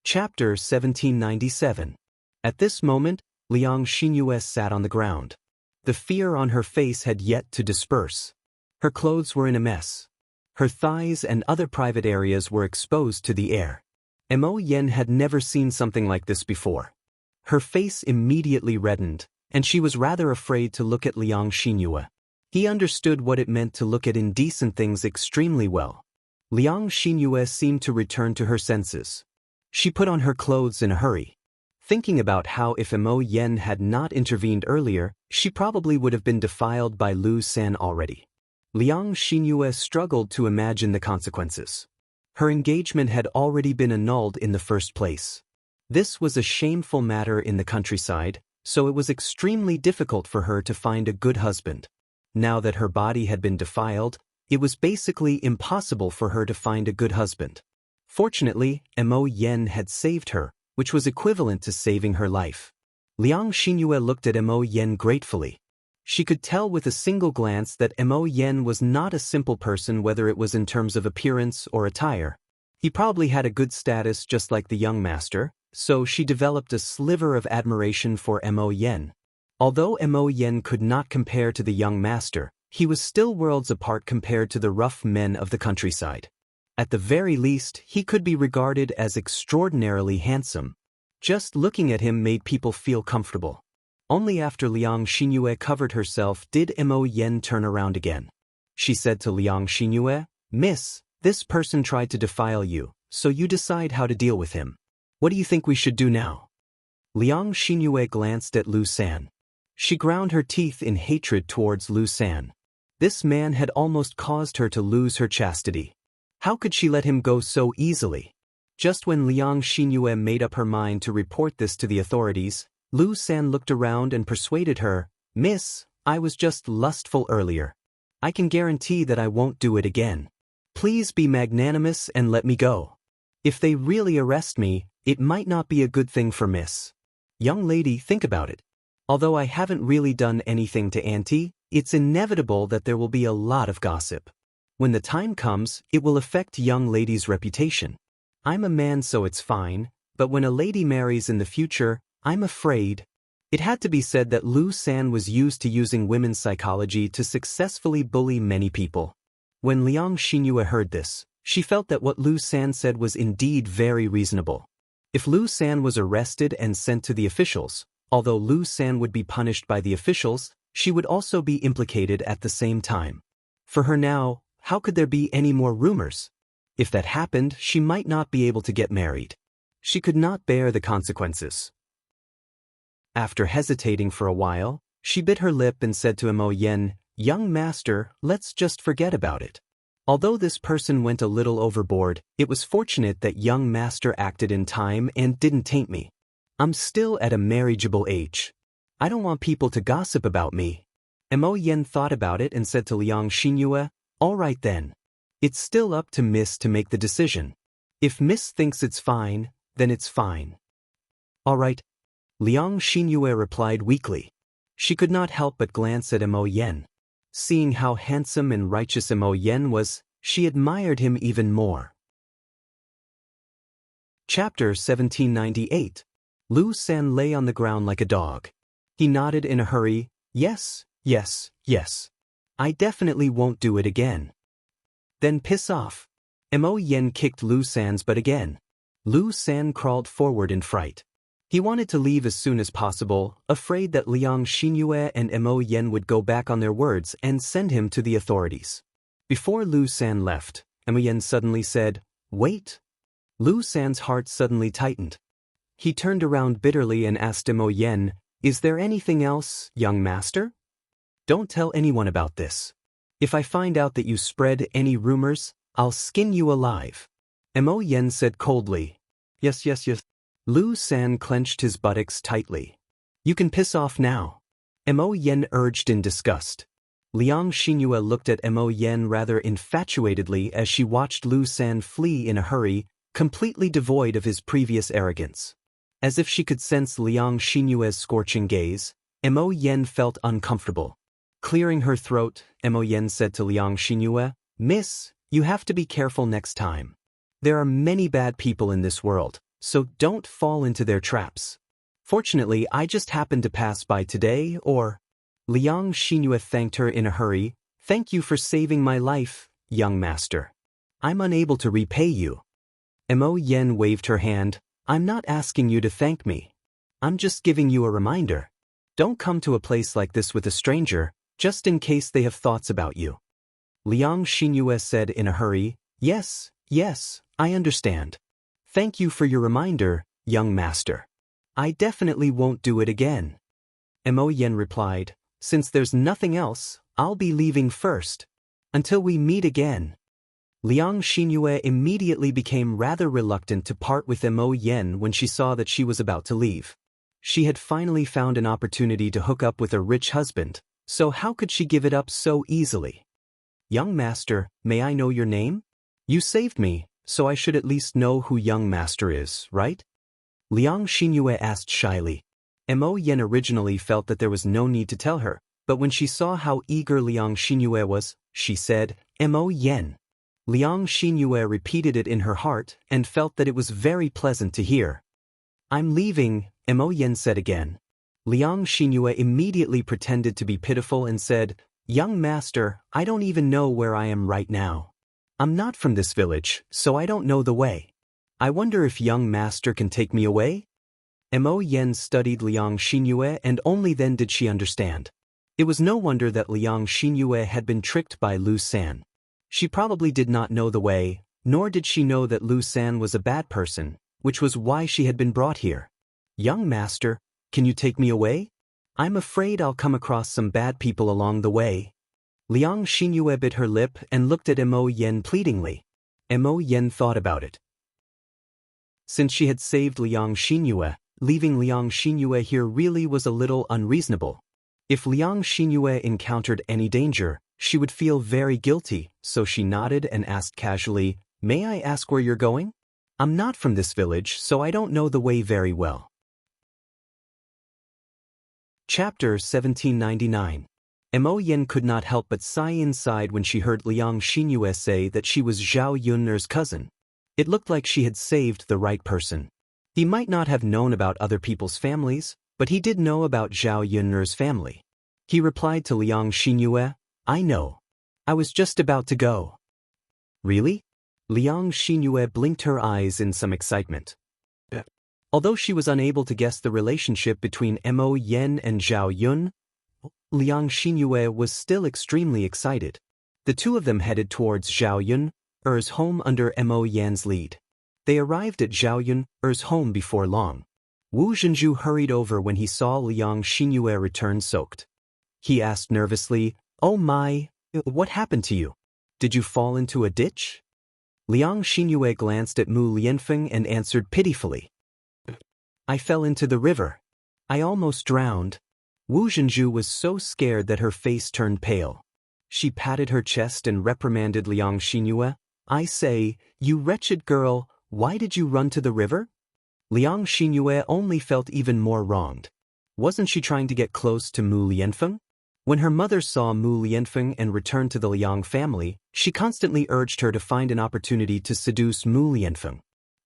Chapter 1797. At this moment, Liang Xinyue sat on the ground. The fear on her face had yet to disperse. Her clothes were in a mess. Her thighs and other private areas were exposed to the air. Mo Yen had never seen something like this before. Her face immediately reddened, and she was rather afraid to look at Liang Xinyue. He understood what it meant to look at indecent things extremely well. Liang Xinyue seemed to return to her senses. She put on her clothes in a hurry. Thinking about how if Mo Yen had not intervened earlier, she probably would have been defiled by Lu San already. Liang Xinyue struggled to imagine the consequences. Her engagement had already been annulled in the first place. This was a shameful matter in the countryside, so it was extremely difficult for her to find a good husband. Now that her body had been defiled, it was basically impossible for her to find a good husband. Fortunately, Mo Yen had saved her, which was equivalent to saving her life. Liang Xinyue looked at Mo Yen gratefully. She could tell with a single glance that Mo Yen was not a simple person, whether it was in terms of appearance or attire. He probably had a good status just like the young master, so she developed a sliver of admiration for Mo Yen. Although Mo Yen could not compare to the young master, he was still worlds apart compared to the rough men of the countryside. At the very least, he could be regarded as extraordinarily handsome. Just looking at him made people feel comfortable. Only after Liang Xinyue covered herself did Mo Yen turn around again. She said to Liang Xinyue, "Miss, this person tried to defile you, so you decide how to deal with him. What do you think we should do now?" Liang Xinyue glanced at Lu San. She ground her teeth in hatred towards Lu San. This man had almost caused her to lose her chastity. How could she let him go so easily? Just when Liang Xinyue made up her mind to report this to the authorities, Lu San looked around and persuaded her, "Miss, I was just lustful earlier. I can guarantee that I won't do it again. Please be magnanimous and let me go. If they really arrest me, it might not be a good thing for Miss. Young lady, think about it. Although I haven't really done anything to Auntie, it's inevitable that there will be a lot of gossip. When the time comes, it will affect young lady's reputation. I'm a man, so it's fine, but when a lady marries in the future, I'm afraid." It had to be said that Lu San was used to using women's psychology to successfully bully many people. When Liang Xinyue heard this, she felt that what Lu San said was indeed very reasonable. If Lu San was arrested and sent to the officials, although Lu San would be punished by the officials, she would also be implicated at the same time. For her now, how could there be any more rumors? If that happened, she might not be able to get married. She could not bear the consequences. After hesitating for a while, she bit her lip and said to Mo Yen, "Young master, let's just forget about it." Although this person went a little overboard, it was fortunate that young master acted in time and didn't taint me. I'm still at a marriageable age. I don't want people to gossip about me. Mo Yen thought about it and said to Liang Xinyue, "All right then. It's still up to Miss to make the decision. If Miss thinks it's fine, then it's fine." "All right," Liang Xinyue replied weakly. She could not help but glance at Mo Yen. Seeing how handsome and righteous Mo Yen was, she admired him even more. Chapter 1798. Lu San lay on the ground like a dog. He nodded in a hurry, "Yes, yes, yes. I definitely won't do it again." "Then piss off." Mo Yen kicked Lu San's butt again. Lu San crawled forward in fright. He wanted to leave as soon as possible, afraid that Liang Xinyue and Mo Yen would go back on their words and send him to the authorities. Before Lu San left, Mo Yen suddenly said, "Wait." Lu San's heart suddenly tightened. He turned around bitterly and asked Mo Yen, "Is there anything else, young master? Don't tell anyone about this. If I find out that you spread any rumors, I'll skin you alive." Mo Yen said coldly, "Yes, yes, yes." Lu San clenched his buttocks tightly. "You can piss off now." Mo Yen urged in disgust. Liang Xinyue looked at Mo Yen rather infatuatedly as she watched Lu San flee in a hurry, completely devoid of his previous arrogance. As if she could sense Liang Xinyue's scorching gaze, Mo Yen felt uncomfortable. Clearing her throat, Mo Yen said to Liang Xinyue, "Miss, you have to be careful next time. There are many bad people in this world, so don't fall into their traps. Fortunately, I just happened to pass by today, or... Liang Xinyue thanked her in a hurry. Thank you for saving my life, young master. I'm unable to repay you. Mo Yen waved her hand. I'm not asking you to thank me. I'm just giving you a reminder. Don't come to a place like this with a stranger, just in case they have thoughts about you. Liang Xinyue said in a hurry. Yes, I understand. Thank you for your reminder, young master. I definitely won't do it again. Mo Yen replied. Since there's nothing else, I'll be leaving first. Until we meet again. Liang Xinyue immediately became rather reluctant to part with Mo Yen when she saw that she was about to leave. She had finally found an opportunity to hook up with a rich husband, so how could she give it up so easily? Young master, may I know your name? You saved me, so I should at least know who young master is, right? Liang Xinyue asked shyly. Mo Yen originally felt that there was no need to tell her, but when she saw how eager Liang Xinyue was, she said, Mo Yen. Liang Xinyue repeated it in her heart and felt that it was very pleasant to hear. I'm leaving, Mo Yen said again. Liang Xinyue immediately pretended to be pitiful and said, Young master, I don't even know where I am right now. I'm not from this village, so I don't know the way. I wonder if young master can take me away? Mo Yen studied Liang Xinyue and only then did she understand. It was no wonder that Liang Xinyue had been tricked by Lu San. She probably did not know the way, nor did she know that Lu San was a bad person, which was why she had been brought here. Young master, can you take me away? I'm afraid I'll come across some bad people along the way. Liang Xinyue bit her lip and looked at Mo Yen pleadingly. Mo Yen thought about it. Since she had saved Liang Xinyue, leaving Liang Xinyue here really was a little unreasonable. If Liang Xinyue encountered any danger, she would feel very guilty, so she nodded and asked casually, May I ask where you're going? I'm not from this village, so I don't know the way very well. Chapter 1799. Mo Yen could not help but sigh inside when she heard Liang Xinyue say that she was Zhao Yunner's cousin. It looked like she had saved the right person. He might not have known about other people's families, but he did know about Zhao Yunner's family. He replied to Liang Xinyue, I know. I was just about to go. Really? Liang Xinyue blinked her eyes in some excitement. Although she was unable to guess the relationship between Mo Yen and Zhao Yun, Liang Xinyue was still extremely excited. The two of them headed towards Zhao Yun's home under Mo Yan's lead. They arrived at Zhao Yun's home before long. Wu Zhenju hurried over when he saw Liang Xinyue return soaked. He asked nervously, Oh my, what happened to you? Did you fall into a ditch? Liang Xinyue glanced at Mu Lianfeng and answered pitifully. I fell into the river. I almost drowned. Wu Zhenju was so scared that her face turned pale. She patted her chest and reprimanded Liang Xinyue. I say, you wretched girl, why did you run to the river? Liang Xinyue only felt even more wronged. Wasn't she trying to get close to Mu Lianfeng? When her mother saw Mu Lianfeng and returned to the Liang family, she constantly urged her to find an opportunity to seduce Mu Lianfeng.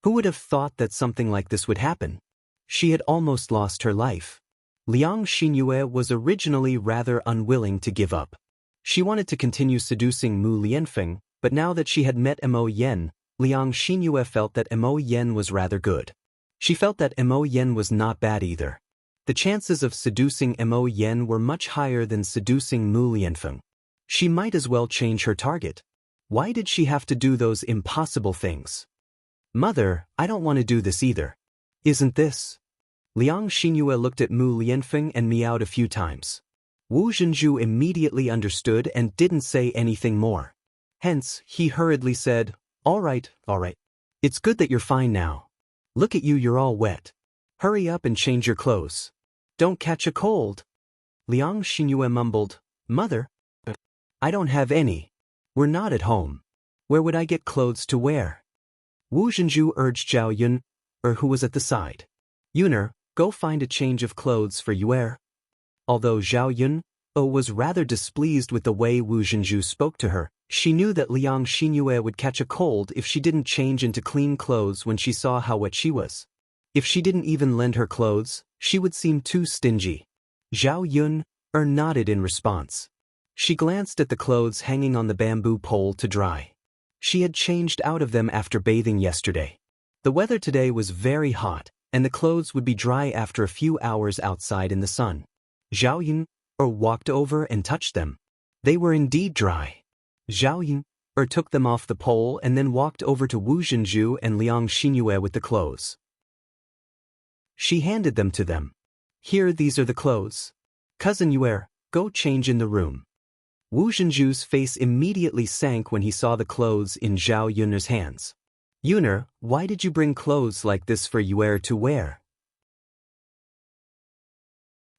Who would have thought that something like this would happen? She had almost lost her life. Liang Xinyue was originally rather unwilling to give up. She wanted to continue seducing Mu Lianfeng, but now that she had met Mo Yen, Liang Xinyue felt that Mo Yen was rather good. She felt that Mo Yen was not bad either. The chances of seducing Mo Yen were much higher than seducing Mu Lianfeng. She might as well change her target. Why did she have to do those impossible things? Mother, I don't want to do this either. Isn't this? Liang Xinyue looked at Mu Lianfeng and meowed a few times. Wu Zhenju immediately understood and didn't say anything more. Hence, he hurriedly said, All right. It's good that you're fine now. Look at you, you're all wet. Hurry up and change your clothes. Don't catch a cold. Liang Xinyue mumbled, Mother, I don't have any. We're not at home. Where would I get clothes to wear? Wu Zhenju urged Zhao Yun, who was at the side. Yunner, go find a change of clothes for Yue. Although Zhao Yun was rather displeased with the way Wu Zhenju spoke to her, She knew that Liang Xinyue would catch a cold if she didn't change into clean clothes when she saw how wet she was. If she didn't even lend her clothes, she would seem too stingy. Zhao Yun nodded in response. She glanced at the clothes hanging on the bamboo pole to dry. She had changed out of them after bathing yesterday. The weather today was very hot, and the clothes would be dry after a few hours outside in the sun. Zhao Yun walked over and touched them. They were indeed dry. Zhao Yun took them off the pole and then walked over to Wu Zhenju and Liang Xinyue with the clothes. She handed them to them. Here, these are the clothes. Cousin Yue, go change in the room. Wu Zhenju's face immediately sank when he saw the clothes in Zhao Yun's hands. Yuner, why did you bring clothes like this for Yue to wear?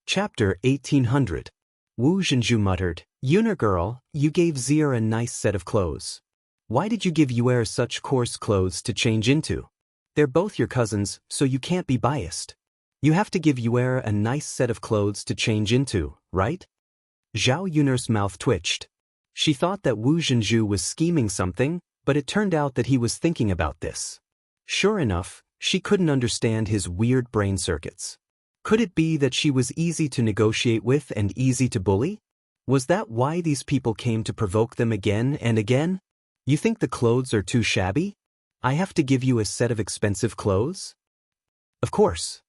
Chapter 1800. Wu Zhenju muttered, Yuner girl, you gave Zier a nice set of clothes. Why did you give Yue such coarse clothes to change into? They're both your cousins, so you can't be biased. You have to give Yue a nice set of clothes to change into, right? Zhao Yun's mouth twitched. She thought that Wu Zhenju was scheming something, but it turned out that he was thinking about this. Sure enough, she couldn't understand his weird brain circuits. Could it be that she was easy to negotiate with and easy to bully? Was that why these people came to provoke them again and again? You think the clothes are too shabby? I have to give you a set of expensive clothes? Of course.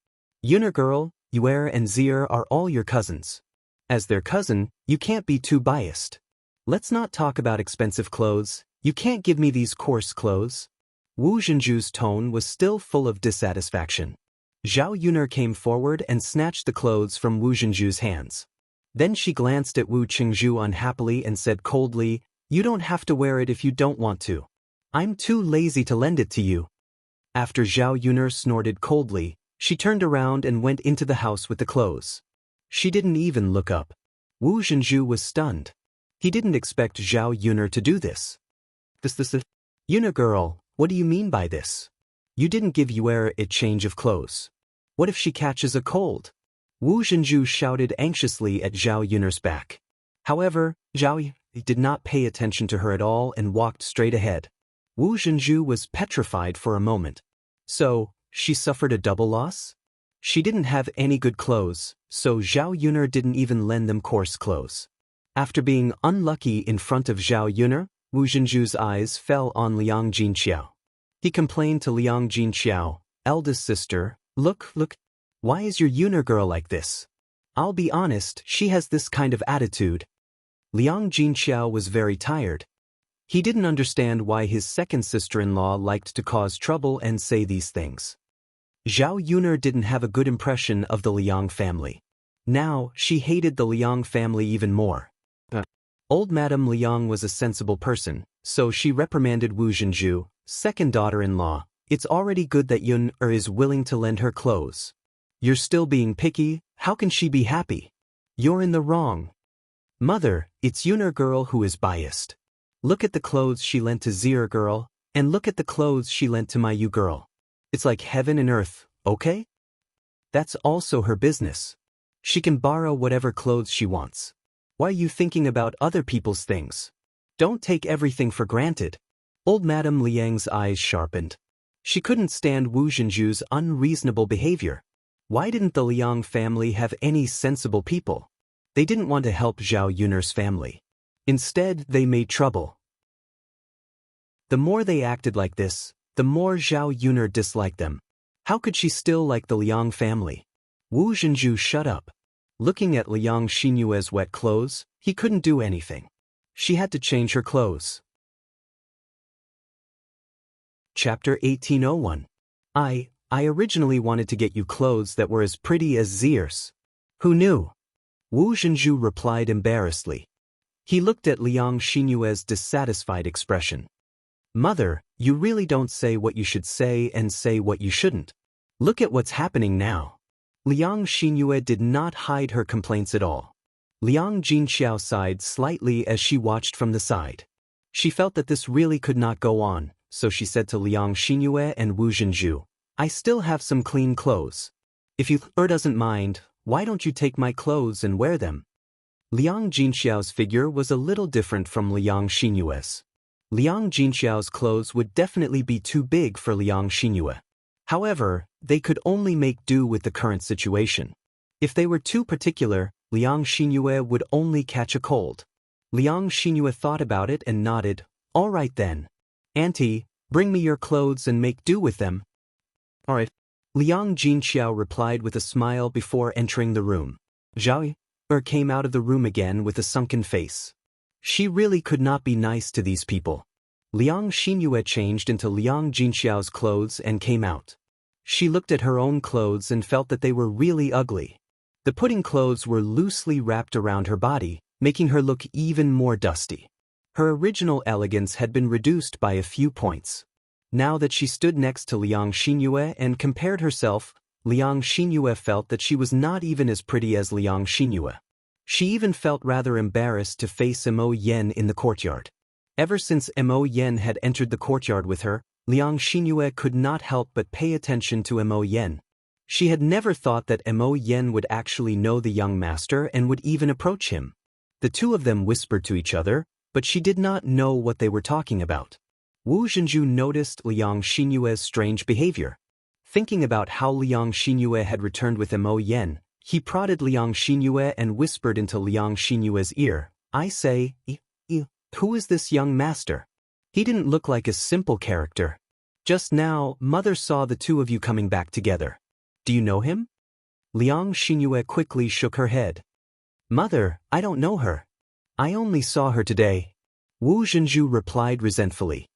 Yuner girl, Yue and Zier are all your cousins. As their cousin, you can't be too biased. Let's not talk about expensive clothes. You can't give me these coarse clothes. Wu Zhenju's tone was still full of dissatisfaction. Zhao Yuner came forward and snatched the clothes from Wu Zhenju's hands. Then she glanced at Wu Qingzhu unhappily and said coldly, You don't have to wear it if you don't want to. I'm too lazy to lend it to you. After Zhao Yuner snorted coldly, she turned around and went into the house with the clothes. She didn't even look up. Wu Zhenju was stunned. He didn't expect Zhao Yuner to do this. Yuner girl, what do you mean by this? You didn't give Yue a change of clothes. What if she catches a cold? Wu Zhenju shouted anxiously at Zhao Yuner's back. However, Zhao did not pay attention to her at all and walked straight ahead. Wu Zhenju was petrified for a moment. So, she suffered a double loss? She didn't have any good clothes, so Zhao Yuner didn't even lend them coarse clothes. After being unlucky in front of Zhao Yuner, Wu Zhenju's eyes fell on Liang Jinqiao. He complained to Liang Jinqiao, eldest sister, Look, why is your Yuner girl like this? I'll be honest, she has this kind of attitude. Liang Jinqiao was very tired. He didn't understand why his second sister-in-law liked to cause trouble and say these things. Zhao Yuner didn't have a good impression of the Liang family. Now, she hated the Liang family even more. Old Madame Liang was a sensible person, so she reprimanded Wu Zhenju, second daughter-in-law. It's already good that Yun is willing to lend her clothes. You're still being picky, how can she be happy? You're in the wrong. Mother, it's Yuner girl who is biased. Look at the clothes she lent to Zier girl, and look at the clothes she lent to my Yu girl. It's like heaven and earth, okay? That's also her business. She can borrow whatever clothes she wants. Why are you thinking about other people's things? Don't take everything for granted. Old Madame Liang's eyes sharpened. She couldn't stand Wu Zhenju's unreasonable behavior. Why didn't the Liang family have any sensible people? They didn't want to help Zhao Yuner's family. Instead, they made trouble. The more they acted like this, the more Zhao Yuner disliked them. How could she still like the Liang family? Wu Zhenju shut up. Looking at Liang Xinyue's wet clothes, he couldn't do anything. She had to change her clothes. Chapter 1801. I originally wanted to get you clothes that were as pretty as Zier's. Who knew? Wu Zhenju replied embarrassedly. He looked at Liang Xinyue's dissatisfied expression. Mother, you really don't say what you should say and say what you shouldn't. Look at what's happening now. Liang Xinyue did not hide her complaints at all. Liang Jinqiao sighed slightly as she watched from the side. She felt that this really could not go on, so she said to Liang Xinyue and Wu Zhenju, I still have some clean clothes. If you doesn't mind, why don't you take my clothes and wear them? Liang Jinxiao's figure was a little different from Liang Xinyue's. Liang Jinxiao's clothes would definitely be too big for Liang Xinyue. However, they could only make do with the current situation. If they were too particular, Liang Xinyue would only catch a cold. Liang Xinyue thought about it and nodded. All right then. Auntie, bring me your clothes and make do with them. All right. Liang Jinxiao replied with a smile before entering the room. Zhao came out of the room again with a sunken face. She really could not be nice to these people. Liang Xinyue changed into Liang Jinxiao's clothes and came out. She looked at her own clothes and felt that they were really ugly. The pudding clothes were loosely wrapped around her body, making her look even more dusty. Her original elegance had been reduced by a few points. Now that she stood next to Liang Xinyue and compared herself, Liang Xinyue felt that she was not even as pretty as Liang Xinyue. She even felt rather embarrassed to face Mo Yen in the courtyard. Ever since Mo Yen had entered the courtyard with her, Liang Xinyue could not help but pay attention to Mo Yen. She had never thought that Mo Yen would actually know the young master and would even approach him. The two of them whispered to each other, but she did not know what they were talking about. Wu Zhenju noticed Liang Xinyue's strange behavior. Thinking about how Liang Xinyue had returned with Mo Yen, he prodded Liang Xinyue and whispered into Liang Xinyue's ear, I say, who is this young master? He didn't look like a simple character. Just now, Mother saw the two of you coming back together. Do you know him? Liang Xinyue quickly shook her head. Mother, I don't know her. I only saw her today. Wu Zhenju replied resentfully.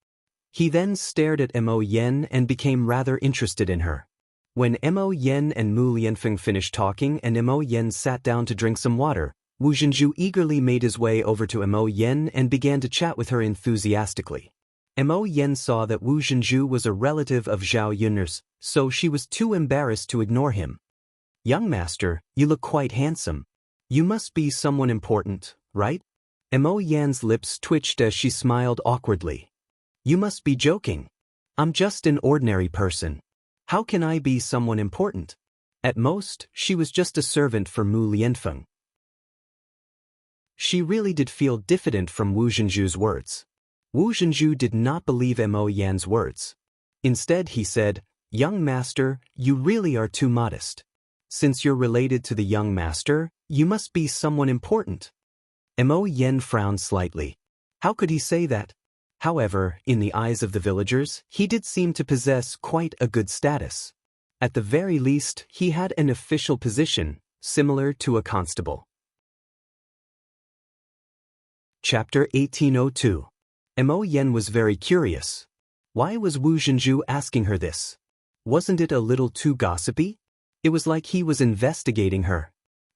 He then stared at Mo Yen and became rather interested in her. When Mo Yen and Mu Lianfeng finished talking and Mo Yen sat down to drink some water, Wu Zhenju eagerly made his way over to Mo Yen and began to chat with her enthusiastically. Mo Yen saw that Wu Zhenju was a relative of Zhao Yun'er's, so she was too embarrassed to ignore him. Young master, you look quite handsome. You must be someone important, right? Mo Yan's lips twitched as she smiled awkwardly. You must be joking. I'm just an ordinary person. How can I be someone important? At most, she was just a servant for Mu Lianfeng. She really did feel diffident from Wu Zhenju's words. Wu Zhenju did not believe Mo Yan's words. Instead, he said, Young master, you really are too modest. Since you're related to the young master, you must be someone important. Mo Yen frowned slightly. How could he say that? However, in the eyes of the villagers, he did seem to possess quite a good status. At the very least, he had an official position, similar to a constable. Chapter 1802. Mo Yen was very curious. Why was Wu Zhenju asking her this? Wasn't it a little too gossipy? It was like he was investigating her.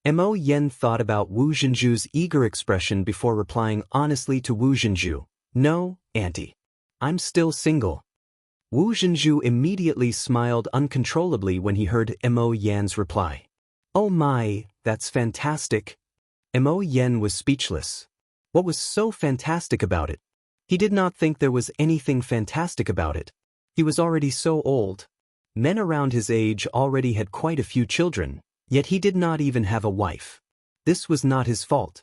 Mo Yen thought about Wu Zhenju's eager expression before replying honestly to Wu Zhenju. No, auntie. I'm still single. Wu Zhenju immediately smiled uncontrollably when he heard Mo Yan's reply. Oh my, that's fantastic. Mo Yen was speechless. What was so fantastic about it? He did not think there was anything fantastic about it. He was already so old. Men around his age already had quite a few children, yet he did not even have a wife. This was not his fault.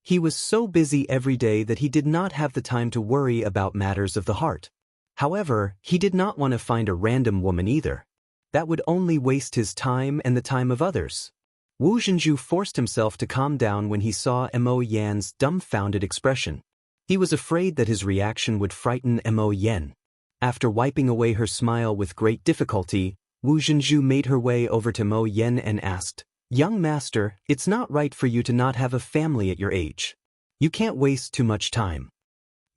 He was so busy every day that he did not have the time to worry about matters of the heart. However, he did not want to find a random woman either. That would only waste his time and the time of others. Wu Zhenju forced himself to calm down when he saw Mo Yan's dumbfounded expression. He was afraid that his reaction would frighten Mo Yen. After wiping away her smile with great difficulty, Wu Zhenju made her way over to Mo Yen and asked, Young master, it's not right for you to not have a family at your age. You can't waste too much time.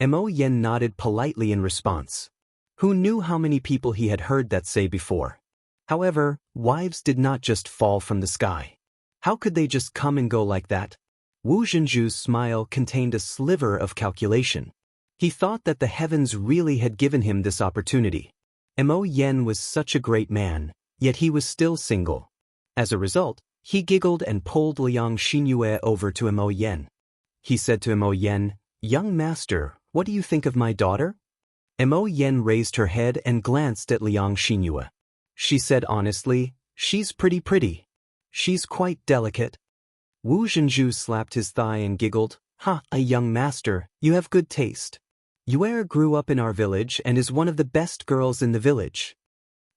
Mo Yen nodded politely in response. Who knew how many people he had heard that say before? However, wives did not just fall from the sky. How could they just come and go like that? Wu Zhenju's smile contained a sliver of calculation. He thought that the heavens really had given him this opportunity. Mo Yen was such a great man, yet he was still single. As a result, he giggled and pulled Liang Xinyue over to Mo Yen. He said to Mo Yen, Young master, what do you think of my daughter? Mo Yen raised her head and glanced at Liang Xinyue. She said honestly, She's pretty. She's quite delicate. Wu Zhenju slapped his thigh and giggled. Ha, a young master, you have good taste. Yue grew up in our village and is one of the best girls in the village.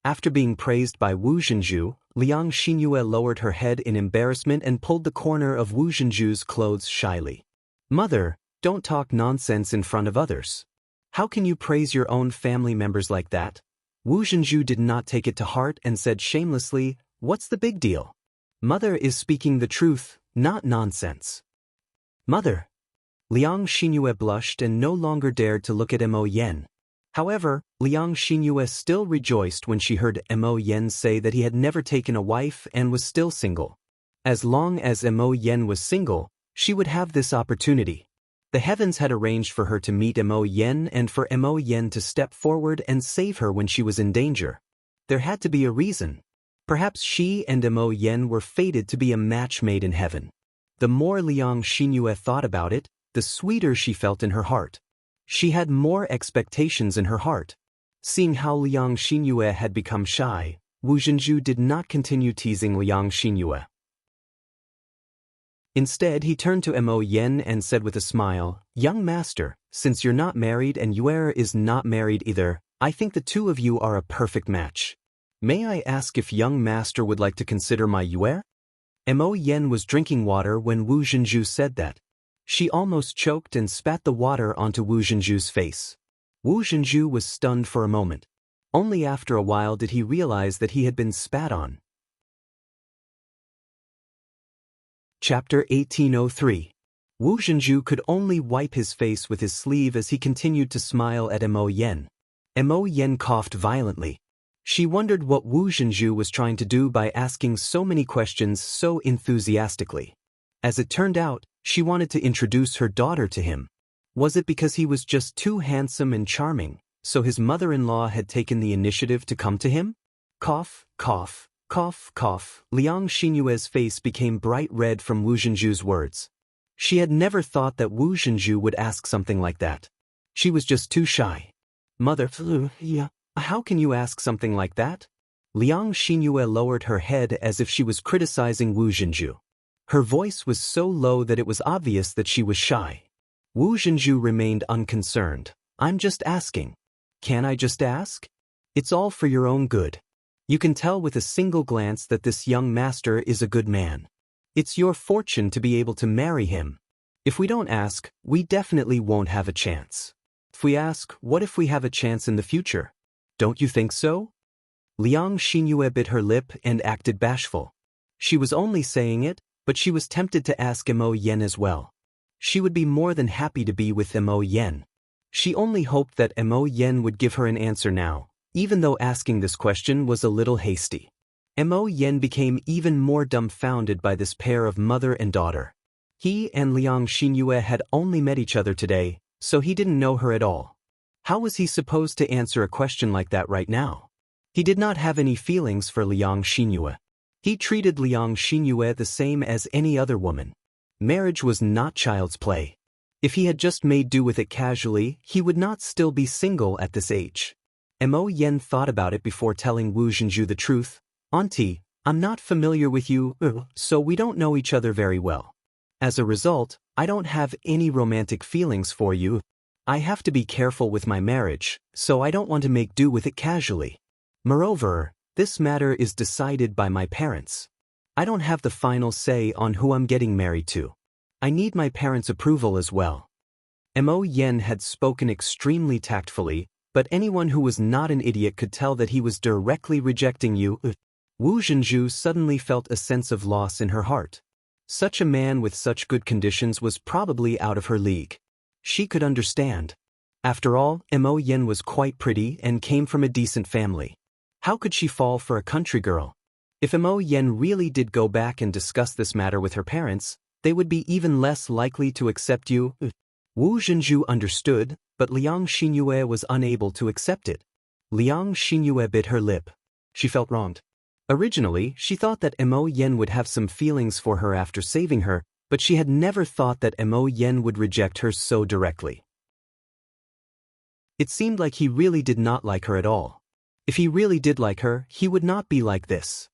After being praised by Wu Zhenju, Liang Xinyue lowered her head in embarrassment and pulled the corner of Wu Zhenju's clothes shyly. Mother, don't talk nonsense in front of others. How can you praise your own family members like that? Wu Zhenju did not take it to heart and said shamelessly, what's the big deal? Mother is speaking the truth, not nonsense. Mother. Liang Xinyue blushed and no longer dared to look at Mo Yen. However, Liang Xinyue still rejoiced when she heard Mo Yen say that he had never taken a wife and was still single. As long as Mo Yen was single, she would have this opportunity. The heavens had arranged for her to meet Mo Yen and for Mo Yen to step forward and save her when she was in danger. There had to be a reason. Perhaps she and Mo Yen were fated to be a match made in heaven. The more Liang Xinyue thought about it, the sweeter she felt in her heart. She had more expectations in her heart. Seeing how Liang Xinyue had become shy, Wu Zhenju did not continue teasing Liang Xinyue. Instead, he turned to Mo Yen and said with a smile, young master, since you're not married and Yue is not married either, I think the two of you are a perfect match. May I ask if young master would like to consider my Yue? Mo Yen was drinking water when Wu Zhenju said that. She almost choked and spat the water onto Wu Zhenju's face. Wu Zhenju was stunned for a moment. Only after a while did he realize that he had been spat on. Chapter 1803. Wu Zhenju could only wipe his face with his sleeve as he continued to smile at Mo Yen. Mo Yen coughed violently. She wondered what Wu Zhenju was trying to do by asking so many questions so enthusiastically. As it turned out, she wanted to introduce her daughter to him. Was it because he was just too handsome and charming, so his mother-in-law had taken the initiative to come to him? Cough, cough. Cough, cough. Liang Xinyue's face became bright red from Wu Zhenju's words. She had never thought that Wu Zhenju would ask something like that. She was just too shy. Mother, how can you ask something like that? Liang Xinyue lowered her head as if she was criticizing Wu Zhenju. Her voice was so low that it was obvious that she was shy. Wu Zhenju remained unconcerned. I'm just asking. Can I just ask? It's all for your own good. You can tell with a single glance that this young master is a good man. It's your fortune to be able to marry him. If we don't ask, we definitely won't have a chance. If we ask, what if we have a chance in the future? Don't you think so? Liang Xinyue bit her lip and acted bashful. She was only saying it, but she was tempted to ask Mo Yen as well. She would be more than happy to be with Mo Yen. She only hoped that Mo Yen would give her an answer now, even though asking this question was a little hasty. Mo Yen became even more dumbfounded by this pair of mother and daughter. He and Liang Xinyue had only met each other today, so he didn't know her at all. How was he supposed to answer a question like that right now? He did not have any feelings for Liang Xinyue. He treated Liang Xinyue the same as any other woman. Marriage was not child's play. If he had just made do with it casually, he would not still be single at this age. Mo Yen thought about it before telling Wu Zhenju the truth. Auntie, I'm not familiar with you, so we don't know each other very well. As a result, I don't have any romantic feelings for you. I have to be careful with my marriage, so I don't want to make do with it casually. Moreover, this matter is decided by my parents. I don't have the final say on who I'm getting married to. I need my parents' approval as well. Mo Yen had spoken extremely tactfully, but anyone who was not an idiot could tell that he was directly rejecting you. Wu Zhenju suddenly felt a sense of loss in her heart. Such a man with such good conditions was probably out of her league. She could understand. After all, Mo Yen was quite pretty and came from a decent family. How could she fall for a country girl? If Mo Yen really did go back and discuss this matter with her parents, they would be even less likely to accept you. Wu Zhenju understood, but Liang Xinyue was unable to accept it. Liang Xinyue bit her lip. She felt wronged. Originally, she thought that Mo Yen would have some feelings for her after saving her, but she had never thought that Mo Yen would reject her so directly. It seemed like he really did not like her at all. If he really did like her, he would not be like this.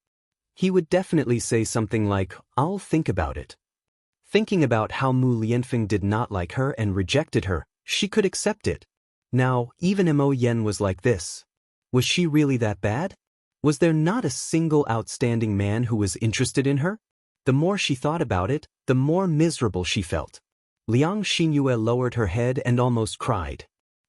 He would definitely say something like, I'll think about it. Thinking about how Mu Lianfeng did not like her and rejected her, she could accept it. Now, even Mo Yen was like this. Was she really that bad? Was there not a single outstanding man who was interested in her? The more she thought about it, the more miserable she felt. Liang Xinyue lowered her head and almost cried.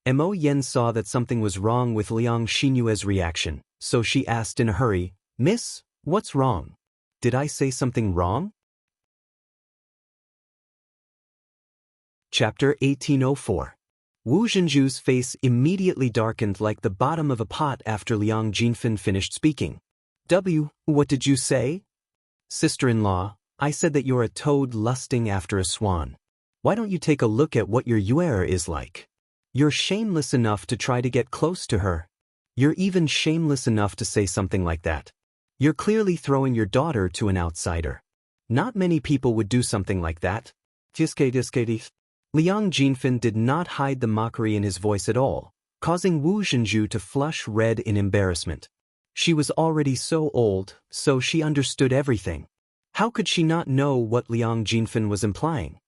Mo Yen saw that something was wrong with Liang Xinyue's reaction, so she asked in a hurry, "Miss, what's wrong? Did I say something wrong?" Chapter 1804. Wu Zhenju's face immediately darkened like the bottom of a pot after Liang Jinfen finished speaking. What did you say? Sister-in-law, I said that you're a toad lusting after a swan. Why don't you take a look at what your Yuer is like? You're shameless enough to try to get close to her. You're even shameless enough to say something like that. You're clearly throwing your daughter to an outsider. Not many people would do something like that. Liang Jinfen did not hide the mockery in his voice at all, causing Wu Zhenju to flush red in embarrassment. She was already so old, so she understood everything. How could she not know what Liang Jinfen was implying?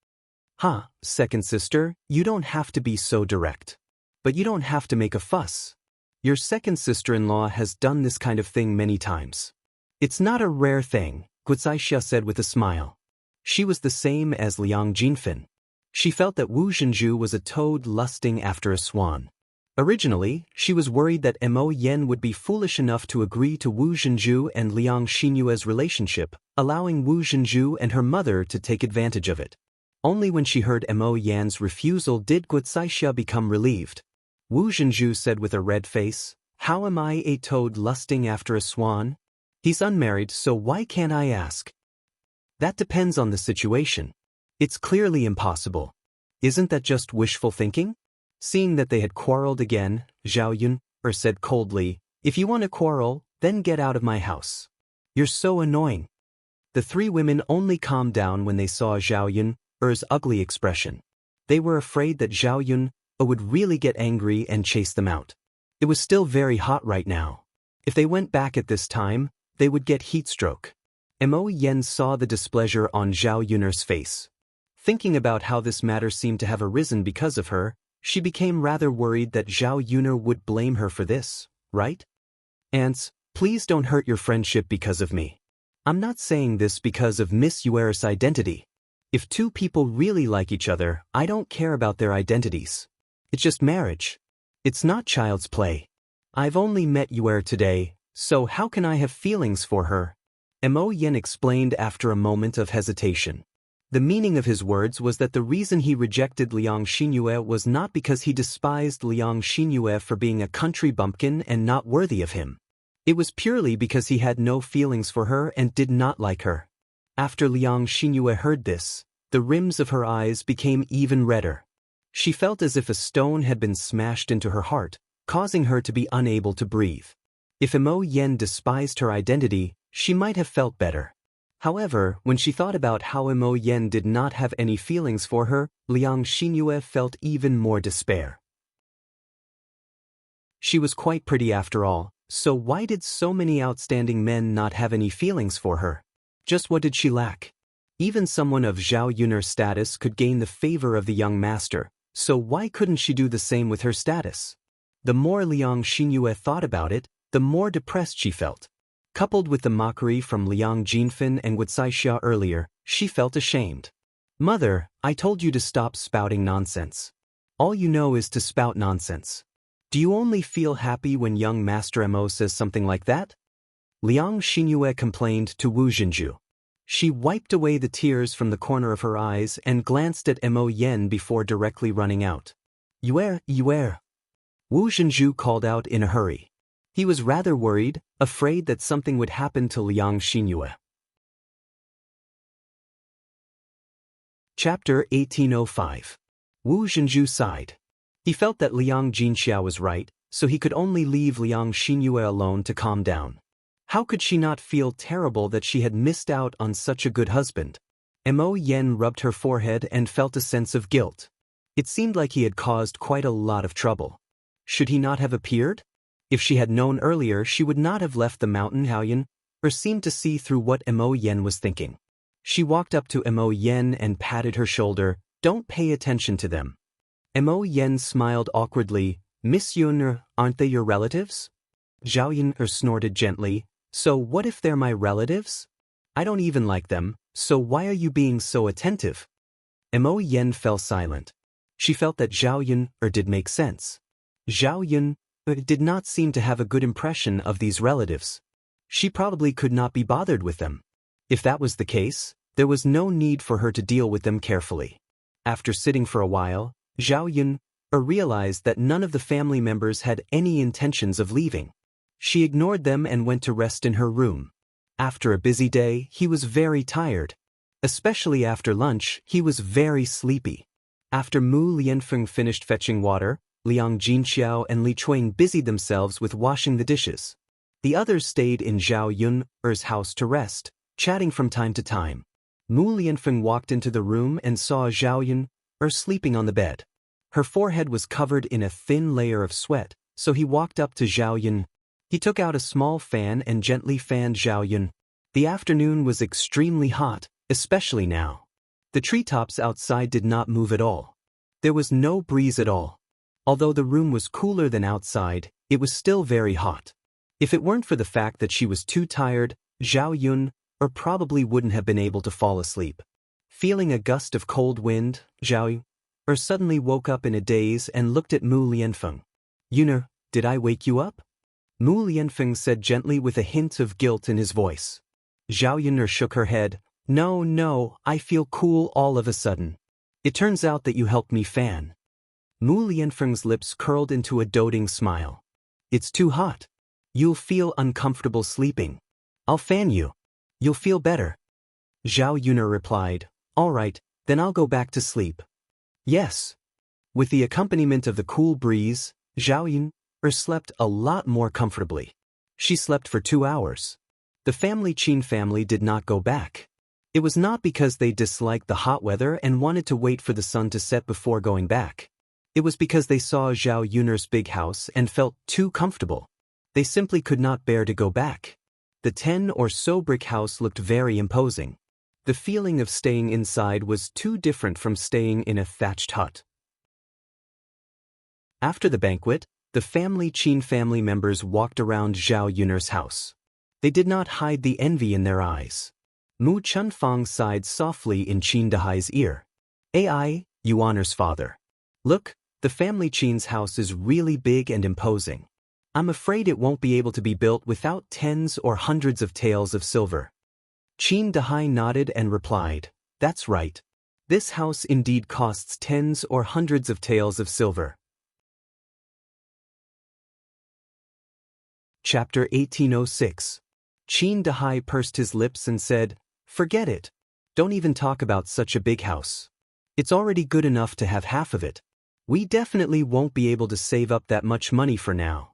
Second sister, you don't have to be so direct. But you don't have to make a fuss. Your second sister-in-law has done this kind of thing many times. It's not a rare thing, Xianxia said with a smile. She was the same as Liang Jinfen. She felt that Wu Zhenju was a toad lusting after a swan. Originally, she was worried that Mo Yen would be foolish enough to agree to Wu Zhenju and Liang Xinyue's relationship, allowing Wu Zhenju and her mother to take advantage of it. Only when she heard Mo Yan's refusal did Xianxia become relieved. Wu Zhenju said with a red face, "How am I a toad lusting after a swan? He's unmarried, so why can't I ask?" That depends on the situation. It's clearly impossible. Isn't that just wishful thinking? Seeing that they had quarreled again, Zhao Yun said coldly, "If you want to quarrel, then get out of my house. You're so annoying." The three women only calmed down when they saw Zhao Yun's ugly expression. They were afraid that Zhao Yun would really get angry and chase them out. It was still very hot right now. If they went back at this time, they would get heat stroke. Mo Yen saw the displeasure on Zhao Yun's face. Thinking about how this matter seemed to have arisen because of her, she became rather worried that Zhao Yun would blame her for this, right? "Aunts, please don't hurt your friendship because of me. I'm not saying this because of Miss Yuer's identity. If two people really like each other, I don't care about their identities. It's just marriage. It's not child's play. I've only met Yuer today, so how can I have feelings for her?" Mo Yen explained after a moment of hesitation. The meaning of his words was that the reason he rejected Liang Xinyue was not because he despised Liang Xinyue for being a country bumpkin and not worthy of him. It was purely because he had no feelings for her and did not like her. After Liang Xinyue heard this, the rims of her eyes became even redder. She felt as if a stone had been smashed into her heart, causing her to be unable to breathe. If Mo Yen despised her identity, she might have felt better. However, when she thought about how Mo Yen did not have any feelings for her, Liang Xinyue felt even more despair. She was quite pretty after all, so why did so many outstanding men not have any feelings for her? Just what did she lack? Even someone of Zhao Yun's status could gain the favor of the young master, so why couldn't she do the same with her status? The more Liang Xinyue thought about it, the more depressed she felt. Coupled with the mockery from Liang Jinfen and Xianxia earlier, she felt ashamed. "Mother, I told you to stop spouting nonsense. All you know is to spout nonsense. Do you only feel happy when young Master Mo says something like that?" Liang Xinyue complained to Wu Zhenju. She wiped away the tears from the corner of her eyes and glanced at Mo Yen before directly running out. Yuer. Wu Zhenju called out in a hurry. He was rather worried, afraid that something would happen to Liang Xinyue. Chapter 1805. Wu Zhenju sighed. He felt that Liang Jinxia was right, so he could only leave Liang Xinyue alone to calm down. How could she not feel terrible that she had missed out on such a good husband? Mo Yen rubbed her forehead and felt a sense of guilt. It seemed like he had caused quite a lot of trouble. Should he not have appeared? If she had known earlier, she would not have left the mountain Haoyan, or seemed to see through what Mo Yen was thinking. She walked up to Mo Yen and patted her shoulder. Don't pay attention to them. Mo Yen smiled awkwardly. Miss Yun, aren't they your relatives? Zhao Yun snorted gently. So what if they're my relatives? I don't even like them, so why are you being so attentive? Mo Yen fell silent. She felt that Zhao Yun did make sense. Zhao Yun did not seem to have a good impression of these relatives. She probably could not be bothered with them. If that was the case, there was no need for her to deal with them carefully. After sitting for a while, Zhao Yun realized that none of the family members had any intentions of leaving. She ignored them and went to rest in her room. After a busy day, he was very tired. Especially after lunch, he was very sleepy. After Mu Lianfeng finished fetching water, Liang Jinxiao and Li Chuan busied themselves with washing the dishes. The others stayed in Zhao Yun's house to rest, chatting from time to time. Mu Lianfeng walked into the room and saw Zhao Yun sleeping on the bed. Her forehead was covered in a thin layer of sweat, so he walked up to Zhao Yun. He took out a small fan and gently fanned Zhao Yun. The afternoon was extremely hot, especially now. The treetops outside did not move at all. There was no breeze at all. Although the room was cooler than outside, it was still very hot. If it weren't for the fact that she was too tired, Zhao Yun probably wouldn't have been able to fall asleep. Feeling a gust of cold wind, Zhao Yun suddenly woke up in a daze and looked at Mu Lianfeng. Yun, did I wake you up? Mu Lianfeng said gently with a hint of guilt in his voice. Zhao Yun shook her head. No, I feel cool all of a sudden. It turns out that you helped me fan. Mu Lianfeng's lips curled into a doting smile. It's too hot. You'll feel uncomfortable sleeping. I'll fan you. You'll feel better. Zhao Yun replied. All right, then I'll go back to sleep. Yes. With the accompaniment of the cool breeze, Zhao Yun slept a lot more comfortably. She slept for 2 hours. The Qin family did not go back. It was not because they disliked the hot weather and wanted to wait for the sun to set before going back. It was because they saw Zhao Yun's big house and felt too comfortable. They simply could not bear to go back. The 10 or so brick house looked very imposing. The feeling of staying inside was too different from staying in a thatched hut. After the banquet, the Qin family members walked around Zhao Yun's house. They did not hide the envy in their eyes. Mu Chunfang sighed softly in Qin Dahai's ear. Ai, Yuaner's father. Look, the family Qin's house is really big and imposing. I'm afraid it won't be able to be built without tens or hundreds of taels of silver. Qin Dahai nodded and replied, That's right. This house indeed costs tens or hundreds of taels of silver. Chapter 1806. Qin Dahai pursed his lips and said, Forget it. Don't even talk about such a big house. It's already good enough to have half of it. We definitely won't be able to save up that much money for now.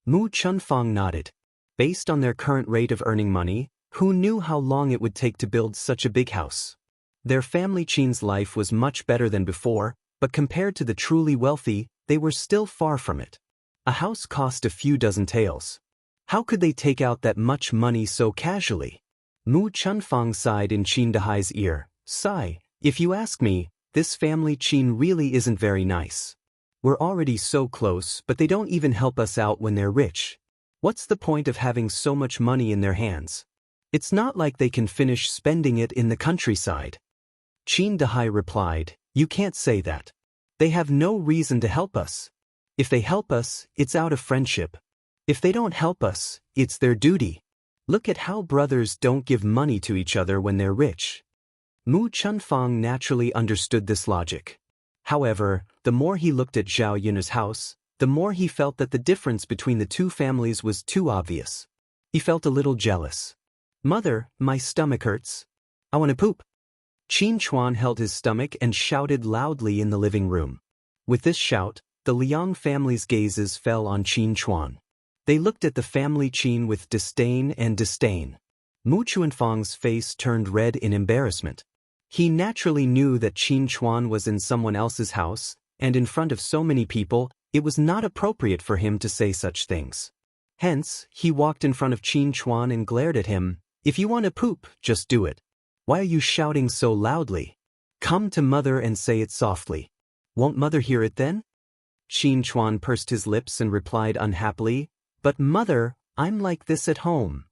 Mu Chunfang nodded. Based on their current rate of earning money, who knew how long it would take to build such a big house? Their family Qin's life was much better than before, but compared to the truly wealthy, they were still far from it. A house cost a few dozen taels. How could they take out that much money so casually? Mu Chunfang sighed in Qin Dahai's ear. Sigh, if you ask me, this family Qin really isn't very nice. We're already so close, but they don't even help us out when they're rich. What's the point of having so much money in their hands? It's not like they can finish spending it in the countryside. Qin Dahai replied, You can't say that. They have no reason to help us. If they help us, it's out of friendship. If they don't help us, it's their duty. Look at how brothers don't give money to each other when they're rich. Mu Chunfang naturally understood this logic. However, the more he looked at Zhao Yun's house, the more he felt that the difference between the two families was too obvious. He felt a little jealous. Mother, my stomach hurts. I want to poop. Qin Chuan held his stomach and shouted loudly in the living room. With this shout, the Liang family's gazes fell on Qin Chuan. They looked at the family Qin with disdain and disdain. Mu Chunfang's face turned red in embarrassment. He naturally knew that Qin Chuan was in someone else's house, and in front of so many people, it was not appropriate for him to say such things. Hence, he walked in front of Qin Chuan and glared at him. If you want to poop, just do it. Why are you shouting so loudly? Come to mother and say it softly. Won't mother hear it then? Qin Chuan pursed his lips and replied unhappily, But mother, I'm like this at home.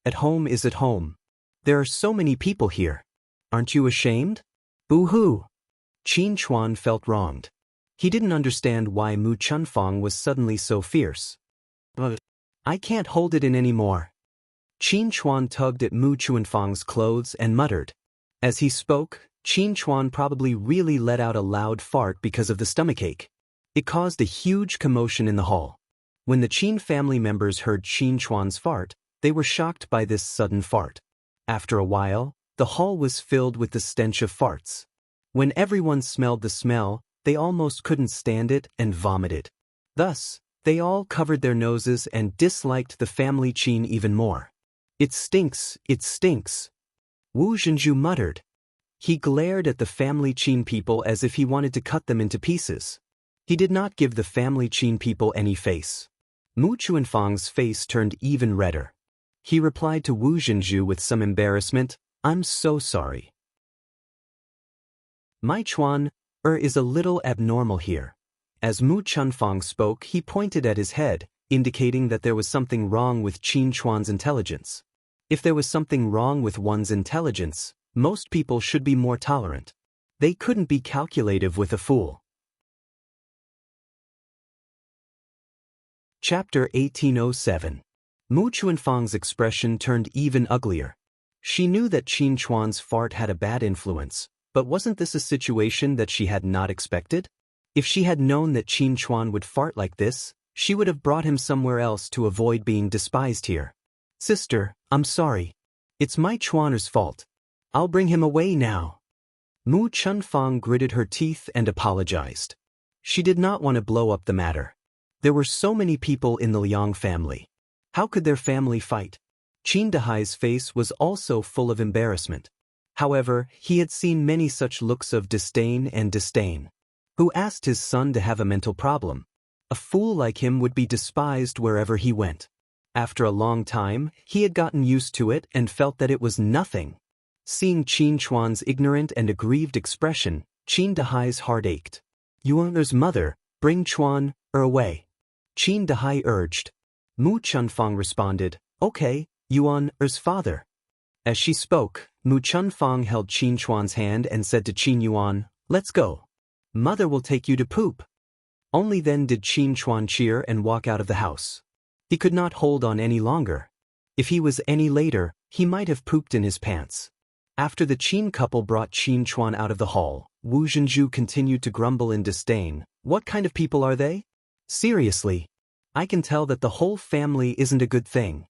At home is at home. There are so many people here. Aren't you ashamed? Boo-hoo. Qin Chuan felt wronged. He didn't understand why Mu Chunfang was suddenly so fierce. But I can't hold it in anymore. Qin Chuan tugged at Mu Chunfang's clothes and muttered. As he spoke, Qin Chuan probably really let out a loud fart because of the stomachache. It caused a huge commotion in the hall. When the Qin family members heard Qin Chuan's fart, they were shocked by this sudden fart. After a while, the hall was filled with the stench of farts. When everyone smelled the smell, they almost couldn't stand it and vomited. Thus, they all covered their noses and disliked the family Qin even more. It stinks, it stinks. Wu Zhenju muttered. He glared at the family Qin people as if he wanted to cut them into pieces. He did not give the family Qin people any face. Mu Chunfang's face turned even redder. He replied to Wu Zhenju with some embarrassment, I'm so sorry. My Chuan, is a little abnormal here. As Mu Chunfang spoke, he pointed at his head, indicating that there was something wrong with Qin Chuan's intelligence. If there was something wrong with one's intelligence, most people should be more tolerant. They couldn't be calculative with a fool. Chapter 1807. Mu Chunfang's expression turned even uglier. She knew that Qin Chuan's fart had a bad influence, but wasn't this a situation that she had not expected? If she had known that Qin Chuan would fart like this, she would have brought him somewhere else to avoid being despised here. Sister, I'm sorry. It's my Chuaner's fault. I'll bring him away now. Mu Chunfang gritted her teeth and apologized. She did not want to blow up the matter. There were so many people in the Liang family. How could their family fight? Qin Dahai's face was also full of embarrassment. However, he had seen many such looks of disdain and disdain. Who asked his son to have a mental problem? A fool like him would be despised wherever he went. After a long time, he had gotten used to it and felt that it was nothing. Seeing Qin Chuan's ignorant and aggrieved expression, Qin Dahai's heart ached. Yuan's mother, bring Chuan away. Qin Dahai urged. Mu Chunfang responded, Okay, Yuan's father. As she spoke, Mu Chunfang held Qin Chuan's hand and said to Qin Yuan, Let's go. Mother will take you to poop. Only then did Qin Chuan cheer and walk out of the house. He could not hold on any longer. If he was any later, he might have pooped in his pants. After the Qin couple brought Qin Chuan out of the hall, Wu Zhenju continued to grumble in disdain. What kind of people are they? Seriously. I can tell that the whole family isn't a good thing.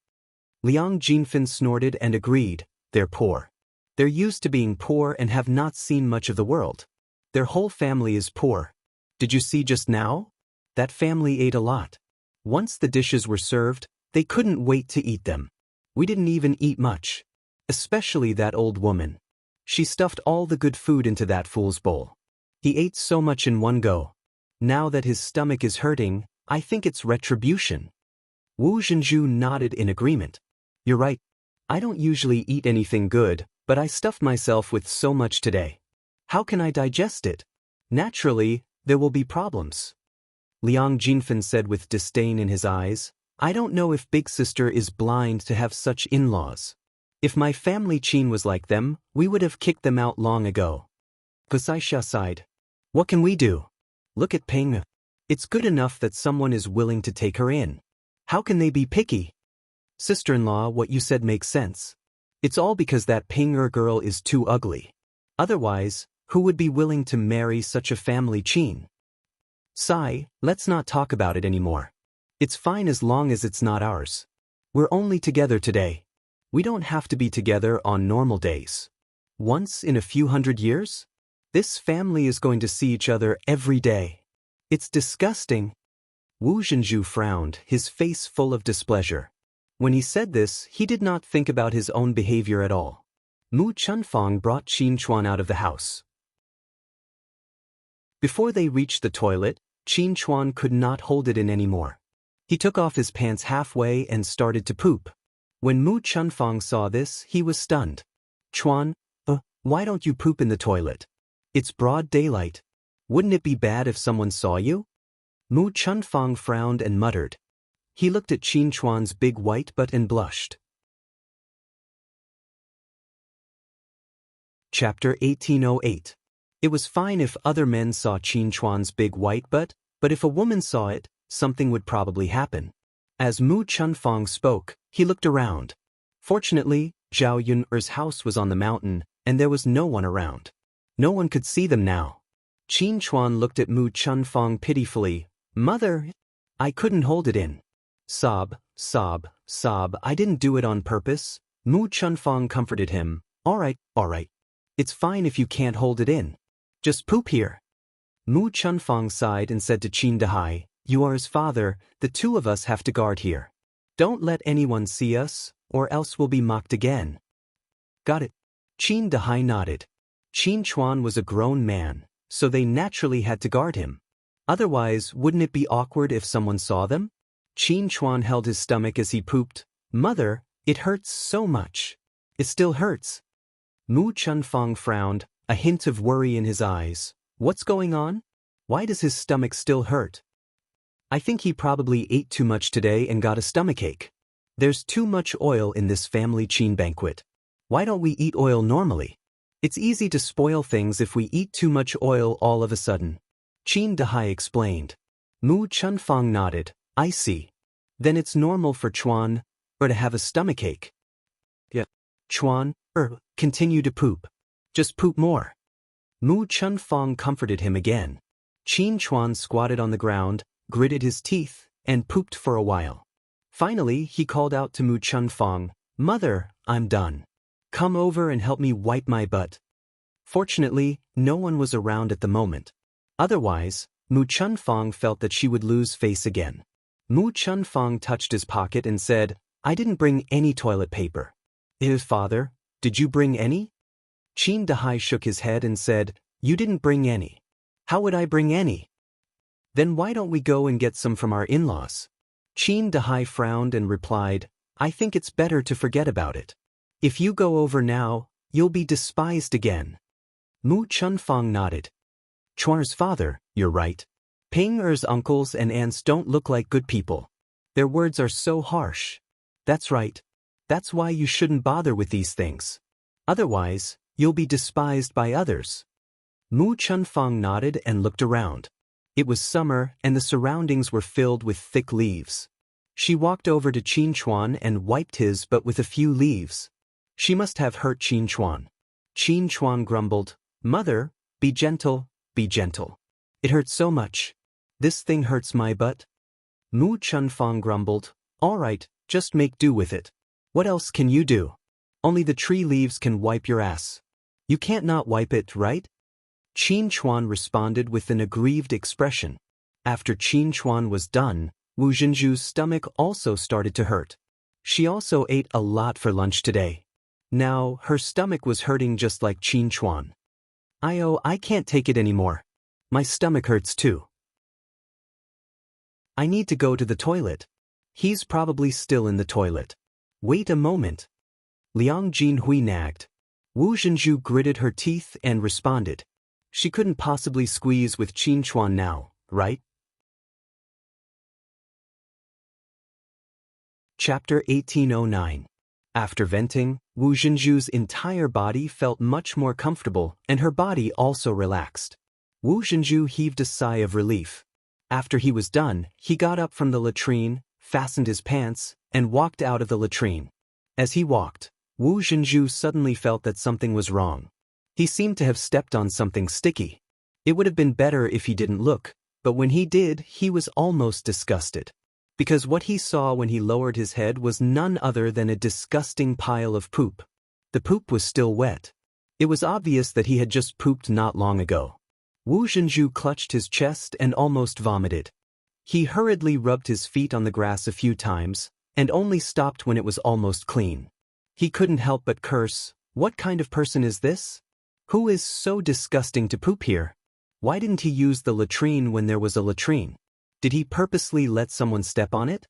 Liang Jinfin snorted and agreed, they're poor. They're used to being poor and have not seen much of the world. Their whole family is poor. Did you see just now? That family ate a lot. Once the dishes were served, they couldn't wait to eat them. We didn't even eat much. Especially that old woman. She stuffed all the good food into that fool's bowl. He ate so much in one go. Now that his stomach is hurting, I think it's retribution. Wu Zhenju nodded in agreement. You're right. I don't usually eat anything good, but I stuffed myself with so much today. How can I digest it? Naturally, there will be problems. Liang Jinfin said with disdain in his eyes, I don't know if Big Sister is blind to have such in-laws. If my family Qin was like them, we would have kicked them out long ago. Xianxia sighed. What can we do? Look at Ping. It's good enough that someone is willing to take her in. How can they be picky? Sister-in-law, what you said makes sense. It's all because that Ping girl is too ugly. Otherwise, who would be willing to marry such a family Qin? Sai, let's not talk about it anymore. It's fine as long as it's not ours. We're only together today. We don't have to be together on normal days. Once in a few hundred years? This family is going to see each other every day. It's disgusting. Wu Zhenju frowned, his face full of displeasure. When he said this, he did not think about his own behavior at all. Mu Chunfang brought Qin Chuan out of the house. Before they reached the toilet, Qin Chuan could not hold it in anymore. He took off his pants halfway and started to poop. When Mu Chunfang saw this, he was stunned. Chuan, Why don't you poop in the toilet? It's broad daylight. Wouldn't it be bad if someone saw you? Mu Chunfang frowned and muttered. He looked at Qin Chuan's big white butt and blushed. Chapter 1808. It was fine if other men saw Qin Chuan's big white butt, but if a woman saw it, something would probably happen. As Mu Chunfang spoke, he looked around. Fortunately, Zhao Yun'er's house was on the mountain, and there was no one around. No one could see them now. Qin Chuan looked at Mu Chunfang pitifully. Mother, I couldn't hold it in. Sob, sob, sob, I didn't do it on purpose. Mu Chunfang comforted him. All right. It's fine if you can't hold it in. Just poop here. Mu Chunfang sighed and said to Qin Dahai, you are his father, the two of us have to guard here. Don't let anyone see us, or else we'll be mocked again. Got it. Qin Dahai nodded. Qin Chuan was a grown man, so they naturally had to guard him. Otherwise, wouldn't it be awkward if someone saw them? Qin Chuan held his stomach as he pooped. Mother, it hurts so much. It still hurts. Mu Chunfang frowned, a hint of worry in his eyes. What's going on? Why does his stomach still hurt? I think he probably ate too much today and got a stomachache. There's too much oil in this family Qin banquet. Why don't we eat oil normally? It's easy to spoil things if we eat too much oil all of a sudden. Qin Dahai explained. Mu Chunfang nodded. I see. Then it's normal for Chuan, to have a stomachache. Yeah. Chuan, continue to poop. Just poop more. Mu Chunfang comforted him again. Qin Chuan squatted on the ground, gritted his teeth, and pooped for a while. Finally, he called out to Mu Chunfang, Mother, I'm done. Come over and help me wipe my butt. Fortunately, no one was around at the moment. Otherwise, Mu Chunfang felt that she would lose face again. Mu Chunfang touched his pocket and said, I didn't bring any toilet paper. Father, did you bring any? Qin Dahai shook his head and said, You didn't bring any. How would I bring any? Then why don't we go and get some from our in-laws? Qin Dahai frowned and replied, I think it's better to forget about it. If you go over now, you'll be despised again. Mu Chunfang nodded. Chuan's father, you're right. Ping Er's uncles and aunts don't look like good people. Their words are so harsh. That's right. That's why you shouldn't bother with these things. Otherwise, you'll be despised by others. Mu Chunfang nodded and looked around. It was summer and the surroundings were filled with thick leaves. She walked over to Qin Chuan and wiped his butt with a few leaves. She must have hurt Qin Chuan. Qin Chuan grumbled, Mother, be gentle, be gentle. It hurts so much. This thing hurts my butt. Mu Chunfang grumbled, All right, just make do with it. What else can you do? Only the tree leaves can wipe your ass. You can't not wipe it, right? Qin Chuan responded with an aggrieved expression. After Qin Chuan was done, Wu Zhenju's stomach also started to hurt. She also ate a lot for lunch today. Now, her stomach was hurting just like Qin Chuan. I can't take it anymore. My stomach hurts too. I need to go to the toilet. He's probably still in the toilet. Wait a moment. Liang Jinhui nagged. Wu Zhenju gritted her teeth and responded. She couldn't possibly squeeze with Qin Chuan now, right? Chapter 1809. After venting, Wu Zhenju's entire body felt much more comfortable and her body also relaxed. Wu Zhenju heaved a sigh of relief. After he was done, he got up from the latrine, fastened his pants, and walked out of the latrine. As he walked, Wu Zhenju suddenly felt that something was wrong. He seemed to have stepped on something sticky. It would have been better if he didn't look, but when he did, he was almost disgusted. Because what he saw when he lowered his head was none other than a disgusting pile of poop. The poop was still wet. It was obvious that he had just pooped not long ago. Wu Zhenju clutched his chest and almost vomited. He hurriedly rubbed his feet on the grass a few times, and only stopped when it was almost clean. He couldn't help but curse, What kind of person is this? Who is so disgusting to poop here? Why didn't he use the latrine when there was a latrine? Did he purposely let someone step on it?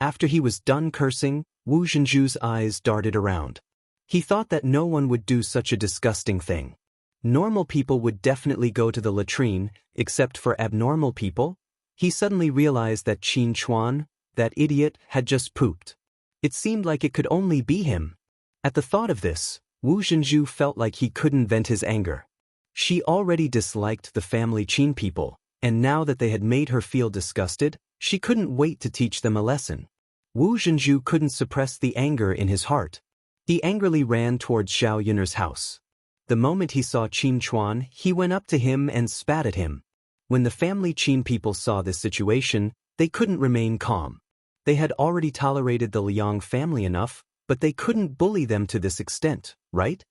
After he was done cursing, Wu Zhenju's eyes darted around. He thought that no one would do such a disgusting thing. Normal people would definitely go to the latrine, except for abnormal people. He suddenly realized that Qin Chuan, that idiot, had just pooped. It seemed like it could only be him. At the thought of this, Wu Zhenju felt like he couldn't vent his anger. She already disliked the family Qin people, and now that they had made her feel disgusted, she couldn't wait to teach them a lesson. Wu Zhenju couldn't suppress the anger in his heart. He angrily ran towards Xiao Yun'er's house. The moment he saw Qin Chuan, he went up to him and spat at him. When the family Qin people saw this situation, they couldn't remain calm. They had already tolerated the Liang family enough, but they couldn't bully them to this extent, right?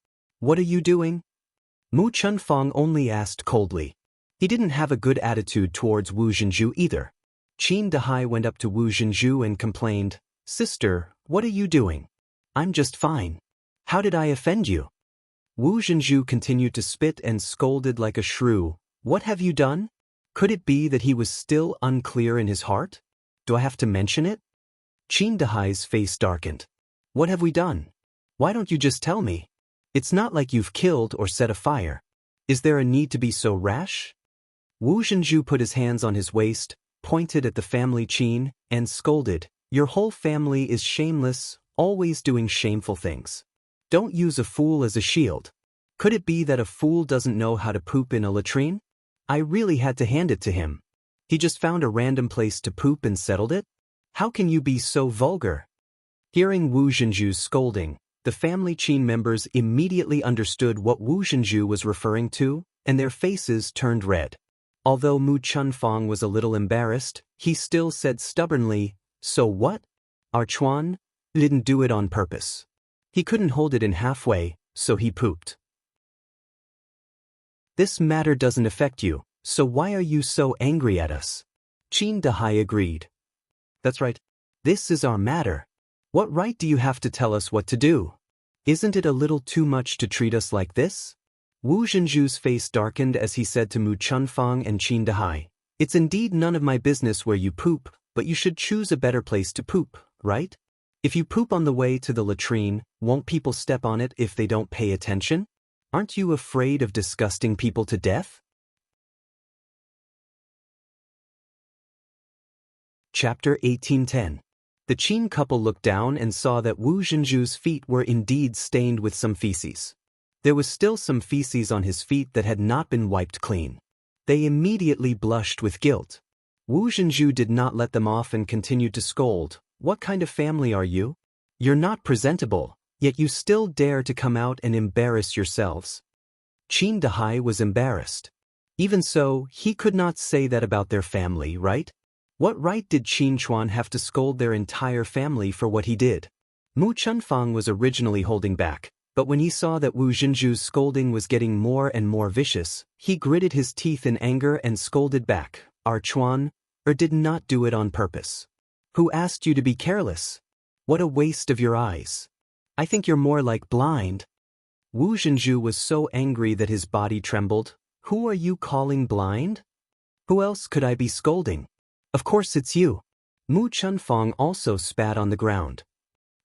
What are you doing? Mu Chunfang only asked coldly. He didn't have a good attitude towards Wu Zhenju either. Qin Dahai went up to Wu Zhenju and complained, "Sister, what are you doing? I'm just fine. How did I offend you?" Wu Zhenju continued to spit and scolded like a shrew. What have you done? Could it be that he was still unclear in his heart? Do I have to mention it? Qin Dahai's face darkened. What have we done? Why don't you just tell me? It's not like you've killed or set a fire. Is there a need to be so rash? Wu Zhenju put his hands on his waist, pointed at the family Qin, and scolded, "Your whole family is shameless, always doing shameful things. Don't use a fool as a shield. Could it be that a fool doesn't know how to poop in a latrine? I really had to hand it to him. He just found a random place to poop and settled it? How can you be so vulgar?" Hearing Wu Zhenju's scolding, the family Qin members immediately understood what Wu Zhenju was referring to, and their faces turned red. Although Mu Chunfang was a little embarrassed, he still said stubbornly, "So what? Our Chuan didn't do it on purpose. He couldn't hold it in halfway, so he pooped. This matter doesn't affect you, so why are you so angry at us?" Qin Dahai agreed. "That's right. This is our matter. What right do you have to tell us what to do? Isn't it a little too much to treat us like this?" Wu Zhenju's face darkened as he said to Mu Chunfang and Qin Dahai, "It's indeed none of my business where you poop, but you should choose a better place to poop, right? If you poop on the way to the latrine, won't people step on it if they don't pay attention? Aren't you afraid of disgusting people to death?" Chapter 1810. The Qin couple looked down and saw that Wu Zhenju's feet were indeed stained with some feces. There was still some feces on his feet that had not been wiped clean. They immediately blushed with guilt. Wu Zhenju did not let them off and continued to scold, "What kind of family are you? You're not presentable, yet you still dare to come out and embarrass yourselves." Qin Dahai was embarrassed. Even so, he could not say that about their family, right? What right did Qin Chuan have to scold their entire family for what he did? Mu Chunfang was originally holding back, but when he saw that Wu Zhenju's scolding was getting more and more vicious, he gritted his teeth in anger and scolded back, "Our Chuan, did not do it on purpose. Who asked you to be careless? What a waste of your eyes. I think you're more like blind." Wu Zhenju was so angry that his body trembled. "Who are you calling blind? Who else could I be scolding? Of course it's you." Mu Chunfang also spat on the ground.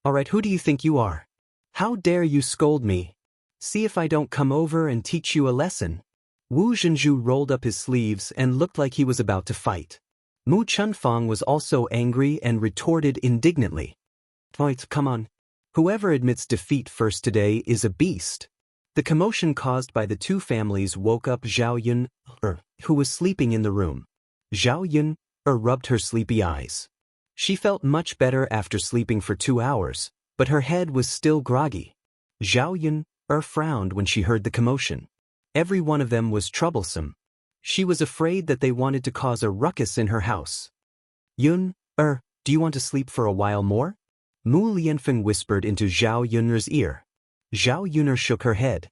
"All right, who do you think you are? How dare you scold me? See if I don't come over and teach you a lesson." Wu Zhenju rolled up his sleeves and looked like he was about to fight. Mu Chunfang was also angry and retorted indignantly, "Right, come on. Whoever admits defeat first today is a beast." The commotion caused by the two families woke up Xiao Yun, who was sleeping in the room. Xiao Yun rubbed her sleepy eyes. She felt much better after sleeping for 2 hours, but her head was still groggy. Xiao Yun frowned when she heard the commotion. Every one of them was troublesome. She was afraid that they wanted to cause a ruckus in her house. "Yun, do you want to sleep for a while more?" Mu Lianfeng whispered into Xiao Yun'er's ear. Xiao Yun'er shook her head.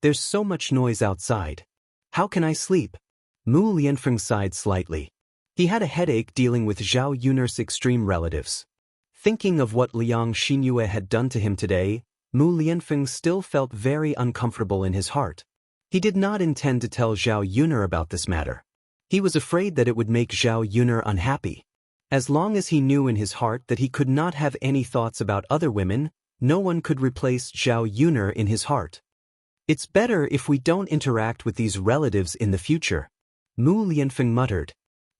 "There's so much noise outside. How can I sleep?" Mu Lianfeng sighed slightly. He had a headache dealing with Xiao Yun'er's extreme relatives. Thinking of what Liang Xianxia had done to him today, Mu Lianfeng still felt very uncomfortable in his heart. He did not intend to tell Xiao Yun'er about this matter. He was afraid that it would make Xiao Yun'er unhappy. As long as he knew in his heart that he could not have any thoughts about other women, No one could replace Zhao Yuner in his heart. It's better if we don't interact with these relatives in the future, Mu Lianfeng muttered.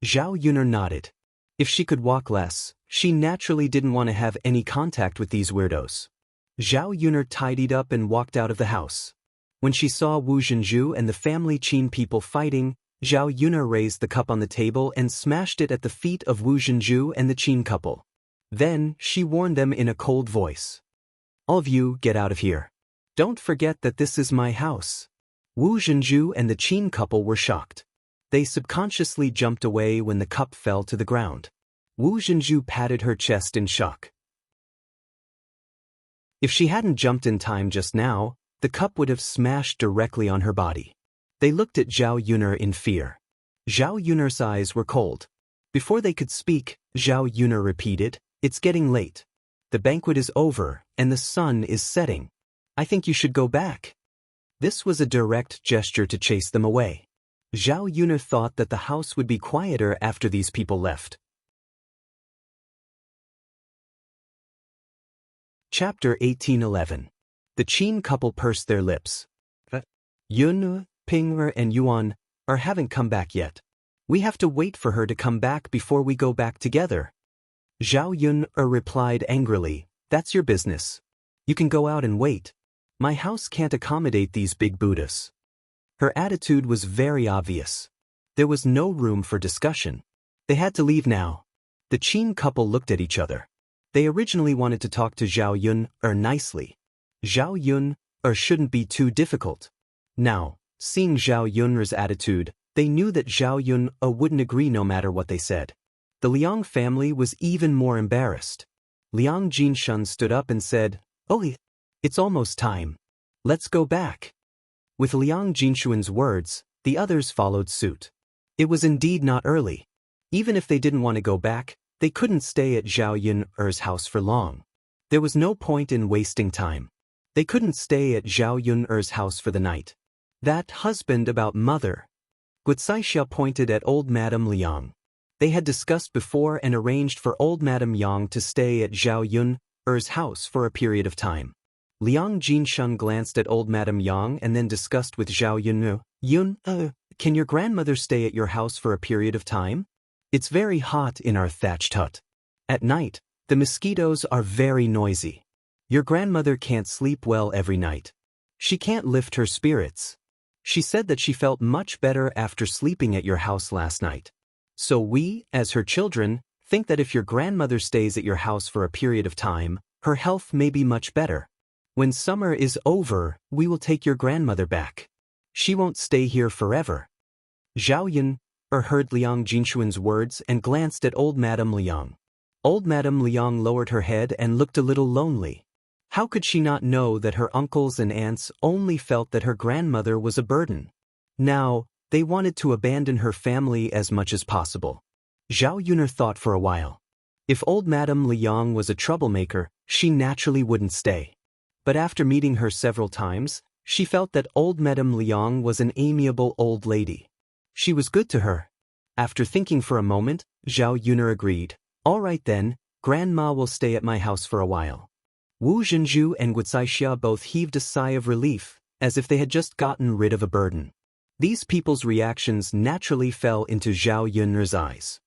Zhao Yuner nodded. If she could walk less, she naturally didn't want to have any contact with these weirdos. Zhao Yuner tidied up and walked out of the house. When she saw Wu Zhenju and the family Qin people fighting, Zhao Yuner raised the cup on the table and smashed it at the feet of Wu Zhenju and the Qin couple. Then, she warned them in a cold voice. All of you, get out of here. Don't forget that this is my house. Wu Zhenju and the Qin couple were shocked. They subconsciously jumped away when the cup fell to the ground. Wu Zhenju patted her chest in shock. If she hadn't jumped in time just now, the cup would have smashed directly on her body. They looked at Zhao Yuner in fear. Zhao Yuner's eyes were cold. Before they could speak, Zhao Yuner repeated, "It's getting late. The banquet is over, and the sun is setting. I think you should go back." This was a direct gesture to chase them away. Zhao Yuner thought that the house would be quieter after these people left. Chapter 1811. The Qin couple pursed their lips. Yun, Ping'er and Yuan haven't come back yet. We have to wait for her to come back before we go back together. Zhao Yun replied angrily, "That's your business. You can go out and wait. My house can't accommodate these big Buddhas." Her attitude was very obvious. There was no room for discussion. They had to leave now. The Qin couple looked at each other. They originally wanted to talk to Zhao Yun nicely. Zhao Yun shouldn't be too difficult. Now, seeing Zhao Yun's attitude, they knew that Zhao Yun wouldn't agree no matter what they said. The Liang family was even more embarrassed. Liang Jinshun stood up and said, "Oh, it's almost time. Let's go back." With Liang Jinshuan's words, the others followed suit. It was indeed not early. Even if they didn't want to go back, they couldn't stay at Zhao Yun's house for long. There was no point in wasting time. They couldn't stay at Zhao Yun's house for the night. That husband about mother. Guixiaxia pointed at old Madame Liang. They had discussed before and arranged for old Madame Yang to stay at Zhao Yun's house for a period of time. Liang Jinshun glanced at old Madame Yang and then discussed with Zhao Yun. "Yun, can your grandmother stay at your house for a period of time? It's very hot in our thatched hut. At night, the mosquitoes are very noisy. Your grandmother can't sleep well every night. She can't lift her spirits. She said that she felt much better after sleeping at your house last night. So we, as her children, think that if your grandmother stays at your house for a period of time, her health may be much better. When summer is over, we will take your grandmother back. She won't stay here forever." Zhao Yun heard Liang Jinshuan's words and glanced at old Madame Liang. Old Madame Liang lowered her head and looked a little lonely. How could she not know that her uncles and aunts only felt that her grandmother was a burden? Now, they wanted to abandon her family as much as possible. Zhao Yun thought for a while. If old Madame Liang was a troublemaker, she naturally wouldn't stay. But after meeting her several times, she felt that old Madame Liang was an amiable old lady. She was good to her. After thinking for a moment, Zhao Yun agreed. "All right then, Grandma will stay at my house for a while." Wu Zhenju and Guixiaxia both heaved a sigh of relief, as if they had just gotten rid of a burden. These people's reactions naturally fell into Zhao Yun's eyes.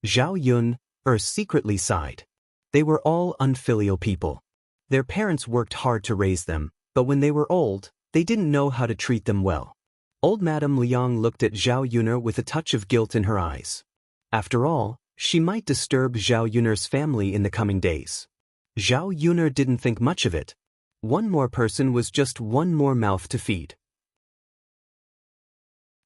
Zhao Yun secretly sighed. They were all unfilial people. Their parents worked hard to raise them, but when they were old, they didn't know how to treat them well. Old Madame Liang looked at Zhao Yun with a touch of guilt in her eyes. After all, she might disturb Zhao Yun's family in the coming days. Zhao Yun didn't think much of it. One more person was just one more mouth to feed.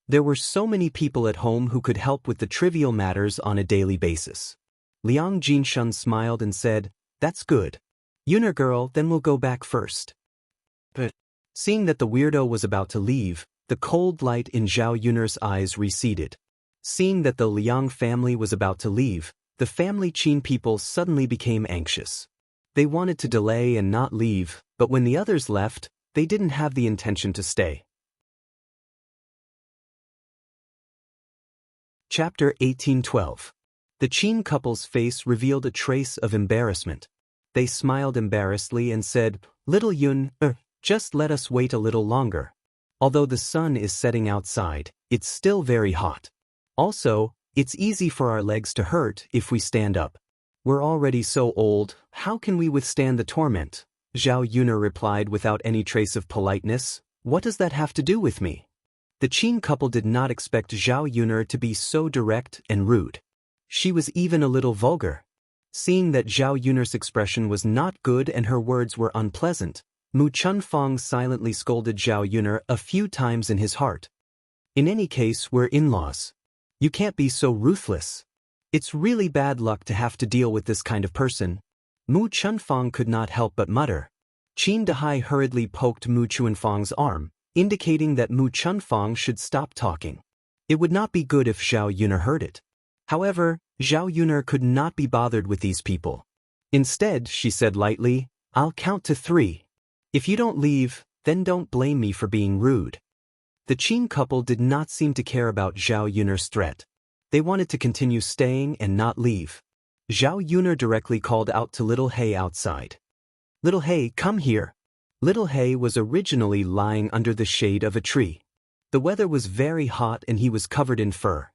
There were so many people at home who could help with the trivial matters on a daily basis. Liang Jinshun smiled and said, "That's good. Yuner girl, then we'll go back first." But, seeing that the weirdo was about to leave, the cold light in Zhao Yun's eyes receded. Seeing that the Liang family was about to leave, the family Qin people suddenly became anxious. They wanted to delay and not leave, but when the others left, they didn't have the intention to stay. Chapter 1812. The Qin couple's face revealed a trace of embarrassment. They smiled embarrassedly and said, "Little Yun, just let us wait a little longer. Although the sun is setting outside, it's still very hot. Also, it's easy for our legs to hurt if we stand up. We're already so old, how can we withstand the torment?" Zhao Yun'er replied without any trace of politeness, "What does that have to do with me?" The Qin couple did not expect Zhao Yun'er to be so direct and rude. She was even a little vulgar. Seeing that Zhao Yun'er's expression was not good and her words were unpleasant, Mu Chunfang silently scolded Zhao Yun'er a few times in his heart. "In any case, we're in-laws. You can't be so ruthless. It's really bad luck to have to deal with this kind of person." Mu Chunfang could not help but mutter. Qin Dehai hurriedly poked Mu Chunfang's arm, indicating that Mu Chunfang should stop talking. It would not be good if Zhao Yun'er heard it. However, Zhao Yun'er could not be bothered with these people. Instead, she said lightly, "I'll count to 3. If you don't leave, then don't blame me for being rude." The Qin couple did not seem to care about Zhao Yun'er's threat. They wanted to continue staying and not leave. Zhao Yun'er directly called out to Little Hay outside. "Little Hay, come here." Little Hay was originally lying under the shade of a tree. The weather was very hot and he was covered in fur.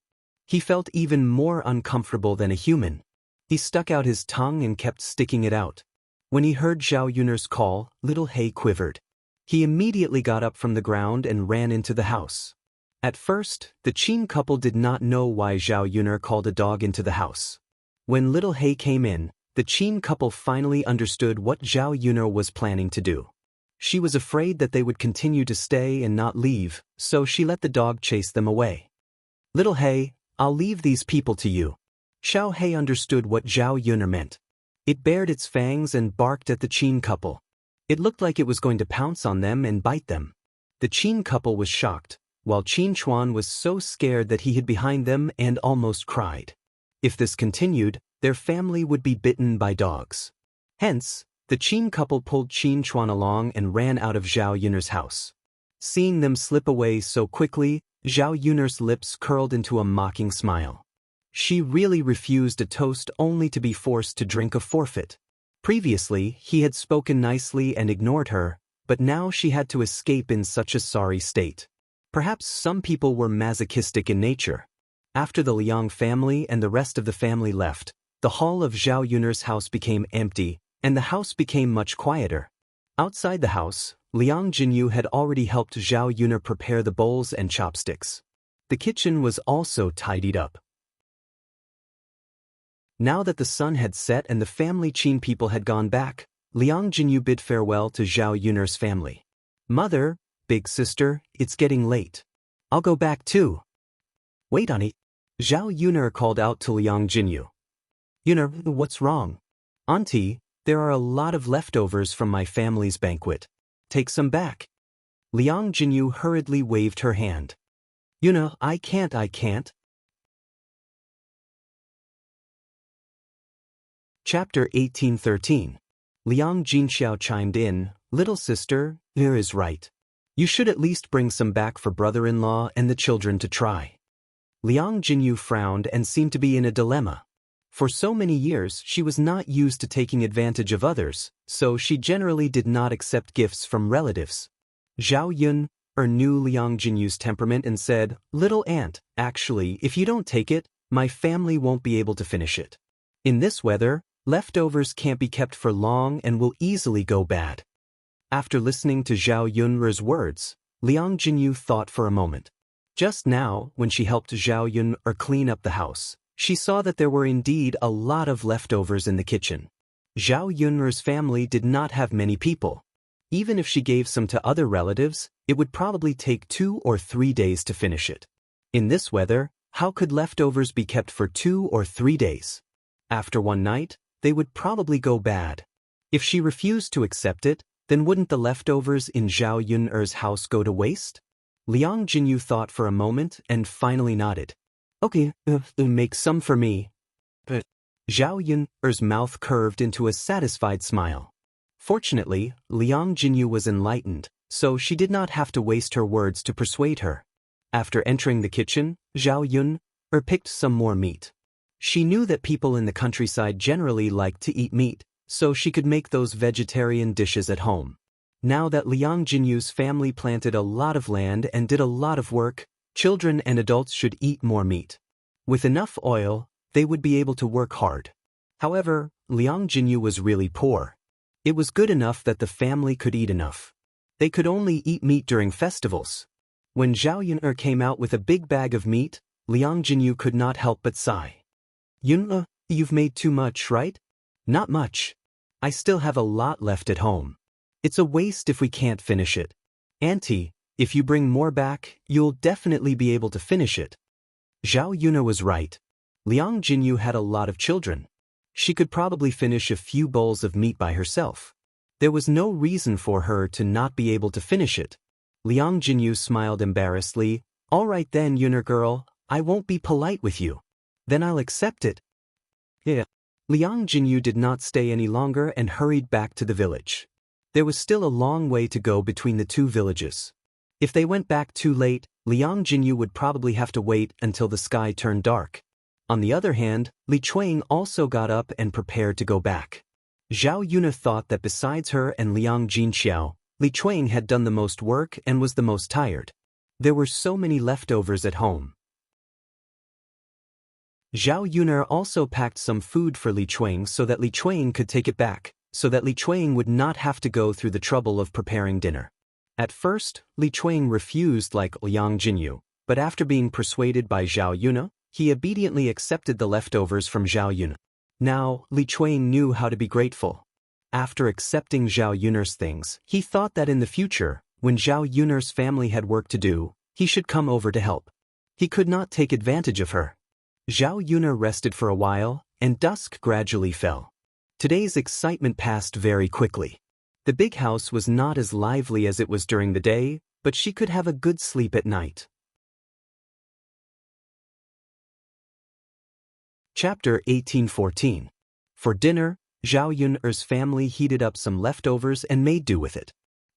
He felt even more uncomfortable than a human. He stuck out his tongue and kept sticking it out. When he heard Zhao Yun'er's call, Little Hay quivered. He immediately got up from the ground and ran into the house. At first, the Qin couple did not know why Zhao Yun'er called a dog into the house. When Little Hay came in, the Qin couple finally understood what Zhao Yun'er was planning to do. She was afraid that they would continue to stay and not leave, so she let the dog chase them away. "Little Hay, I'll leave these people to you." Xiao Hay understood what Zhao Yun'er meant. It bared its fangs and barked at the Qin couple. It looked like it was going to pounce on them and bite them. The Qin couple was shocked, while Qin Chuan was so scared that he hid behind them and almost cried. If this continued, their family would be bitten by dogs. Hence, the Qin couple pulled Qin Chuan along and ran out of Zhao Yun'er's house. Seeing them slip away so quickly, Zhao Yun'er's lips curled into a mocking smile. She really refused a toast only to be forced to drink a forfeit. Previously, he had spoken nicely and ignored her, but now she had to escape in such a sorry state. Perhaps some people were masochistic in nature. After the Liang family and the rest of the family left, the hall of Zhao Yun'er's house became empty, and the house became much quieter. Outside the house, Liang Jinyu had already helped Zhao Yun'er prepare the bowls and chopsticks. The kitchen was also tidied up. Now that the sun had set and the family Qin people had gone back, Liang Jinyu bid farewell to Zhao Yun'er's family. "Mother, big sister, it's getting late. I'll go back too." "Wait on it." Zhao Yun'er called out to Liang Jinyu. "Yun'er, what's wrong?" "Auntie, there are a lot of leftovers from my family's banquet. Take some back." Liang Jinyu hurriedly waved her hand. "Yun'er, I can't. Chapter 1813. Liang Jinxiao chimed in, "Little sister, there is right. You should at least bring some back for brother-in-law and the children to try." Liang Jinyu frowned and seemed to be in a dilemma. For so many years she was not used to taking advantage of others, so she generally did not accept gifts from relatives. Zhao Yun'er knew Liang Jinyu's temperament and said, "Little aunt, actually, if you don't take it, my family won't be able to finish it. In this weather, leftovers can't be kept for long and will easily go bad." After listening to Zhao Yun'er's words, Liang Jinyu thought for a moment. Just now, when she helped Zhao Yun'er clean up the house, she saw that there were indeed a lot of leftovers in the kitchen. Zhao Yun'er's family did not have many people. Even if she gave some to other relatives, it would probably take 2 or 3 days to finish it. In this weather, how could leftovers be kept for 2 or 3 days? After one night, they would probably go bad. If she refused to accept it, then wouldn't the leftovers in Zhao Yun'er's house go to waste? Liang Jinyu thought for a moment and finally nodded. "Okay, make some for me." But Zhao Yun'er's mouth curved into a satisfied smile. Fortunately, Liang Jinyu was enlightened, so she did not have to waste her words to persuade her. After entering the kitchen, Zhao Yun'er picked some more meat. She knew that people in the countryside generally liked to eat meat, so she could make those vegetarian dishes at home. Now that Liang Jinyu's family planted a lot of land and did a lot of work, children and adults should eat more meat. With enough oil, they would be able to work hard. However, Liang Jinyu was really poor. It was good enough that the family could eat enough. They could only eat meat during festivals. When Zhao Yun'er came out with a big bag of meat, Liang Jinyu could not help but sigh. Yun'er, you've made too much, right? Not much. I still have a lot left at home. It's a waste if we can't finish it. Auntie, if you bring more back, you'll definitely be able to finish it. Zhao Yun'er was right. Liang Jinyu had a lot of children. She could probably finish a few bowls of meat by herself. There was no reason for her to not be able to finish it. Liang Jinyu smiled embarrassedly. All right then, Yun'er girl, I won't be polite with you. Then I'll accept it. Yeah. Liang Jinyu did not stay any longer and hurried back to the village. There was still a long way to go between the two villages. If they went back too late, Liang Jinyu would probably have to wait until the sky turned dark. On the other hand, Li Chuang also got up and prepared to go back. Zhao Yun'er thought that besides her and Liang Jinxiao, Li Chuang had done the most work and was the most tired. There were so many leftovers at home. Zhao Yun'er also packed some food for Li Chuang so that Li Chuang could take it back, so that Li Chuang would not have to go through the trouble of preparing dinner. At first, Li Chuang refused like Liang Jinyu, but after being persuaded by Zhao Yun'er, he obediently accepted the leftovers from Zhao Yun'er. Now, Li Chuang knew how to be grateful. After accepting Zhao Yun'er's things, he thought that in the future, when Zhao Yun'er's family had work to do, he should come over to help. He could not take advantage of her. Zhao Yun'er rested for a while, and dusk gradually fell. Today's excitement passed very quickly. The big house was not as lively as it was during the day, but she could have a good sleep at night. Chapter 1814. For dinner, Zhao Yun'er's family heated up some leftovers and made do with it.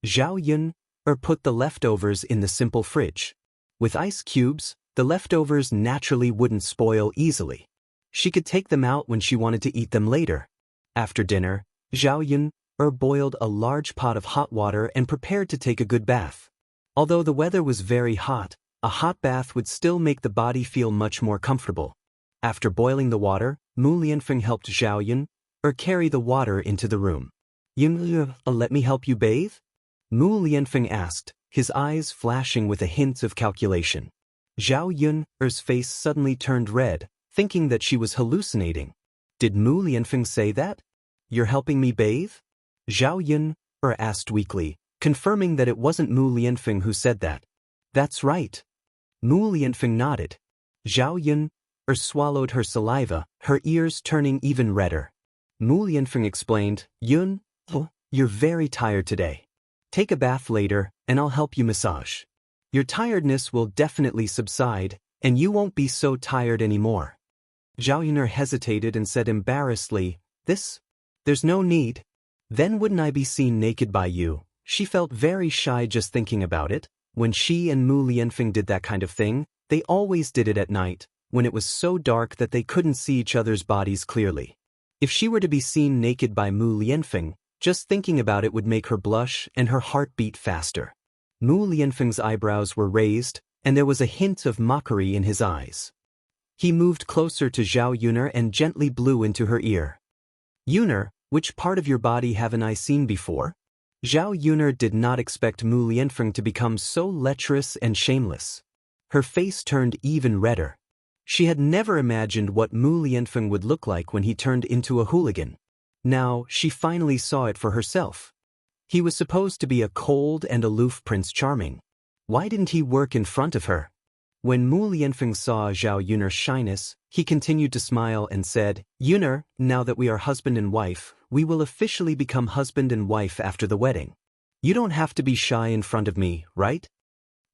Zhao Yun'er put the leftovers in the simple fridge. With ice cubes, the leftovers naturally wouldn't spoil easily. She could take them out when she wanted to eat them later. After dinner, Zhao Yun'er boiled a large pot of hot water and prepared to take a good bath. Although the weather was very hot, a hot bath would still make the body feel much more comfortable. After boiling the water, Mu Lianfeng helped Zhao Yun'er carry the water into the room. Yun'er, let me help you bathe? Mu Lianfeng asked, his eyes flashing with a hint of calculation. Zhao Yun'er's face suddenly turned red, thinking that she was hallucinating. Did Mu Lianfeng say that? You're helping me bathe? Zhao Yun'er asked weakly, confirming that it wasn't Mu Lianfeng who said that. That's right. Mu Lianfeng nodded. Zhao Yun'er swallowed her saliva, her ears turning even redder. Mu Lianfeng explained, Yun, you're very tired today. Take a bath later, and I'll help you massage. Your tiredness will definitely subside, and you won't be so tired anymore. Zhao Yun'er hesitated and said embarrassedly, There's no need. Then wouldn't I be seen naked by you? She felt very shy just thinking about it. When she and Mu Lianfeng did that kind of thing, they always did it at night, when it was so dark that they couldn't see each other's bodies clearly. If she were to be seen naked by Mu Lianfeng, just thinking about it would make her blush and her heart beat faster. Mu Lianfeng's eyebrows were raised, and there was a hint of mockery in his eyes. He moved closer to Zhao Yun'er and gently blew into her ear. Yun'er, which part of your body haven't I seen before? Zhao Yun'er did not expect Mu Lianfeng to become so lecherous and shameless. Her face turned even redder. She had never imagined what Mu Lianfeng would look like when he turned into a hooligan. Now, she finally saw it for herself. He was supposed to be a cold and aloof Prince Charming. Why didn't he work in front of her? When Mu Lianfeng saw Zhao Yun'er's shyness, he continued to smile and said, Yun'er, now that we are husband and wife, we will officially become husband and wife after the wedding. You don't have to be shy in front of me, right?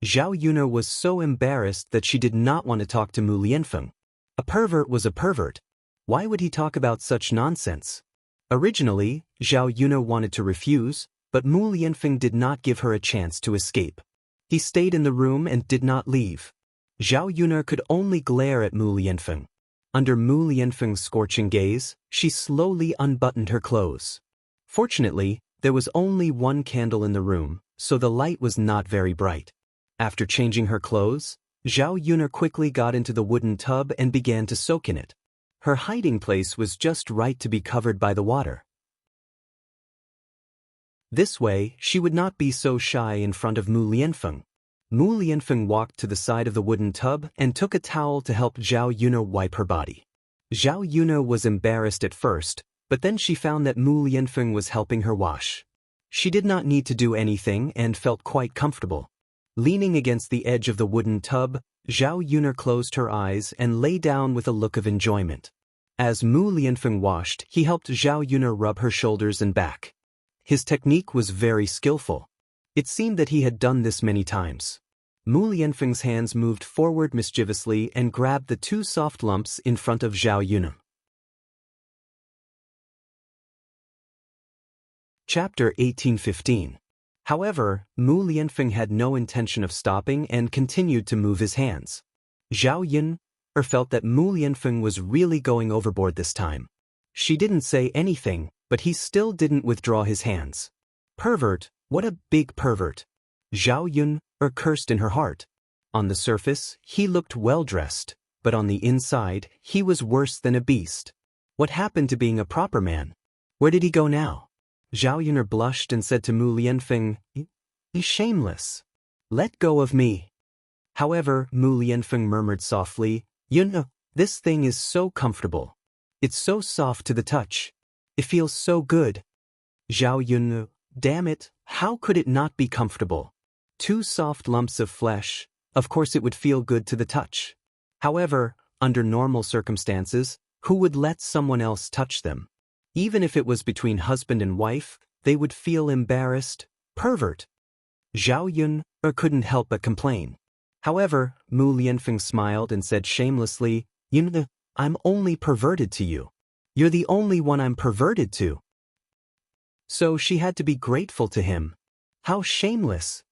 Zhao Yun'er was so embarrassed that she did not want to talk to Mu Lianfeng. A pervert was a pervert. Why would he talk about such nonsense? Originally, Zhao Yun'er wanted to refuse, but Mu Lianfeng did not give her a chance to escape. He stayed in the room and did not leave. Zhao Yun'er could only glare at Mu Lianfeng. Under Mu Lianfeng's scorching gaze, she slowly unbuttoned her clothes. Fortunately, there was only one candle in the room, so the light was not very bright. After changing her clothes, Zhao Yun'er quickly got into the wooden tub and began to soak in it. Her hiding place was just right to be covered by the water. This way, she would not be so shy in front of Mu Lianfeng. Mu Lianfeng walked to the side of the wooden tub and took a towel to help Zhao Yun'er wipe her body. Zhao Yun'er was embarrassed at first, but then she found that Mu Lianfeng was helping her wash. She did not need to do anything and felt quite comfortable. Leaning against the edge of the wooden tub, Zhao Yun'er closed her eyes and lay down with a look of enjoyment. As Mu Lianfeng washed, he helped Zhao Yun'er rub her shoulders and back. His technique was very skillful. It seemed that he had done this many times. Mu Lianfeng's hands moved forward mischievously and grabbed the two soft lumps in front of Zhao Yun'er. Chapter 1815. However, Mu Lianfeng had no intention of stopping and continued to move his hands. Zhao Yun'er felt that Mu Lianfeng was really going overboard this time. She didn't say anything, but he still didn't withdraw his hands. Pervert, what a big pervert. Zhao Yun'er cursed in her heart. On the surface, he looked well-dressed, but on the inside, he was worse than a beast. What happened to being a proper man? Where did he go now? Zhao Yun'er blushed and said to Mu Lianfeng, "He's shameless. Let go of me." However, Mu Lianfeng murmured softly, "Yun'er, this thing is so comfortable. It's so soft to the touch. It feels so good." Zhao Yun'er, damn it, how could it not be comfortable? Two soft lumps of flesh, of course it would feel good to the touch. However, under normal circumstances, who would let someone else touch them? Even if it was between husband and wife, they would feel embarrassed. Pervert. Zhao Yun'er couldn't help but complain. However, Mu Lianfeng smiled and said shamelessly, "Yun'er, I'm only perverted to you. You're the only one I'm perverted to." So she had to be grateful to him. How shameless.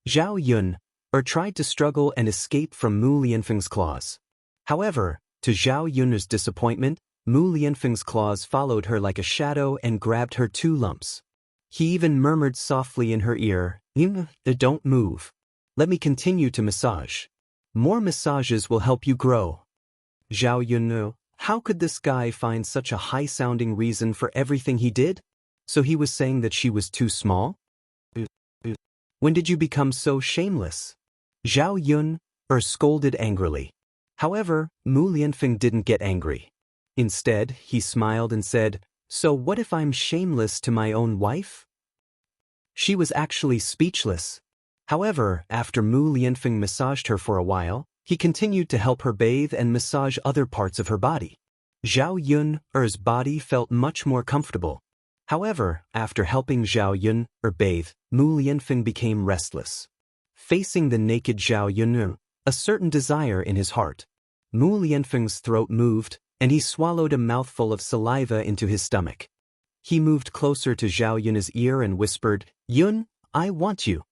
Zhao Yun'er tried to struggle and escape from Mu Lianfeng's claws. However, to Zhao Yun'er's disappointment, Mu Lianfeng's claws followed her like a shadow and grabbed her two lumps. He even murmured softly in her ear, "Yun'er, don't move. Let me continue to massage. More massages will help you grow." Zhao Yun'er, how could this guy find such a high-sounding reason for everything he did? So he was saying that she was too small? When did you become so shameless? Zhao Yun'er scolded angrily. However, Mu Lianfeng didn't get angry. Instead, he smiled and said, "So what if I'm shameless to my own wife?" She was actually speechless. However, after Mu Lianfeng massaged her for a while, he continued to help her bathe and massage other parts of her body. Zhao Yun'er's body felt much more comfortable. However, after helping Zhao Yun'er bathe, Mu Lianfeng became restless. Facing the naked Zhao Yun'er, a certain desire in his heart. Mu Lianfeng's throat moved, and he swallowed a mouthful of saliva into his stomach. He moved closer to Zhao Yun'er's ear and whispered, "Yun, I want you."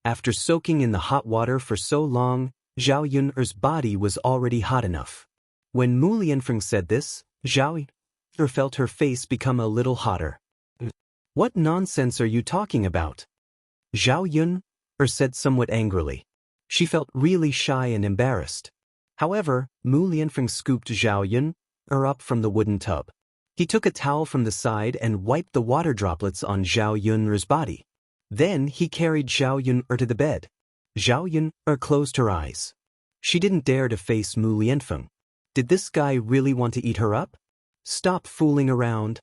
After soaking in the hot water for so long, Zhao Yun'er's body was already hot enough. When Mu Lianfeng said this, Zhao Yun'er felt her face become a little hotter. "What nonsense are you talking about?" Zhao Yun'er said somewhat angrily. She felt really shy and embarrassed. However, Mu Lianfeng scooped Zhao Yun'er up from the wooden tub. He took a towel from the side and wiped the water droplets on Zhao Yun'er's body. Then he carried Zhao Yun'er to the bed. Zhao Yun'er closed her eyes. She didn't dare to face Mu Lianfeng. Did this guy really want to eat her up? Stop fooling around.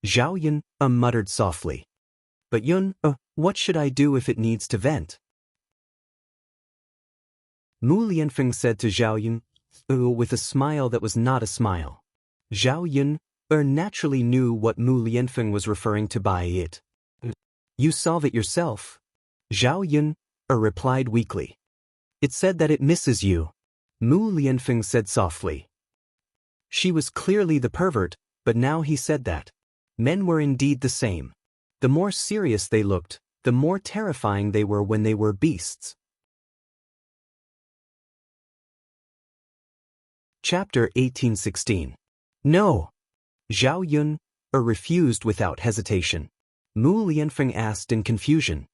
Zhao Yun'er muttered softly. "But what should I do if it needs to vent?" Mu Lianfeng said to Zhao Yun'er with a smile that was not a smile. Zhao Yun'er naturally knew what Mu Lianfeng was referring to by it. "You solve it yourself." Zhao Yun'er replied weakly. "It said that it misses you." Mu Lianfeng said softly. She was clearly the pervert, but now he said that. Men were indeed the same. The more serious they looked, the more terrifying they were when they were beasts. Chapter 1816. No! Zhao Yun refused without hesitation. Mu Lianfeng asked in confusion.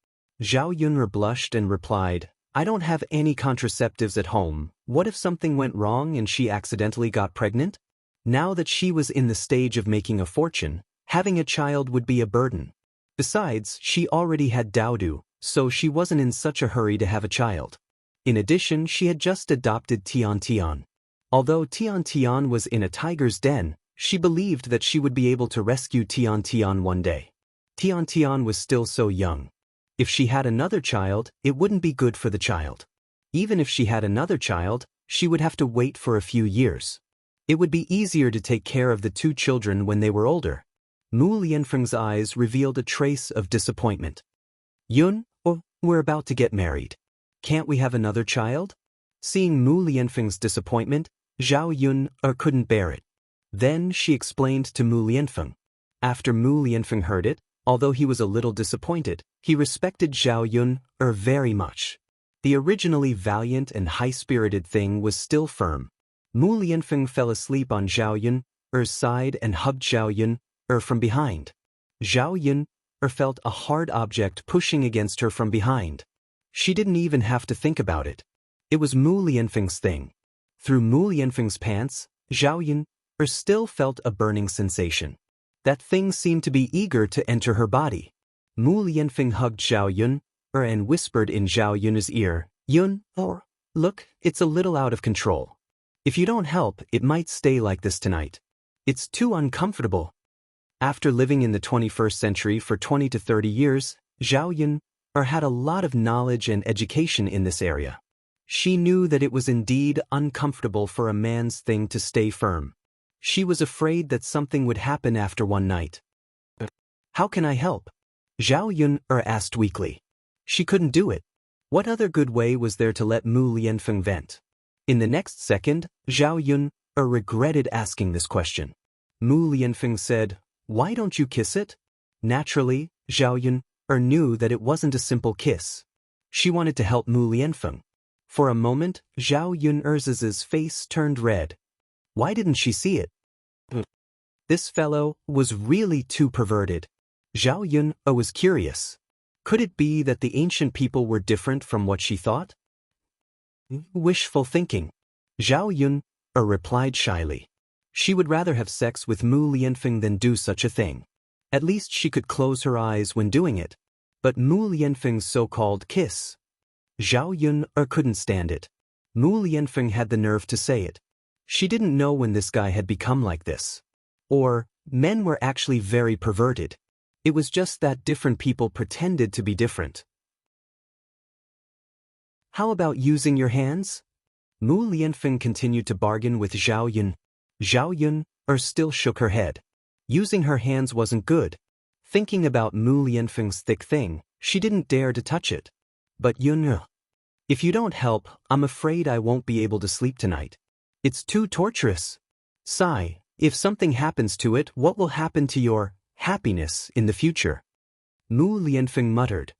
Zhao Yun blushed and replied, I don't have any contraceptives at home. What if something went wrong and she accidentally got pregnant? Now that she was in the stage of making a fortune, having a child would be a burden. Besides, she already had Daodu, so she wasn't in such a hurry to have a child. In addition, she had just adopted Tian Tian. Although Tian Tian was in a tiger's den, she believed that she would be able to rescue Tian Tian one day. Tian Tian was still so young. If she had another child, it wouldn't be good for the child. Even if she had another child, she would have to wait for a few years. It would be easier to take care of the two children when they were older. Mu Lianfeng's eyes revealed a trace of disappointment. Yun, we're about to get married. Can't we have another child? Seeing Mu Lianfeng's disappointment, Zhao Yun couldn't bear it. Then she explained to Mu Lianfeng. After Mu Lianfeng heard it, although he was a little disappointed, he respected Zhao Yun very much. The originally valiant and high-spirited thing was still firm. Mu Lianfeng fell asleep on Zhao Yun's side and hugged Zhao Yun from behind. Zhao Yun felt a hard object pushing against her from behind. She didn't even have to think about it. It was Mu Lianfeng's thing. Through Mu Lianfeng's pants, Zhao Yun still felt a burning sensation. That thing seemed to be eager to enter her body. Mu Lianfeng hugged Zhao Yun and whispered in Zhao Yun's ear, Yun, look, it's a little out of control. If you don't help, it might stay like this tonight. It's too uncomfortable. After living in the 21st century for 20 to 30 years, Zhao Yun had a lot of knowledge and education in this area. She knew that it was indeed uncomfortable for a man's thing to stay firm. She was afraid that something would happen after one night. How can I help? Zhao Yun asked weakly. She couldn't do it. What other good way was there to let Mu Lianfeng vent? In the next second, Zhao Yun regretted asking this question. Mu Lianfeng said, Why don't you kiss it? Naturally, Zhao Yun knew that it wasn't a simple kiss. She wanted to help Mu Lianfeng. For a moment, Zhao Yun's face turned red. Why didn't she see it? This fellow was really too perverted. Zhao Yun was curious. Could it be that the ancient people were different from what she thought? Wishful thinking. Zhao Yun replied shyly. She would rather have sex with Mu Lianfeng than do such a thing. At least she could close her eyes when doing it. But Mu Lianfeng's so-called kiss. Zhao Yun couldn't stand it. Mu Lianfeng had the nerve to say it. She didn't know when this guy had become like this. Or, men were actually very perverted. It was just that different people pretended to be different. How about using your hands? Mu Lianfeng continued to bargain with Zhao Yun. Zhao Yun still shook her head. Using her hands wasn't good. Thinking about Mu Lianfeng's thick thing, she didn't dare to touch it. But Yun, if you don't help, I'm afraid I won't be able to sleep tonight. It's too torturous. Sigh, if something happens to it, what will happen to your happiness in the future? Mu Lianfeng muttered.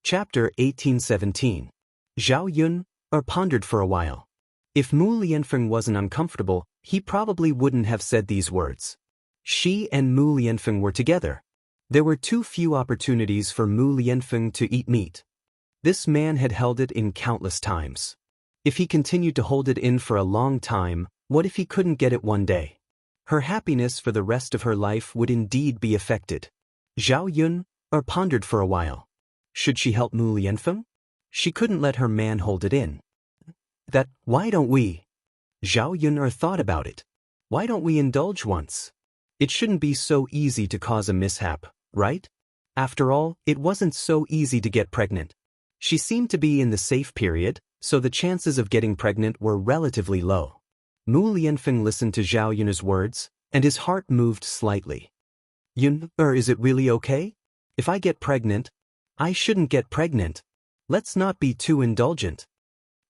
Chapter 1817. Zhao Yun pondered for a while. If Mu Lianfeng wasn't uncomfortable, he probably wouldn't have said these words. She and Mu Lianfeng were together. There were too few opportunities for Mu Lianfeng to eat meat. This man had held it in countless times. If he continued to hold it in for a long time, what if he couldn't get it one day? Her happiness for the rest of her life would indeed be affected. Zhao Yun pondered for a while. Should she help Mu Lianfeng? She couldn't let her man hold it in. Why don't we? Zhao Yun thought about it. Why don't we indulge once? It shouldn't be so easy to cause a mishap, right? After all, it wasn't so easy to get pregnant. She seemed to be in the safe period, so the chances of getting pregnant were relatively low. Mu Lianfeng listened to Zhao Yun's words, and his heart moved slightly. Yun, is it really okay? If I get pregnant, I shouldn't get pregnant. Let's not be too indulgent.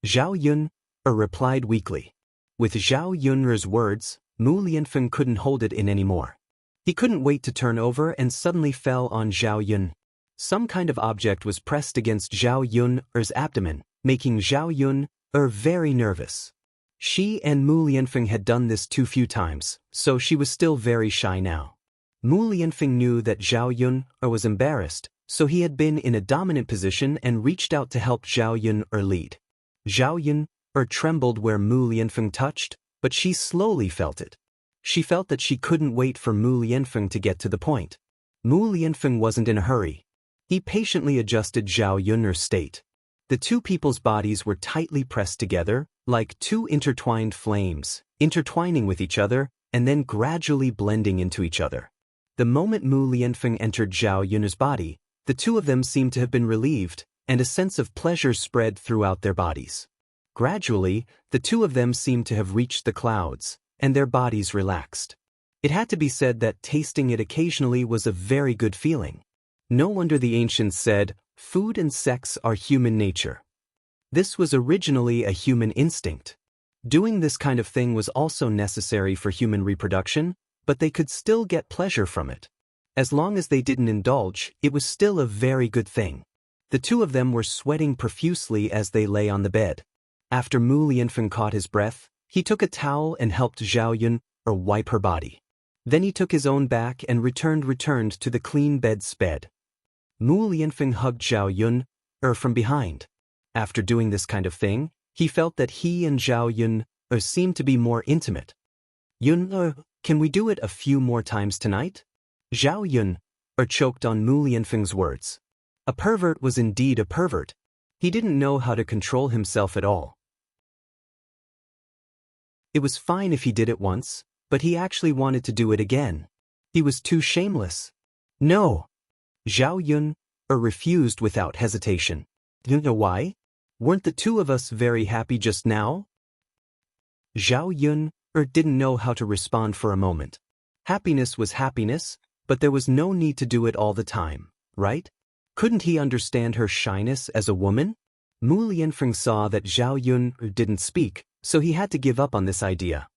Zhao Yun replied weakly. With Zhao Yun's words, Mu Lianfeng couldn't hold it in anymore. He couldn't wait to turn over and suddenly fell on Zhao Yun. Some kind of object was pressed against Zhao Yun's abdomen, making Zhao Yun very nervous. She and Mu Lianfeng had done this too few times, so she was still very shy now. Mu Lianfeng knew that Zhao Yun was embarrassed, so he had been in a dominant position and reached out to help Zhao Yun lead. Zhao Yun trembled where Mu Lianfeng touched, but she slowly felt it. She felt that she couldn't wait for Mu Lianfeng to get to the point. Mu Lianfeng wasn't in a hurry. He patiently adjusted Zhao Yun's state. The two people's bodies were tightly pressed together, like two intertwined flames, intertwining with each other, and then gradually blending into each other. The moment Mu Lianfeng entered Zhao Yun's body, the two of them seemed to have been relieved, and a sense of pleasure spread throughout their bodies. Gradually, the two of them seemed to have reached the clouds, and their bodies relaxed. It had to be said that tasting it occasionally was a very good feeling. No wonder the ancients said, "Food and sex are human nature." This was originally a human instinct. Doing this kind of thing was also necessary for human reproduction, but they could still get pleasure from it. As long as they didn't indulge, it was still a very good thing. The two of them were sweating profusely as they lay on the bed. After Mu Lianfeng caught his breath, he took a towel and helped Zhao Yun wipe her body. Then he took his own back and returned to the clean bed. Mu Lianfeng hugged Zhao Yun from behind. After doing this kind of thing, he felt that he and Zhao Yun seemed to be more intimate. "Yun, can we do it a few more times tonight?" Zhao Yun choked on Mu Lianfeng's words. A pervert was indeed a pervert. He didn't know how to control himself at all. It was fine if he did it once, but he actually wanted to do it again. He was too shameless. "No." Zhao Yun refused without hesitation. "You know why? Weren't the two of us very happy just now?" Zhao Yun didn't know how to respond for a moment. Happiness was happiness, but there was no need to do it all the time, right? Couldn't he understand her shyness as a woman? Mu Lianfeng saw that Zhao Yun didn't speak, so he had to give up on this idea.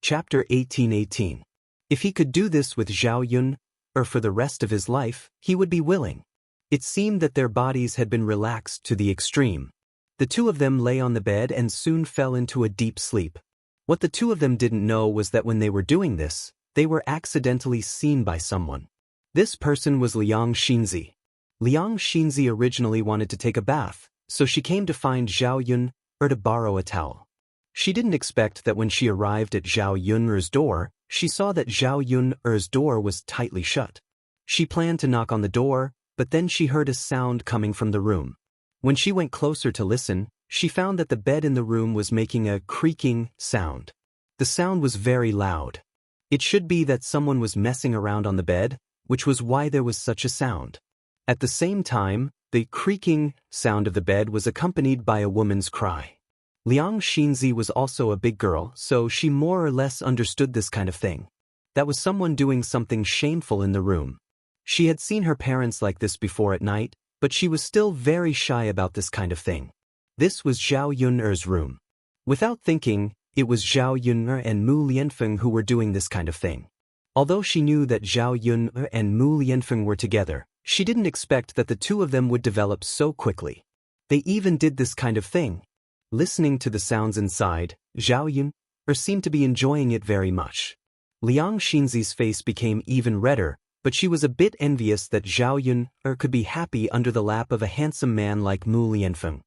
Chapter 1818. If he could do this with Zhao Yun, for the rest of his life, he would be willing. It seemed that their bodies had been relaxed to the extreme. The two of them lay on the bed and soon fell into a deep sleep. What the two of them didn't know was that when they were doing this, they were accidentally seen by someone. This person was Liang Xianxia. Liang Xianxia originally wanted to take a bath, so she came to find Zhao Yun to borrow a towel. She didn't expect that when she arrived at Zhao Yun's door, she saw that Zhao Yun's door was tightly shut. She planned to knock on the door, but then she heard a sound coming from the room. When she went closer to listen, she found that the bed in the room was making a creaking sound. The sound was very loud. It should be that someone was messing around on the bed, which was why there was such a sound. At the same time, the creaking sound of the bed was accompanied by a woman's cry. Liang Xianxia was also a big girl, so she more or less understood this kind of thing. That was someone doing something shameful in the room. She had seen her parents like this before at night, but she was still very shy about this kind of thing. This was Zhao Yun's room. Without thinking, it was Zhao Yun and Mu Lianfeng who were doing this kind of thing. Although she knew that Zhao Yun and Mu Lianfeng were together, she didn't expect that the two of them would develop so quickly. They even did this kind of thing. Listening to the sounds inside, Zhao Yun seemed to be enjoying it very much. Liang Xianxia's face became even redder, but she was a bit envious that Zhao Yun could be happy under the lap of a handsome man like Mu Lianfeng.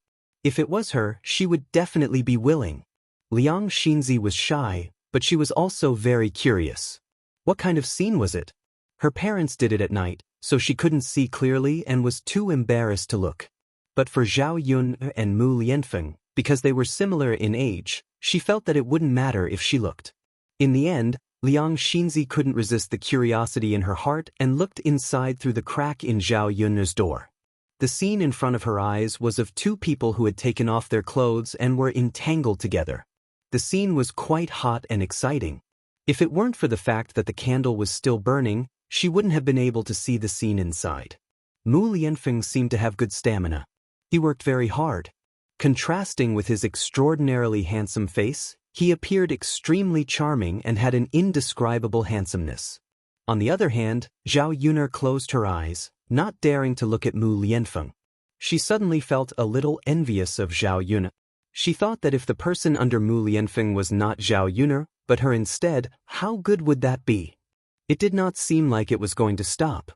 If it was her, she would definitely be willing. Liang Xianxia was shy, but she was also very curious. What kind of scene was it? Her parents did it at night, so she couldn't see clearly and was too embarrassed to look. But for Zhao Yun and Mu Lianfeng, because they were similar in age, she felt that it wouldn't matter if she looked. In the end, Liang Xianxia couldn't resist the curiosity in her heart and looked inside through the crack in Zhao Yun's door. The scene in front of her eyes was of two people who had taken off their clothes and were entangled together. The scene was quite hot and exciting. If it weren't for the fact that the candle was still burning, she wouldn't have been able to see the scene inside. Mu Lianfeng seemed to have good stamina. He worked very hard. Contrasting with his extraordinarily handsome face, he appeared extremely charming and had an indescribable handsomeness. On the other hand, Zhao Yun closed her eyes, not daring to look at Mu Lianfeng. She suddenly felt a little envious of Zhao Yun. She thought that if the person under Mu Lianfeng was not Zhao Yun, but her instead, how good would that be? It did not seem like it was going to stop.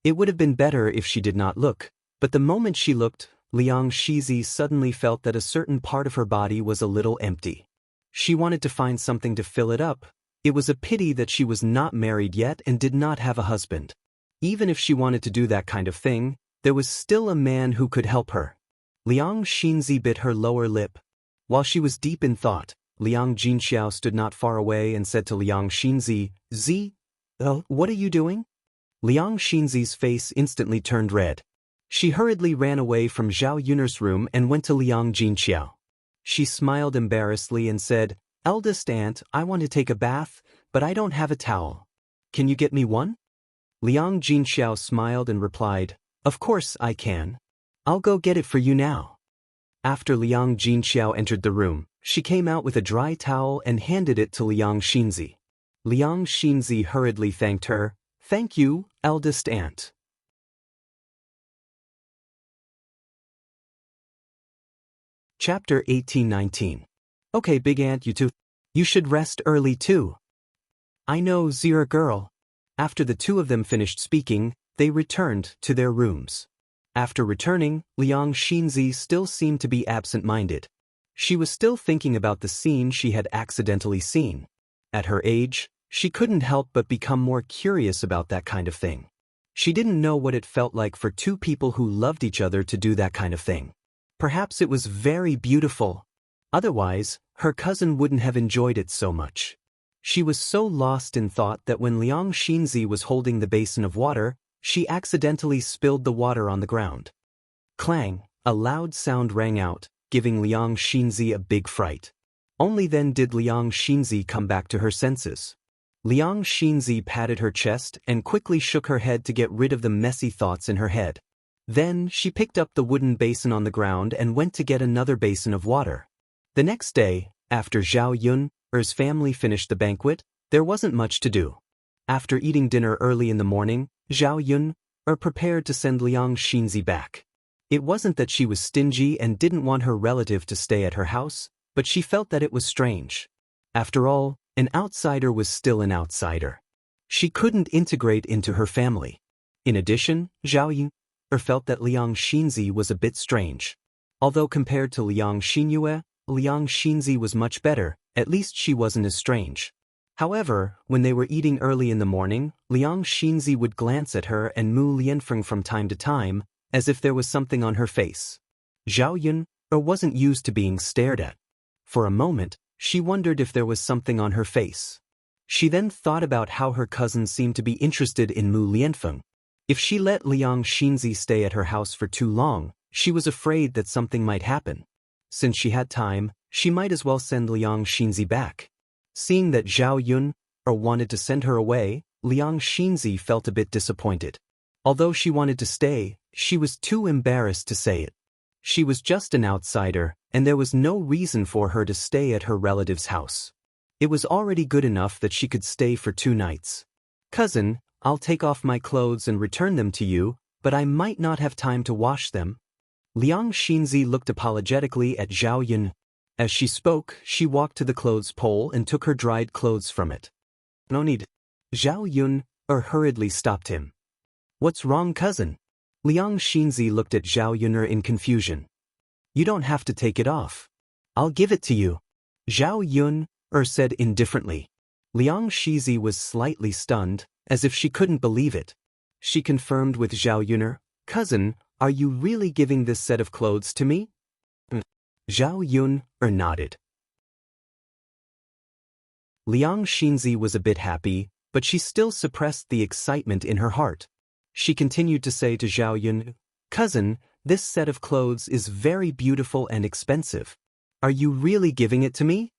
It would have been better if she did not look, but the moment she looked, Liang Shizi suddenly felt that a certain part of her body was a little empty. She wanted to find something to fill it up. It was a pity that she was not married yet and did not have a husband. Even if she wanted to do that kind of thing, there was still a man who could help her. Liang Xinzi bit her lower lip. While she was deep in thought, Liang Jinxiao stood not far away and said to Liang Xinzi, what are you doing? Liang Xinzi's face instantly turned red. She hurriedly ran away from Zhao Yun's room and went to Liang Jinxiao. She smiled embarrassedly and said, "Eldest aunt, I want to take a bath, but I don't have a towel. Can you get me one?" Liang Jinxiao smiled and replied, "Of course I can. I'll go get it for you now." After Liang Jinxiao entered the room, she came out with a dry towel and handed it to Liang Xinzi. Liang Xinzi hurriedly thanked her. "Thank you, eldest aunt." Chapter 18-19. Okay, big aunt, you two. You should rest early too. I know, Zira girl. After the two of them finished speaking, they returned to their rooms. After returning, Liang Xinzi still seemed to be absent-minded. She was still thinking about the scene she had accidentally seen. At her age, she couldn't help but become more curious about that kind of thing. She didn't know what it felt like for two people who loved each other to do that kind of thing. Perhaps it was very beautiful. Otherwise, her cousin wouldn't have enjoyed it so much. She was so lost in thought that when Liang Xinzi was holding the basin of water, she accidentally spilled the water on the ground. Clang, a loud sound rang out, giving Liang Xinzi a big fright. Only then did Liang Xinzi come back to her senses. Liang Xinzi patted her chest and quickly shook her head to get rid of the messy thoughts in her head. Then she picked up the wooden basin on the ground and went to get another basin of water. The next day, after Zhao Yun's family finished the banquet, there wasn't much to do. After eating dinner early in the morning, Zhao Yun prepared to send Liang Xinzi back. It wasn't that she was stingy and didn't want her relative to stay at her house, but she felt that it was strange. After all, an outsider was still an outsider. She couldn't integrate into her family. In addition, Zhao Yun felt that Liang Xinzi was a bit strange. Although compared to Liang Xinyue, Liang Xinzi was much better, at least she wasn't as strange. However, when they were eating early in the morning, Liang Xinzi would glance at her and Mu Lianfeng from time to time, as if there was something on her face. Zhao Yun wasn't used to being stared at. For a moment, she wondered if there was something on her face. She then thought about how her cousin seemed to be interested in Mu Lianfeng. If she let Liang Xinzi stay at her house for too long, she was afraid that something might happen. Since she had time, she might as well send Liang Xinzi back. Seeing that Zhao Yun wanted to send her away, Liang Xinzi felt a bit disappointed. Although she wanted to stay, she was too embarrassed to say it. She was just an outsider, and there was no reason for her to stay at her relative's house. It was already good enough that she could stay for 2 nights. "Cousin, I'll take off my clothes and return them to you, but I might not have time to wash them." Liang Xinzi looked apologetically at Zhao Yun. As she spoke, she walked to the clothes pole and took her dried clothes from it. "No need." Zhao Yun hurriedly stopped him. "What's wrong, cousin?" Liang Xinzi looked at Zhao Yun in confusion. "You don't have to take it off. I'll give it to you," Zhao Yun said indifferently. Liang Xinzi was slightly stunned, as if she couldn't believe it. She confirmed with Zhao Yun, "Cousin, are you really giving this set of clothes to me?" Zhao Yun nodded. Liang Xinzi was a bit happy, but she still suppressed the excitement in her heart. She continued to say to Zhao Yun, "Cousin, this set of clothes is very beautiful and expensive. Are you really giving it to me?"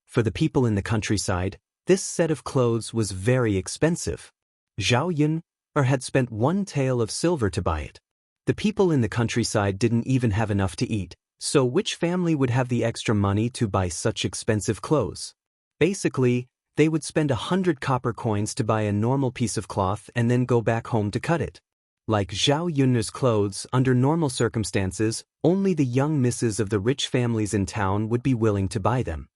For the people in the countryside, this set of clothes was very expensive. Zhao Yun had spent 1 tael of silver to buy it. The people in the countryside didn't even have enough to eat, so which family would have the extra money to buy such expensive clothes? Basically, They would spend 100 copper coins to buy a normal piece of cloth and then go back home to cut it. Like Zhao Yun's clothes, under normal circumstances, only the young misses of the rich families in town would be willing to buy them.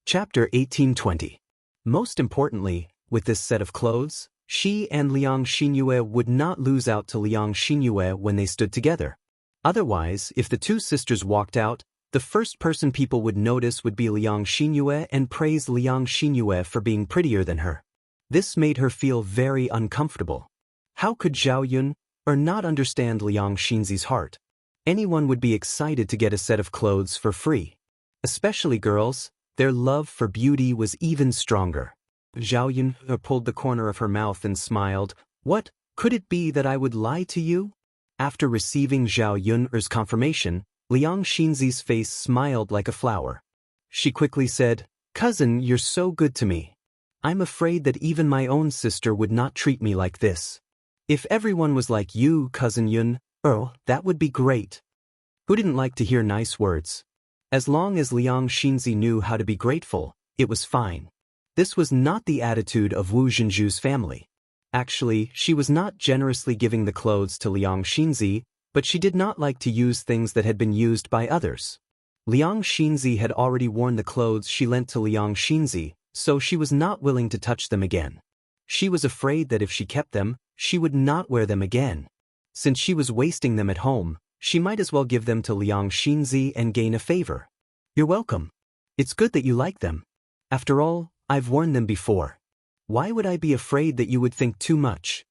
Chapter 1820. Most importantly, with this set of clothes, she and Liang Xinyue would not lose out to Liang Xinyue when they stood together. Otherwise, if the two sisters walked out, the first person people would notice would be Liang Xinyue and praise Liang Xinyue for being prettier than her. This made her feel very uncomfortable. How could Zhao Yun not understand Liang Xinzi's heart? Anyone would be excited to get a set of clothes for free. Especially girls, their love for beauty was even stronger. Zhao Yun pulled the corner of her mouth and smiled. What, could it be that I would lie to you? After receiving Zhao Yun's confirmation, Liang Xinzi's face smiled like a flower. She quickly said, "Cousin, you're so good to me. I'm afraid that even my own sister would not treat me like this. If everyone was like you, Cousin Yun, that would be great." Who didn't like to hear nice words? As long as Liang Xinzi knew how to be grateful, it was fine. This was not the attitude of Wu Zhenju's family. Actually, she was not generously giving the clothes to Liang Xinzi, but she did not like to use things that had been used by others. Liang Xinzi had already worn the clothes she lent to Liang Xinzi, so she was not willing to touch them again. She was afraid that if she kept them, she would not wear them again. Since she was wasting them at home, she might as well give them to Liang Xinzi and gain a favor. "You're welcome. It's good that you like them. After all, I've worn them before. Why would I be afraid that you would think too much?"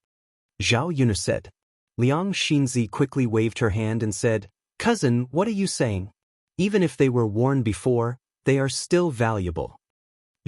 Zhao Yun said. Liang Xinzi quickly waved her hand and said, "Cousin, what are you saying? Even if they were worn before, they are still valuable."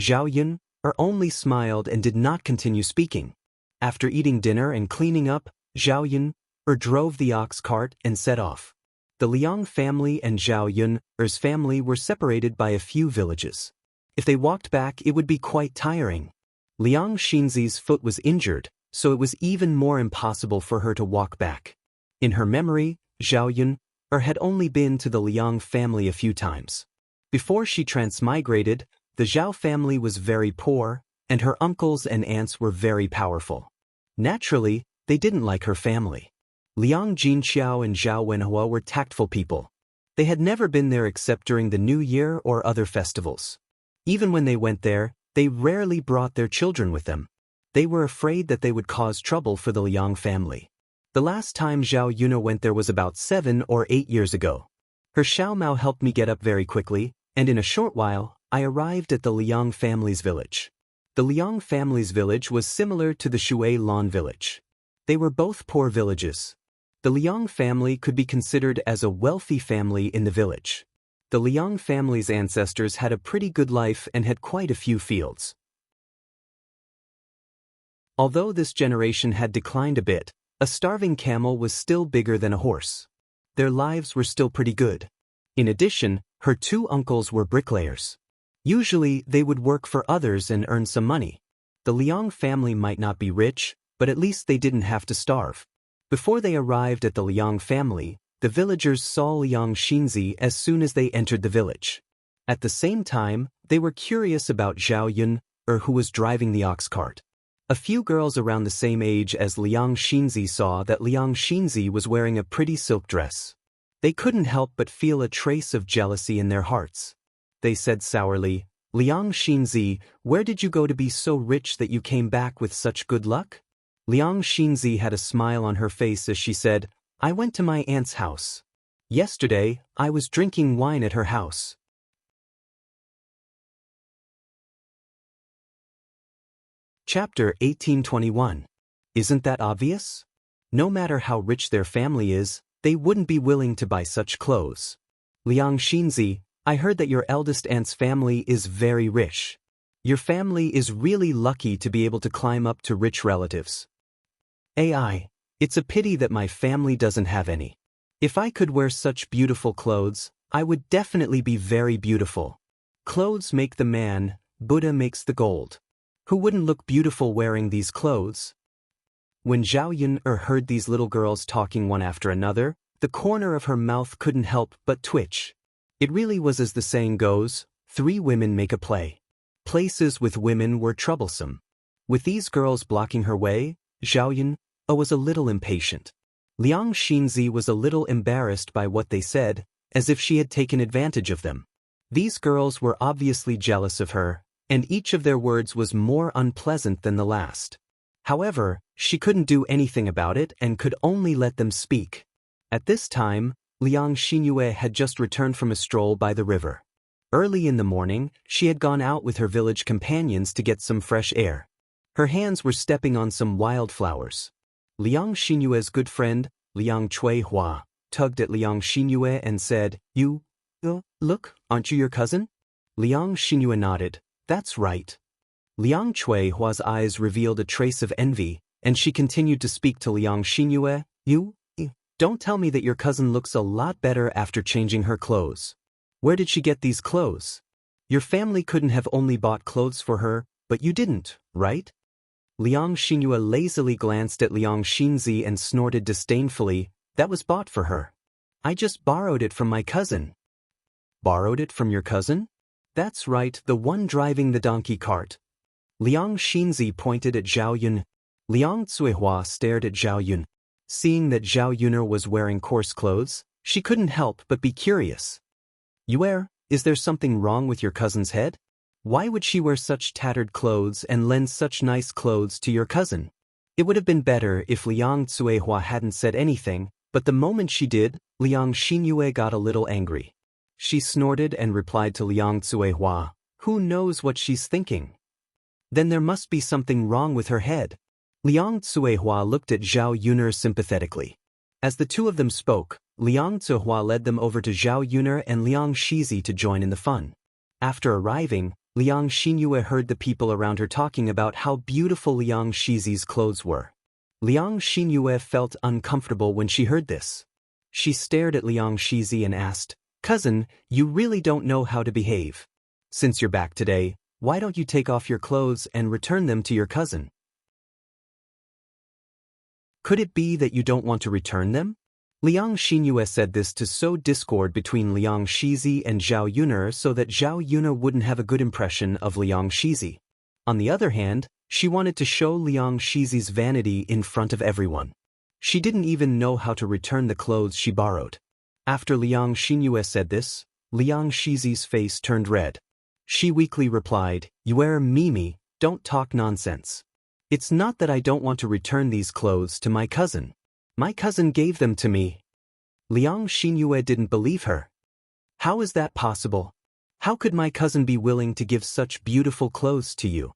Zhao Yun only smiled and did not continue speaking. After eating dinner and cleaning up, Zhao Yun drove the ox cart and set off. The Liang family and Zhao Yun's family were separated by a few villages. If they walked back, it would be quite tiring. Liang Xinzi's foot was injured, so it was even more impossible for her to walk back. In her memory, Zhao Yun had only been to the Liang family a few times. Before she transmigrated, the Zhao family was very poor, and her uncles and aunts were very powerful. Naturally, they didn't like her family. Liang Jinxiao and Zhao Wenhua were tactful people. They had never been there except during the New Year or other festivals. Even when they went there, they rarely brought their children with them. They were afraid that they would cause trouble for the Liang family. The last time Zhao Yun went there was about 7 or 8 years ago. Her Xiaomao helped me get up very quickly, and in a short while, I arrived at the Liang family's village. The Liang family's village was similar to the Shui Lan village. They were both poor villages. The Liang family could be considered as a wealthy family in the village. The Liang family's ancestors had a pretty good life and had quite a few fields. Although this generation had declined a bit, a starving camel was still bigger than a horse. Their lives were still pretty good. In addition, her 2 uncles were bricklayers. Usually, they would work for others and earn some money. The Liang family might not be rich, but at least they didn't have to starve. Before they arrived at the Liang family, the villagers saw Liang Xinzi as soon as they entered the village. At the same time, they were curious about Zhao Yun, who was driving the ox cart. A few girls around the same age as Liang Xinzi saw that Liang Xinzi was wearing a pretty silk dress. They couldn't help but feel a trace of jealousy in their hearts. They said sourly, "Liang Xinzi, where did you go to be so rich that you came back with such good luck?" Liang Xinzi had a smile on her face as she said, "I went to my aunt's house. Yesterday, I was drinking wine at her house." Chapter 1821. Isn't that obvious? No matter how rich their family is, they wouldn't be willing to buy such clothes. "Liang Xinzi, I heard that your eldest aunt's family is very rich. Your family is really lucky to be able to climb up to rich relatives. It's a pity that my family doesn't have any. If I could wear such beautiful clothes, I would definitely be very beautiful. Clothes make the man, Buddha makes the gold. Who wouldn't look beautiful wearing these clothes?" When Zhao Yun heard these little girls talking one after another, the corner of her mouth couldn't help but twitch. It really was as the saying goes, 3 women make a play. Places with women were troublesome. With these girls blocking her way, Zhao Yun was a little impatient. Liang Xinzi was a little embarrassed by what they said, as if she had taken advantage of them. These girls were obviously jealous of her, and each of their words was more unpleasant than the last. However, she couldn't do anything about it and could only let them speak. At this time, Liang Xinyue had just returned from a stroll by the river. Early in the morning, she had gone out with her village companions to get some fresh air. Her hands were stepping on some wildflowers. Liang Xinyue's good friend, Liang Chuihua, tugged at Liang Xinyue and said, "You, look, aren't you your cousin?" Liang Xinyue nodded. "That's right." Liang Chuihua's eyes revealed a trace of envy, and she continued to speak to Liang Xinyue, "You, don't tell me that your cousin looks a lot better after changing her clothes. Where did she get these clothes? Your family couldn't have only bought clothes for her, but you didn't, right?" Liang Xinyue lazily glanced at Liang Xinzi and snorted disdainfully, "That was bought for her. I just borrowed it from my cousin." "Borrowed it from your cousin?" "That's right, the one driving the donkey cart." Liang Xinzi pointed at Zhao Yun. Liang Cuihua stared at Zhao Yun. Seeing that Zhao Yuner was wearing coarse clothes, she couldn't help but be curious. "Yue, is there something wrong with your cousin's head? Why would she wear such tattered clothes and lend such nice clothes to your cousin?" It would have been better if Liang Cuihua hadn't said anything, but the moment she did, Liang Xinyue got a little angry. She snorted and replied to Liang Cuihua, "Who knows what she's thinking? Then there must be something wrong with her head." Liang Cuihua looked at Zhao Yuner sympathetically. As the two of them spoke, Liang Cuihua led them over to Zhao Yuner and Liang Shizi to join in the fun. After arriving, Liang Xinyue heard the people around her talking about how beautiful Liang Shizi's clothes were. Liang Xinyue felt uncomfortable when she heard this. She stared at Liang Shizi and asked, "Cousin, you really don't know how to behave. Since you're back today, why don't you take off your clothes and return them to your cousin?" "Could it be that you don't want to return them?" Liang Xinyue said this to sow discord between Liang Shizi and Zhao Yuner so that Zhao Yuner wouldn't have a good impression of Liang Shizi. On the other hand, she wanted to show Liang Shizi's vanity in front of everyone. She didn't even know how to return the clothes she borrowed. After Liang Xinyue said this, Liang Shizi's face turned red. She weakly replied, "Yue Mimi, don't talk nonsense. It's not that I don't want to return these clothes to my cousin. My cousin gave them to me." Liang Xinyue didn't believe her. "How is that possible? How could my cousin be willing to give such beautiful clothes to you?"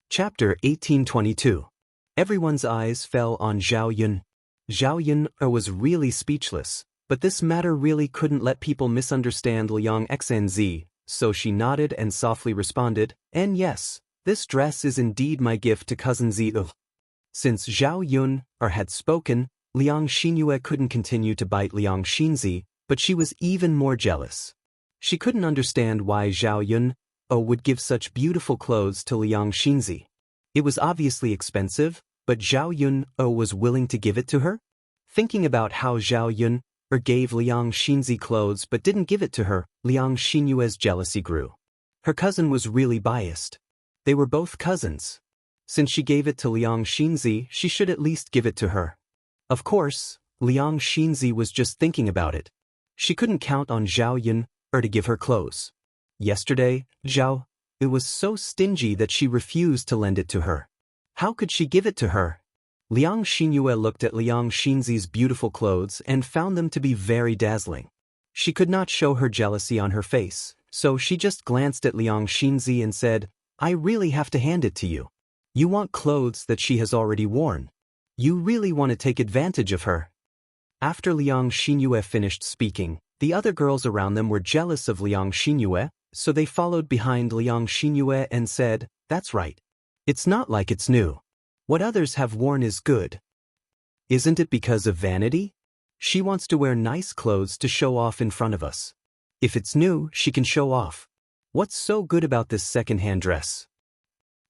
Chapter 1822. Everyone's eyes fell on Zhao Yun. Zhao Yun was really speechless, but this matter really couldn't let people misunderstand Liang Xinzi, so she nodded and softly responded, "And yes, this dress is indeed my gift to cousin Zi." Since Zhao Yun had spoken, Liang Xinyue couldn't continue to bite Liang Xinzi, but she was even more jealous. She couldn't understand why Zhao Yun would give such beautiful clothes to Liang Xinzi. It was obviously expensive, but Zhao Yun was willing to give it to her? Thinking about how Zhao Yun gave Liang Xinzi clothes but didn't give it to her, Liang Xinyue's jealousy grew. Her cousin was really biased. They were both cousins. Since she gave it to Liang Xinzi, she should at least give it to her. Of course, Liang Xinzi was just thinking about it. She couldn't count on Zhao Yun to give her clothes. Yesterday, Zhao was so stingy that she refused to lend it to her. How could she give it to her? Liang Xinyue looked at Liang Xinzi's beautiful clothes and found them to be very dazzling. She could not show her jealousy on her face, so she just glanced at Liang Xinzi and said, "I really have to hand it to you. You want clothes that she has already worn. You really want to take advantage of her." After Liang Xinyue finished speaking, the other girls around them were jealous of Liang Xinyue, so they followed behind Liang Xinyue and said, "That's right. It's not like it's new. What others have worn is good. Isn't it because of vanity? She wants to wear nice clothes to show off in front of us. If it's new, she can show off. What's so good about this second-hand dress?"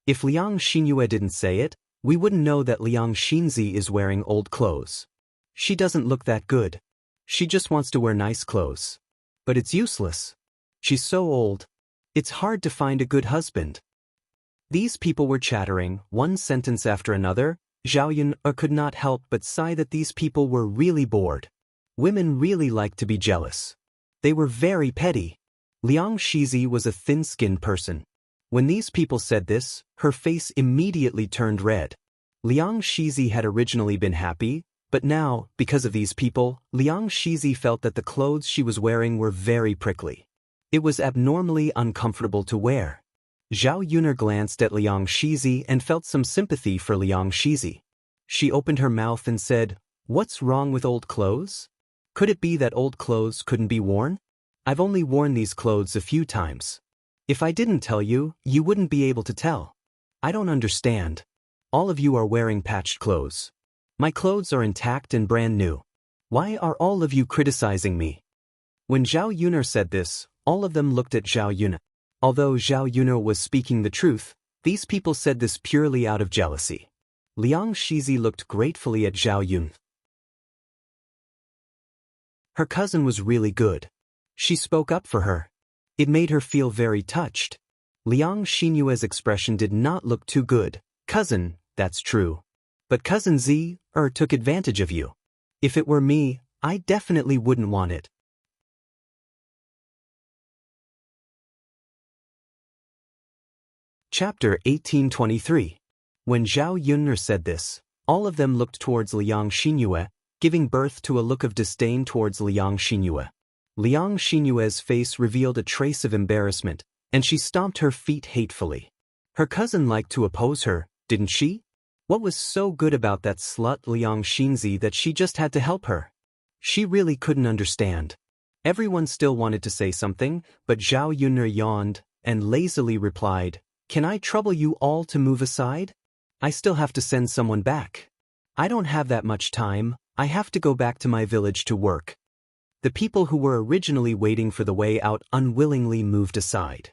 If Liang Xinyue didn't say it, we wouldn't know that Liang Xinzi is wearing old clothes. She doesn't look that good. She just wants to wear nice clothes. But it's useless. She's so old. It's hard to find a good husband. These people were chattering, one sentence after another. Zhao Yun could not help but sigh that these people were really bored. Women really like to be jealous. They were very petty. Liang Shizi was a thin-skinned person. When these people said this, her face immediately turned red. Liang Shizi had originally been happy, but now, because of these people, Liang Shizi felt that the clothes she was wearing were very prickly. It was abnormally uncomfortable to wear. Zhao Yun'er glanced at Liang Shizi and felt some sympathy for Liang Shizi. She opened her mouth and said, "What's wrong with old clothes? Could it be that old clothes couldn't be worn? I've only worn these clothes a few times. If I didn't tell you, you wouldn't be able to tell. I don't understand. All of you are wearing patched clothes. My clothes are intact and brand new. Why are all of you criticizing me?" When Zhao Yun'er said this, all of them looked at Zhao Yun'er. Although Zhao Yun'er was speaking the truth, these people said this purely out of jealousy. Liang Shizi looked gratefully at Zhao Yun. Her cousin was really good. She spoke up for her. It made her feel very touched. Liang Xinyue's expression did not look too good. "Cousin, that's true. But Cousin Z took advantage of you. If it were me, I definitely wouldn't want it." Chapter 1823. When Zhao Yun'er said this, all of them looked towards Liang Xinyue, giving birth to a look of disdain towards Liang Xinyue. Liang Xinyue's face revealed a trace of embarrassment, and she stomped her feet hatefully. Her cousin liked to oppose her, didn't she? What was so good about that slut Liang Xinzi that she just had to help her? She really couldn't understand. Everyone still wanted to say something, but Zhao Yun'er yawned and lazily replied, "Can I trouble you all to move aside? I still have to send someone back. I don't have that much time. I have to go back to my village to work." The people who were originally waiting for the way out unwillingly moved aside.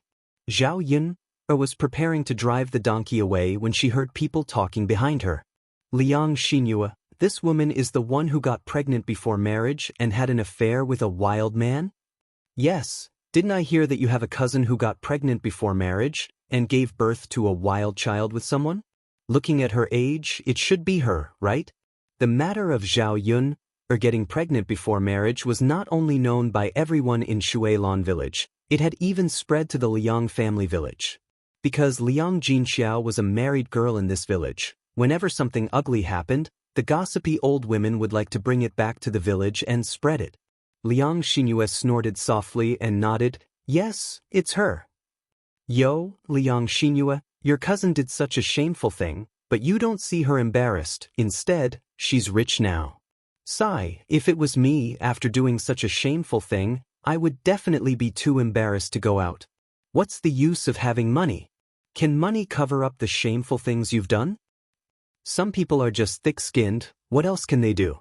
Zhao Yun was preparing to drive the donkey away when she heard people talking behind her. "Liang Xinyue, this woman is the one who got pregnant before marriage and had an affair with a wild man?" "Yes, didn't I hear that you have a cousin who got pregnant before marriage and gave birth to a wild child with someone? Looking at her age, it should be her, right?" The matter of Zhao Yun getting pregnant before marriage was not only known by everyone in Shuilan village, it had even spread to the Liang family village. Because Liang Jinxiao was a married girl in this village, whenever something ugly happened, the gossipy old women would like to bring it back to the village and spread it. Liang Xinyue snorted softly and nodded, "Yes, it's her." "Yo, Liang Xinyue, your cousin did such a shameful thing, but you don't see her embarrassed. Instead, she's rich now. Sigh, if it was me after doing such a shameful thing, I would definitely be too embarrassed to go out. What's the use of having money? Can money cover up the shameful things you've done? Some people are just thick-skinned, what else can they do?"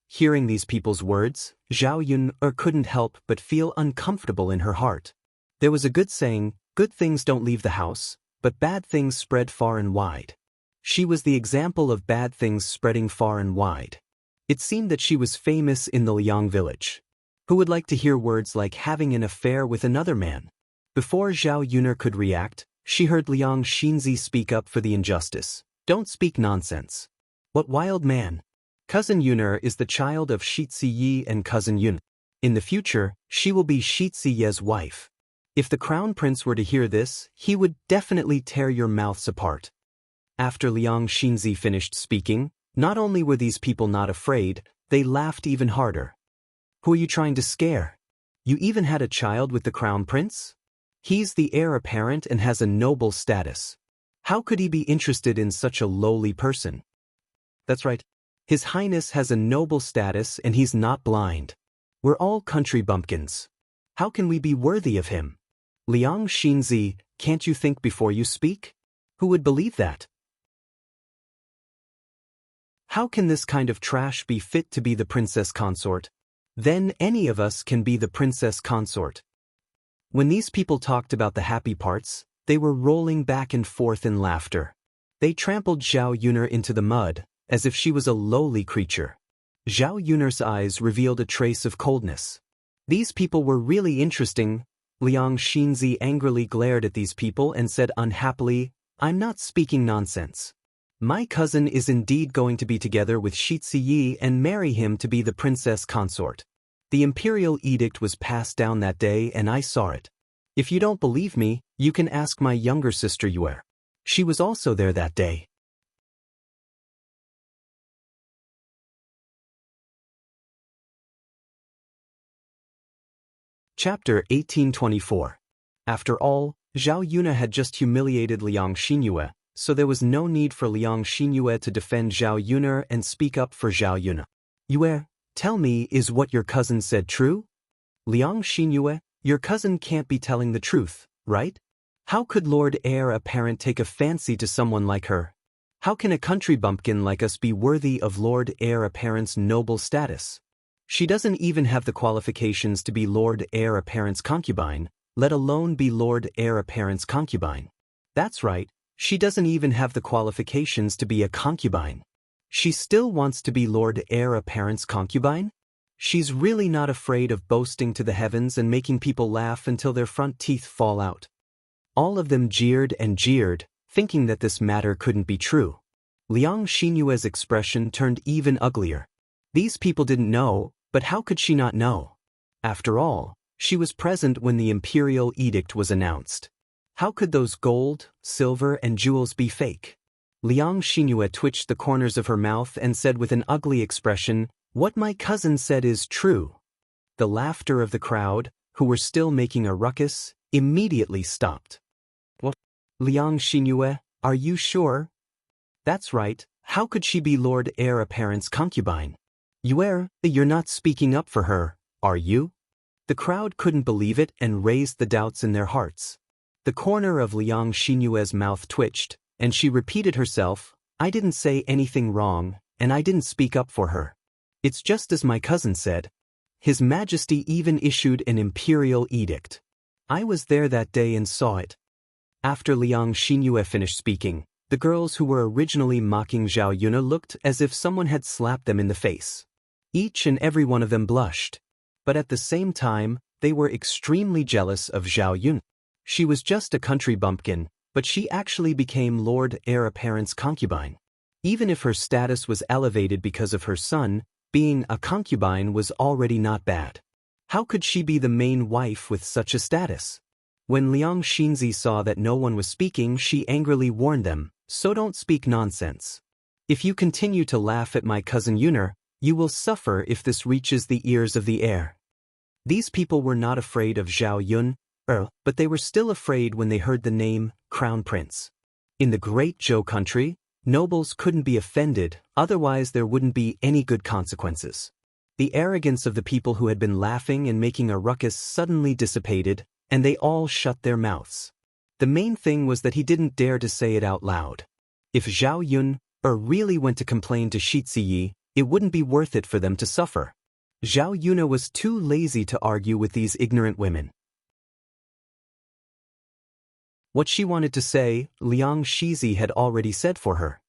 Hearing these people's words, Zhao Yun couldn't help but feel uncomfortable in her heart. There was a good saying, "Good things don't leave the house, but bad things spread far and wide." She was the example of bad things spreading far and wide. It seemed that she was famous in the Liang village. Who would like to hear words like having an affair with another man? Before Zhao Yun'er could react, she heard Liang Xinzi speak up for the injustice. "Don't speak nonsense. What wild man? Cousin Yun'er is the child of Shitzi Yi and Cousin Yun. In the future, she will be Shitzi Ye's wife. If the crown prince were to hear this, he would definitely tear your mouths apart." After Liang Xinzi finished speaking, not only were these people not afraid, they laughed even harder. "Who are you trying to scare? You even had a child with the crown prince? He's the heir apparent and has a noble status. How could he be interested in such a lowly person?" "That's right. His Highness has a noble status and he's not blind. We're all country bumpkins. How can we be worthy of him? Liang Xinzi, can't you think before you speak? Who would believe that? How can this kind of trash be fit to be the princess consort? Then any of us can be the princess consort." When these people talked about the happy parts, they were rolling back and forth in laughter. They trampled Zhao Yun'er into the mud, as if she was a lowly creature. Zhao Yun's eyes revealed a trace of coldness. These people were really interesting. Liang Xinzi angrily glared at these people and said unhappily, I'm not speaking nonsense. My cousin is indeed going to be together with Shiziyi and marry him to be the princess consort. The imperial edict was passed down that day and I saw it. If you don't believe me, you can ask my younger sister Yue. She was also there that day. Chapter 1824. After all, Zhao Yun had just humiliated Liang Xinyue, so there was no need for Liang Xinyue to defend Zhao Yun and speak up for Zhao Yun. Yue, tell me, is what your cousin said true? Liang Xinyue, your cousin can't be telling the truth, right? How could Lord Heir Apparent take a fancy to someone like her? How can a country bumpkin like us be worthy of Lord Heir Apparent's noble status? She doesn't even have the qualifications to be Lord Heir Apparent's concubine, let alone be Lord Heir Apparent's concubine. That's right, she doesn't even have the qualifications to be a concubine. She still wants to be Lord Heir Apparent's concubine? She's really not afraid of boasting to the heavens and making people laugh until their front teeth fall out. All of them jeered and jeered, thinking that this matter couldn't be true. Liang Xinyue's expression turned even uglier. These people didn't know, but how could she not know? After all, she was present when the imperial edict was announced. How could those gold, silver, and jewels be fake? Liang Xinyue twitched the corners of her mouth and said with an ugly expression, what my cousin said is true. The laughter of the crowd, who were still making a ruckus, immediately stopped. What? Liang Xinyue, are you sure? That's right, how could she be Lord Heir Apparent's concubine? Yue, you're not speaking up for her, are you? The crowd couldn't believe it and raised the doubts in their hearts. The corner of Liang Xinyue's mouth twitched, and she repeated herself, I didn't say anything wrong, and I didn't speak up for her. It's just as my cousin said. His Majesty even issued an imperial edict. I was there that day and saw it. After Liang Xinyue finished speaking, the girls who were originally mocking Zhao Yun looked as if someone had slapped them in the face. Each and every one of them blushed. But at the same time, they were extremely jealous of Zhao Yun. She was just a country bumpkin, but she actually became Lord Heir Apparent's concubine. Even if her status was elevated because of her son, being a concubine was already not bad. How could she be the main wife with such a status? When Liang Xinzi saw that no one was speaking, she angrily warned them, so don't speak nonsense. If you continue to laugh at my cousin Yun'er, you will suffer if this reaches the ears of the heir. These people were not afraid of Zhao Yun, but they were still afraid when they heard the name Crown Prince. In the great Zhou country, nobles couldn't be offended, otherwise there wouldn't be any good consequences. The arrogance of the people who had been laughing and making a ruckus suddenly dissipated, and they all shut their mouths. The main thing was that he didn't dare to say it out loud. If Zhao Yun really went to complain to Shiziyi, it wouldn't be worth it for them to suffer. Zhao Yun was too lazy to argue with these ignorant women. What she wanted to say, Liang Xizi had already said for her.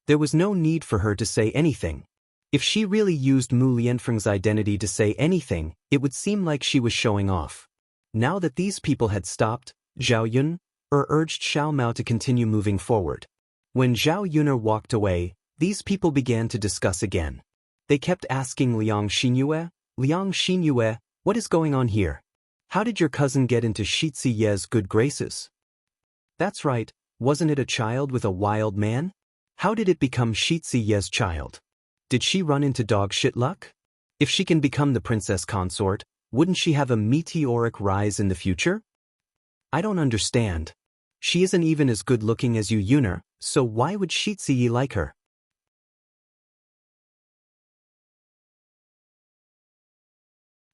There was no need for her to say anything. If she really used Mu Lianfeng's identity to say anything, it would seem like she was showing off. Now that these people had stopped, Zhao Yun urged Xiao Mao to continue moving forward. When Zhao Yun walked away, these people began to discuss again. They kept asking Liang Xinyue, what is going on here? How did your cousin get into Shiziyi's good graces? That's right, wasn't it a child with a wild man? How did it become Shiziyi's child? Did she run into dog shit luck? If she can become the princess consort, wouldn't she have a meteoric rise in the future? I don't understand. She isn't even as good looking as you Yun'er, so why would Shiziyi like her?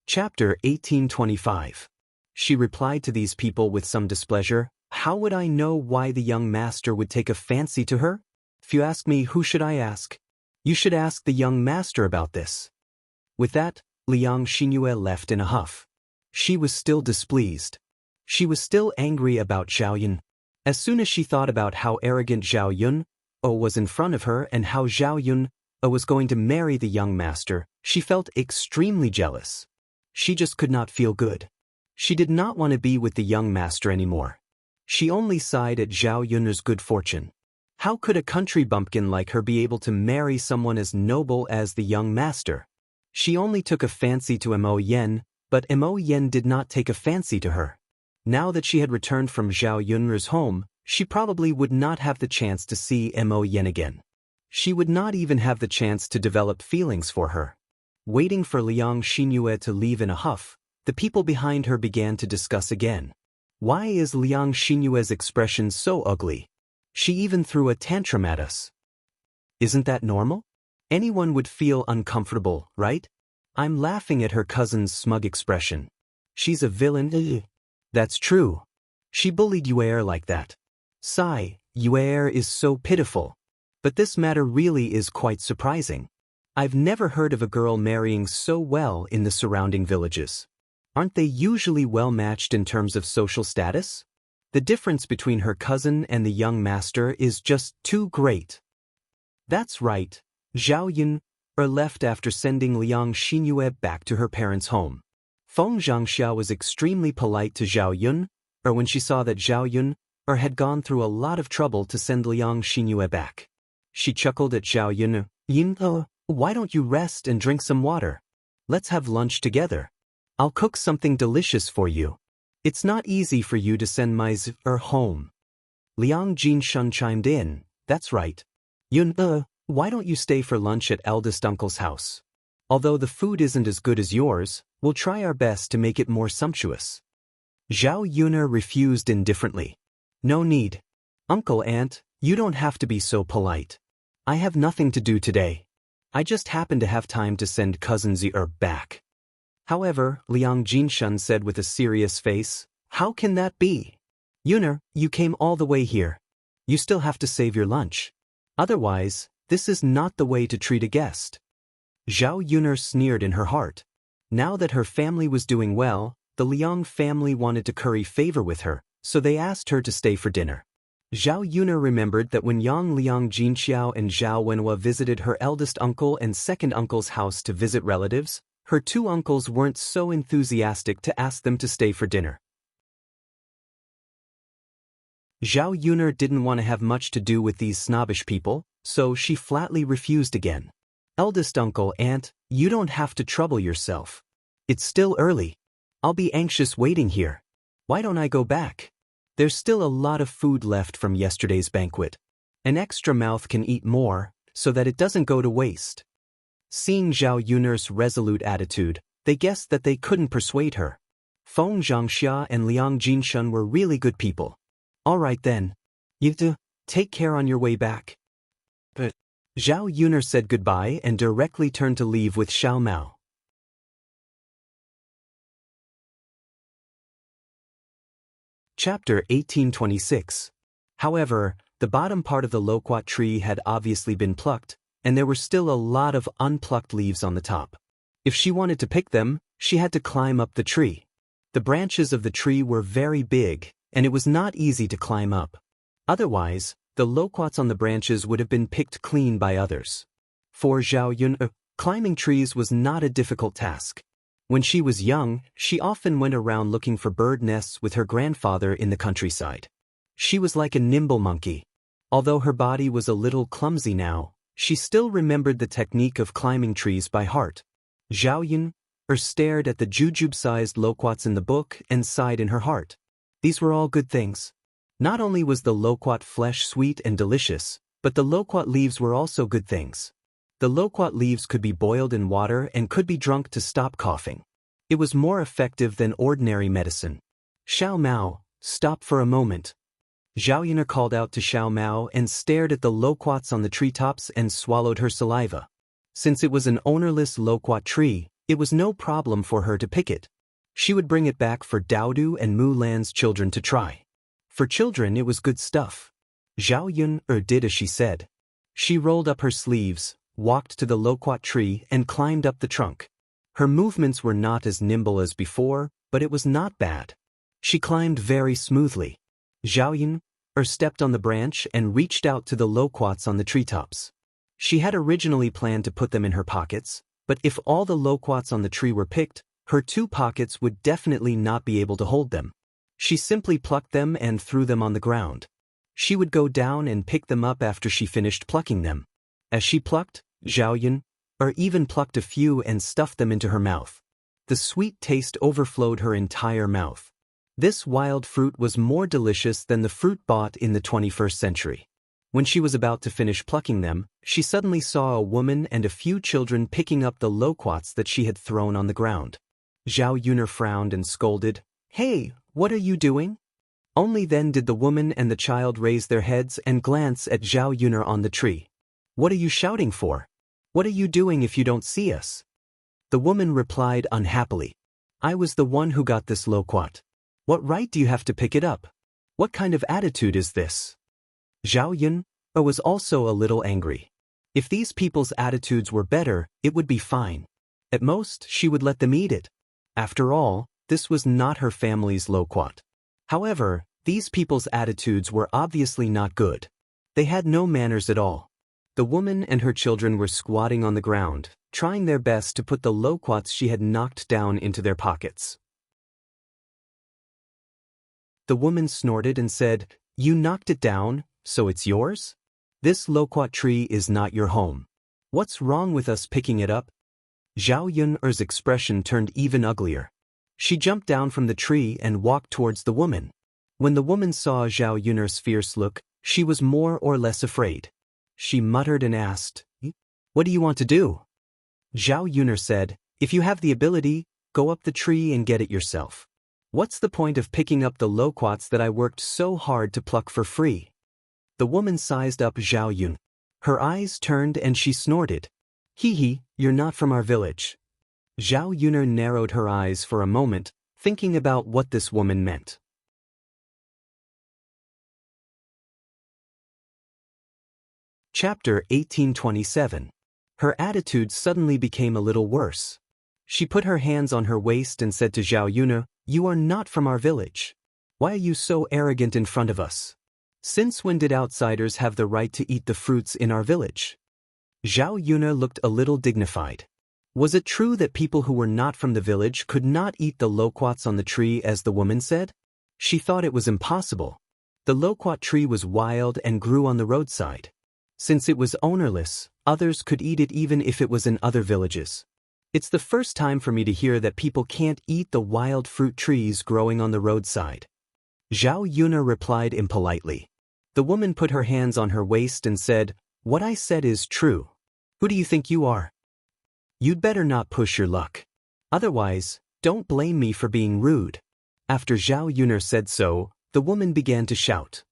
Chapter 1825. She replied to these people with some displeasure, how would I know why the young master would take a fancy to her? If you ask me, who should I ask? You should ask the young master about this. With that, Liang Xinyue left in a huff. She was still displeased. She was still angry about Zhao Yun. As soon as she thought about how arrogant Zhao Yun was in front of her and how Zhao Yun was going to marry the young master, She felt extremely jealous. She just could not feel good. She did not want to be with the young master anymore. She only sighed at Zhao Yun's good fortune. How could a country bumpkin like her be able to marry someone as noble as the young master? She only took a fancy to Mo Yen, but Mo Yen did not take a fancy to her. Now that she had returned from Zhao Yun's home, she probably would not have the chance to see Mo Yen again. She would not even have the chance to develop feelings for her. Waiting for Liang Xinyue to leave in a huff, the people behind her began to discuss again. Why is Liang Xinyue's expression so ugly? She even threw a tantrum at us. Isn't that normal? Anyone would feel uncomfortable, right? I'm laughing at her cousin's smug expression. She's a villain. That's true. She bullied Yuer like that. Sigh, Yuer is so pitiful. But this matter really is quite surprising. I've never heard of a girl marrying so well in the surrounding villages. Aren't they usually well matched in terms of social status? The difference between her cousin and the young master is just too great. That's right. Zhao Yun left after sending Liang Xinyue back to her parents' home. Feng Xianxia was extremely polite to Zhao Yun, when she saw that Zhao Yun had gone through a lot of trouble to send Liang Xinyue back. She chuckled at Zhao Yun. Yin, why don't you rest and drink some water? Let's have lunch together. I'll cook something delicious for you. It's not easy for you to send my home. Liang Jinshan chimed in. That's right. Yun, why don't you stay for lunch at eldest uncle's house? Although the food isn't as good as yours, we'll try our best to make it more sumptuous. Zhao Yun refused indifferently. No need. Uncle Aunt, you don't have to be so polite. I have nothing to do today. I just happen to have time to send cousin Zi'er back. However, Liang Jinshan said with a serious face, how can that be? Yuner, you came all the way here. You still have to save your lunch. Otherwise, this is not the way to treat a guest. Zhao Yuner sneered in her heart. Now that her family was doing well, the Liang family wanted to curry favor with her, so they asked her to stay for dinner. Zhao Yuner remembered that when young Liang Jinxiao and Zhao Wenhua visited her eldest uncle and second uncle's house to visit relatives, her two uncles weren't so enthusiastic to ask them to stay for dinner. Zhao Yuner didn't want to have much to do with these snobbish people, so she flatly refused again. Eldest uncle, aunt, you don't have to trouble yourself. It's still early. I'll be anxious waiting here. Why don't I go back? There's still a lot of food left from yesterday's banquet. An extra mouth can eat more, so that it doesn't go to waste. Seeing Zhao Yuner's resolute attitude, they guessed that they couldn't persuade her. Feng Xianxia and Liang Jinshan were really good people. All right then. You take care on your way back. But Zhao Yuner said goodbye and directly turned to leave with Xiao Mao. Chapter 1826. However, the bottom part of the loquat tree had obviously been plucked, and there were still a lot of unplucked leaves on the top. If she wanted to pick them, she had to climb up the tree. The branches of the tree were very big, and it was not easy to climb up. Otherwise, the loquats on the branches would have been picked clean by others. For Zhao Yun, climbing trees was not a difficult task. When she was young, she often went around looking for bird nests with her grandfather in the countryside. She was like a nimble monkey. Although her body was a little clumsy now, she still remembered the technique of climbing trees by heart. Zhao Yun stared at the jujube-sized loquats in the book and sighed in her heart. These were all good things. Not only was the loquat flesh sweet and delicious, but the loquat leaves were also good things. The loquat leaves could be boiled in water and could be drunk to stop coughing. It was more effective than ordinary medicine. Xiao Mao, stop for a moment. Zhao Yun called out to Xiao Mao and stared at the loquats on the treetops and swallowed her saliva. Since it was an ownerless loquat tree, it was no problem for her to pick it. She would bring it back for Daodu and Mu Lan's children to try. For children it was good stuff. Zhao Yun did as she said. She rolled up her sleeves, walked to the loquat tree and climbed up the trunk. Her movements were not as nimble as before, but it was not bad. She climbed very smoothly. Zhao Yun stepped on the branch and reached out to the loquats on the treetops. She had originally planned to put them in her pockets, But if all the loquats on the tree were picked, her 2 pockets would definitely not be able to hold them. She simply plucked them and threw them on the ground. She would go down and pick them up after she finished plucking them. As she plucked, Xiaoyun even plucked a few and stuffed them into her mouth. The sweet taste overflowed her entire mouth. This wild fruit was more delicious than the fruit bought in the 21st century. When she was about to finish plucking them, she suddenly saw a woman and a few children picking up the loquats that she had thrown on the ground. Zhao Yuner frowned and scolded, "Hey, what are you doing?" Only then did the woman and the child raise their heads and glance at Zhao Yuner on the tree. "What are you shouting for? What are you doing if you don't see us?" The woman replied unhappily, "I was the one who got this loquat. What right do you have to pick it up? What kind of attitude is this?" Zhao Yun was also a little angry. If these people's attitudes were better, it would be fine. At most, she would let them eat it. After all, this was not her family's loquat. However, these people's attitudes were obviously not good. They had no manners at all. The woman and her children were squatting on the ground, trying their best to put the loquats she had knocked down into their pockets. The woman snorted and said, "You knocked it down, so it's yours? This loquat tree is not your home. What's wrong with us picking it up?" Zhao Yun'er's expression turned even uglier. She jumped down from the tree and walked towards the woman. When the woman saw Zhao Yun'er's fierce look, she was more or less afraid. She muttered and asked, "What do you want to do?" Zhao Yuner said, "If you have the ability, go up the tree and get it yourself. What's the point of picking up the loquats that I worked so hard to pluck for free?" The woman sized up Zhao Yun. Her eyes turned and she snorted, "Hee, you're not from our village." Zhao Yuner narrowed her eyes for a moment, thinking about what this woman meant. Chapter 1827. Her attitude suddenly became a little worse. She put her hands on her waist and said to Zhao Yuner, "You are not from our village. Why are you so arrogant in front of us? Since when did outsiders have the right to eat the fruits in our village?" Zhao Yuner looked a little dignified. Was it true that people who were not from the village could not eat the loquats on the tree as the woman said? She thought it was impossible. The loquat tree was wild and grew on the roadside. Since it was ownerless, others could eat it even if it was in other villages. It's the first time for me to hear that people can't eat the wild fruit trees growing on the roadside. Zhao Yuner replied impolitely. The woman put her hands on her waist and said, "What I said is true. Who do you think you are? You'd better not push your luck. Otherwise, don't blame me for being rude." After Zhao Yuner said so, the woman began to shout,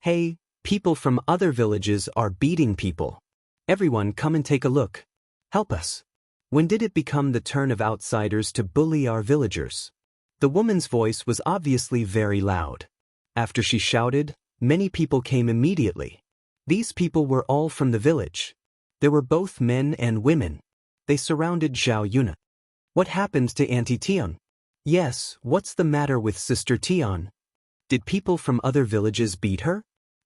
"Hey, people from other villages are beating people. Everyone come and take a look. Help us. When did it become the turn of outsiders to bully our villagers?" The woman's voice was obviously very loud. After she shouted, many people came immediately. These people were all from the village. There were both men and women. They surrounded Zhao Yuna. "What happened to Auntie Tian?" "Yes, what's the matter with Sister Tian? Did people from other villages beat her?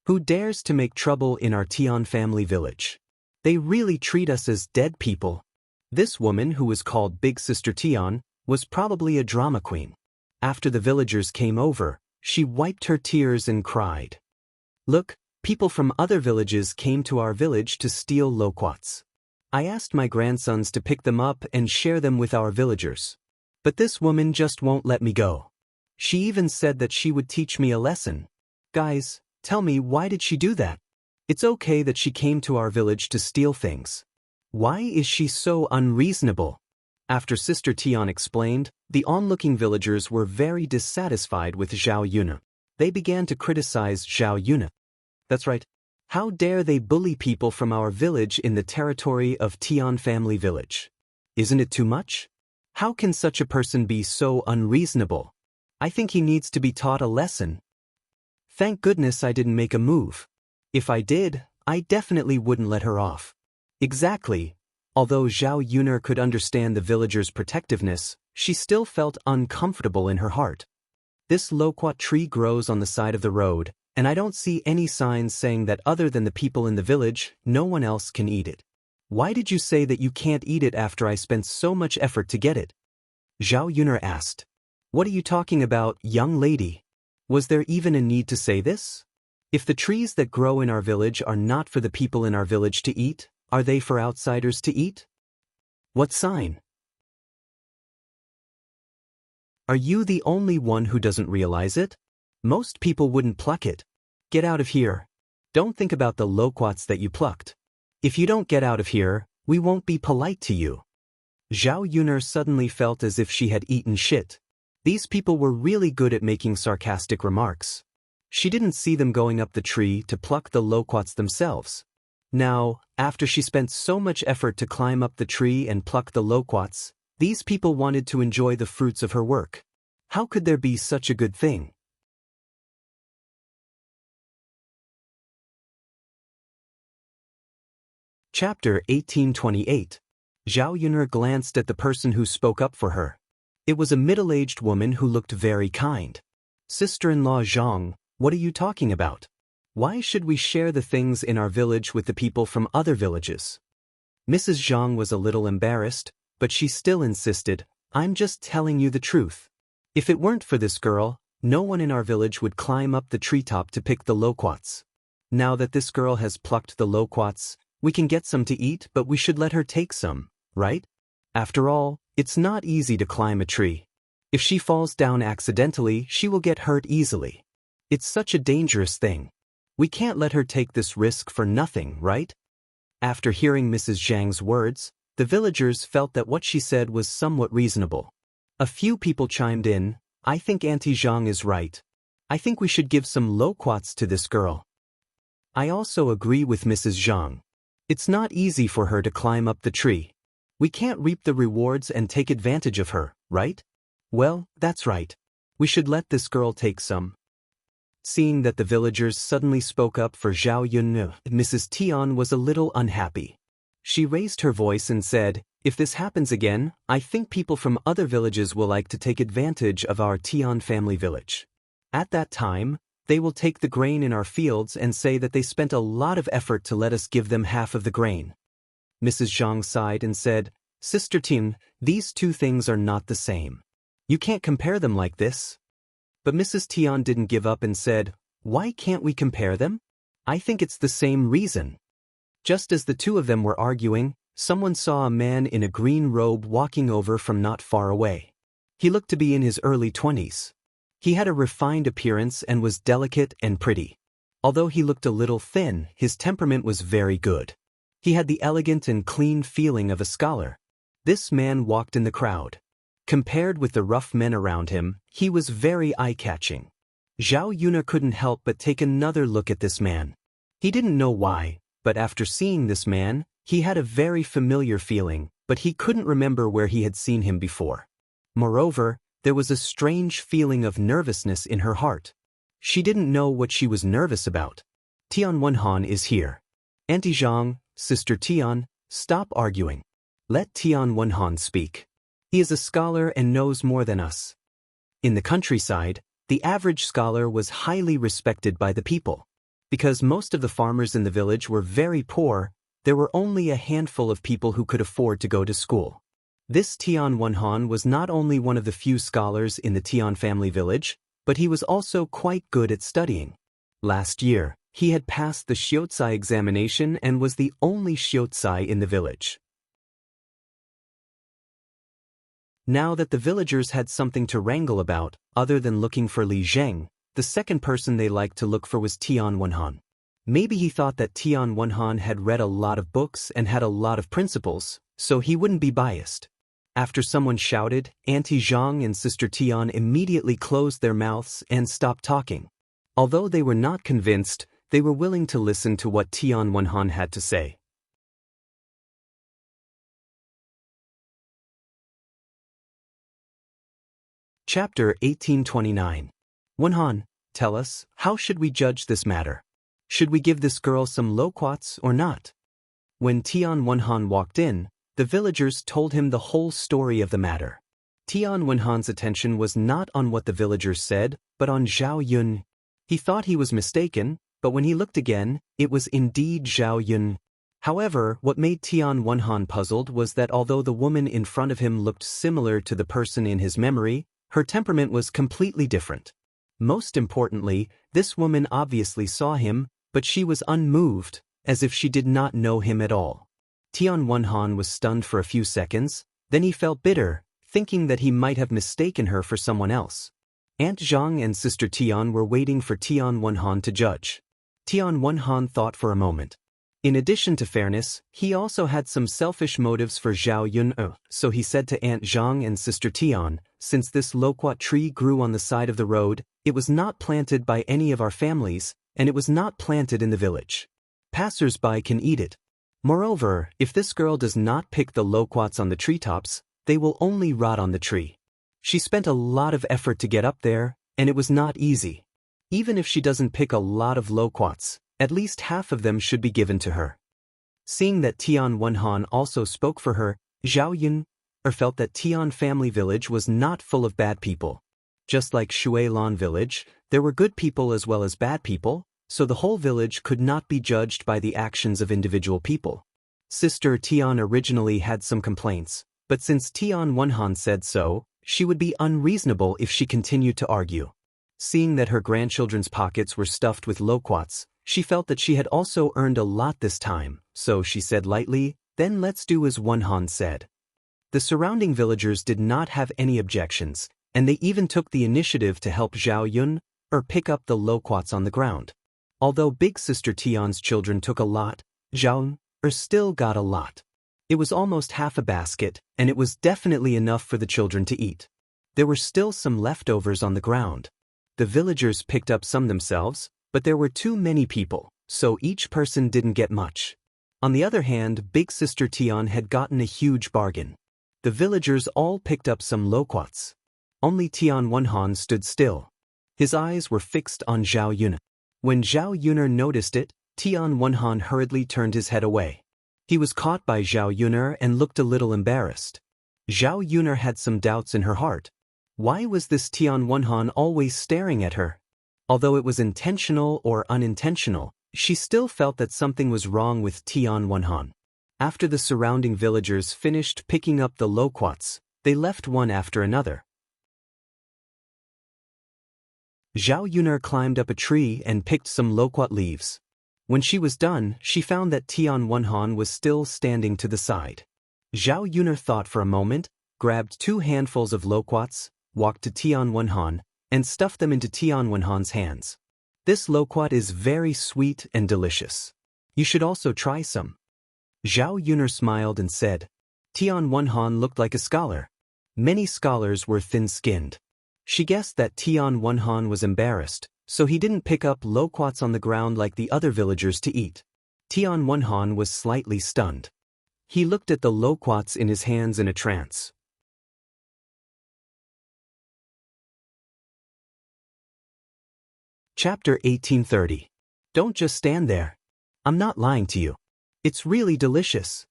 Who dares to make trouble in our Tian family village? They really treat us as dead people." This woman, who was called Big Sister Tian, was probably a drama queen. After the villagers came over, she wiped her tears and cried, "Look, people from other villages came to our village to steal loquats. I asked my grandsons to pick them up and share them with our villagers. But this woman just won't let me go. She even said that she would teach me a lesson. Guys, tell me, why did she do that? It's okay that she came to our village to steal things. Why is she so unreasonable?" After Sister Tian explained, the onlooking villagers were very dissatisfied with Zhao Yuna. They began to criticize Zhao Yuna. "That's right. How dare they bully people from our village in the territory of Tian family village? Isn't it too much? How can such a person be so unreasonable? I think he needs to be taught a lesson. Thank goodness I didn't make a move. If I did, I definitely wouldn't let her off." Exactly. Although Zhao Yuner could understand the villagers' protectiveness, she still felt uncomfortable in her heart. This loquat tree grows on the side of the road, and I don't see any signs saying that other than the people in the village, no one else can eat it. Why did you say that you can't eat it after I spent so much effort to get it? Zhao Yun'er asked. What are you talking about, young lady? Was there even a need to say this? If the trees that grow in our village are not for the people in our village to eat, are they for outsiders to eat? What sign? Are you the only one who doesn't realize it? Most people wouldn't pluck it. Get out of here. Don't think about the loquats that you plucked. If you don't get out of here, we won't be polite to you. Zhao Yun'er suddenly felt as if she had eaten shit. These people were really good at making sarcastic remarks. She didn't see them going up the tree to pluck the loquats themselves. Now, after she spent so much effort to climb up the tree and pluck the loquats, these people wanted to enjoy the fruits of her work. How could there be such a good thing? Chapter 1828. Zhao Yun'er glanced at the person who spoke up for her. It was a middle-aged woman who looked very kind. Sister-in-law Zhang, what are you talking about? Why should we share the things in our village with the people from other villages? Mrs. Zhang was a little embarrassed, but she still insisted, I'm just telling you the truth. If it weren't for this girl, no one in our village would climb up the treetop to pick the loquats. Now that this girl has plucked the loquats, we can get some to eat, but we should let her take some, right? After all, it's not easy to climb a tree. If she falls down accidentally, she will get hurt easily. It's such a dangerous thing. We can't let her take this risk for nothing, right? After hearing Mrs. Zhang's words, the villagers felt that what she said was somewhat reasonable. A few people chimed in, I think Auntie Zhang is right. I think we should give some loquats to this girl. I also agree with Mrs. Zhang. It's not easy for her to climb up the tree. We can't reap the rewards and take advantage of her, right? Well, that's right. We should let this girl take some. Seeing that the villagers suddenly spoke up for Zhao Yun'er, Mrs. Tian was a little unhappy. She raised her voice and said, if this happens again, I think people from other villages will like to take advantage of our Tian family village. At that time, they will take the grain in our fields and say that they spent a lot of effort to let us give them half of the grain. Mrs. Zhang sighed and said, Sister Tian, these two things are not the same. You can't compare them like this. But Mrs. Tian didn't give up and said, why can't we compare them? I think it's the same reason. Just as the two of them were arguing, someone saw a man in a green robe walking over from not far away. He looked to be in his early 20s. He had a refined appearance and was delicate and pretty. Although he looked a little thin, his temperament was very good. He had the elegant and clean feeling of a scholar. This man walked in the crowd. Compared with the rough men around him, he was very eye-catching. Zhao Yun'er couldn't help but take another look at this man. He didn't know why, but after seeing this man, he had a very familiar feeling, but he couldn't remember where he had seen him before. Moreover, there was a strange feeling of nervousness in her heart. She didn't know what she was nervous about. Tian Wenhan is here. Auntie Zhang, Sister Tian, stop arguing. Let Tian Wenhan speak. He is a scholar and knows more than us. In the countryside, the average scholar was highly respected by the people. Because most of the farmers in the village were very poor, there were only a handful of people who could afford to go to school. This Tian Wenhan was not only one of the few scholars in the Tian family village, but he was also quite good at studying. Last year, he had passed the Xiucai examination and was the only Xiucai in the village. Now that the villagers had something to wrangle about, other than looking for Li Zheng, the second person they liked to look for was Tian Wenhan. Maybe he thought that Tian Wenhan had read a lot of books and had a lot of principles, so he wouldn't be biased. After someone shouted, Auntie Zhang and Sister Tian immediately closed their mouths and stopped talking. Although they were not convinced, they were willing to listen to what Tian Wenhan had to say. Chapter 1829. Wenhan, tell us, how should we judge this matter? Should we give this girl some loquats or not? When Tian Wenhan walked in, the villagers told him the whole story of the matter. Tian Wenhan's attention was not on what the villagers said, but on Zhao Yun. He thought he was mistaken, but when he looked again, it was indeed Zhao Yun. However, what made Tian Wenhan puzzled was that although the woman in front of him looked similar to the person in his memory, her temperament was completely different. Most importantly, this woman obviously saw him, but she was unmoved, as if she did not know him at all. Tian Wenhan was stunned for a few seconds, then he felt bitter, thinking that he might have mistaken her for someone else. Aunt Zhang and Sister Tian were waiting for Tian Wenhan to judge. Tian Wenhan thought for a moment. In addition to fairness, he also had some selfish motives for Zhao Yun, so he said to Aunt Zhang and Sister Tian, since this loquat tree grew on the side of the road, it was not planted by any of our families, and it was not planted in the village. Passers-by can eat it. Moreover, if this girl does not pick the loquats on the treetops, they will only rot on the tree. She spent a lot of effort to get up there, and it was not easy. Even if she doesn't pick a lot of loquats, at least half of them should be given to her. Seeing that Tian Wenhan also spoke for her, Zhao Yun felt that Tian family village was not full of bad people. Just like Shuilan village, there were good people as well as bad people, so the whole village could not be judged by the actions of individual people. Sister Tian originally had some complaints, but since Tian Wenhan said so, she would be unreasonable if she continued to argue. Seeing that her grandchildren's pockets were stuffed with loquats, she felt that she had also earned a lot this time, so she said lightly, "Then let's do as Wenhan said." The surrounding villagers did not have any objections, and they even took the initiative to help Zhao Yun pick up the loquats on the ground. Although Big Sister Tian's children took a lot, Zhao still got a lot. It was almost half a basket, and it was definitely enough for the children to eat. There were still some leftovers on the ground. The villagers picked up some themselves, but there were too many people, so each person didn't get much. On the other hand, Big Sister Tian had gotten a huge bargain. The villagers all picked up some loquats. Only Tian Wenhan stood still. His eyes were fixed on Zhao Yun. When Zhao Yun noticed it, Tian Wenhan hurriedly turned his head away. He was caught by Zhao Yun and looked a little embarrassed. Zhao Yun had some doubts in her heart. Why was this Tian Wenhan always staring at her? Although it was intentional or unintentional, she still felt that something was wrong with Tian Wenhan. After the surrounding villagers finished picking up the loquats, they left one after another. Zhao Yun climbed up a tree and picked some loquat leaves. When she was done, she found that Tian Wenhan was still standing to the side. Zhao Yun thought for a moment, grabbed 2 handfuls of loquats, walked to Tian Wenhan, and stuffed them into Tian Wenhan's hands. This loquat is very sweet and delicious. You should also try some. Zhao Yun smiled and said. Tian Wenhan looked like a scholar. Many scholars were thin-skinned. She guessed that Tian Wenhan was embarrassed, so he didn't pick up loquats on the ground like the other villagers to eat. Tian Wenhan was slightly stunned. He looked at the loquats in his hands in a trance. Chapter 1830. Don't just stand there. I'm not lying to you. It's really delicious.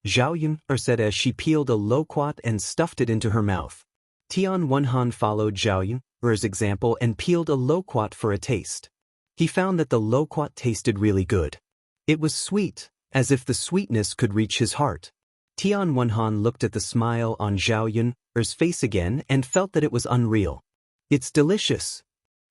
Zhao Yun said as she peeled a loquat and stuffed it into her mouth. Tian Wenhan followed Zhao Yun's example and peeled a loquat for a taste. He found that the loquat tasted really good. It was sweet, as if the sweetness could reach his heart. Tian Wenhan looked at the smile on Zhao Yun's face again and felt that it was unreal. It's delicious.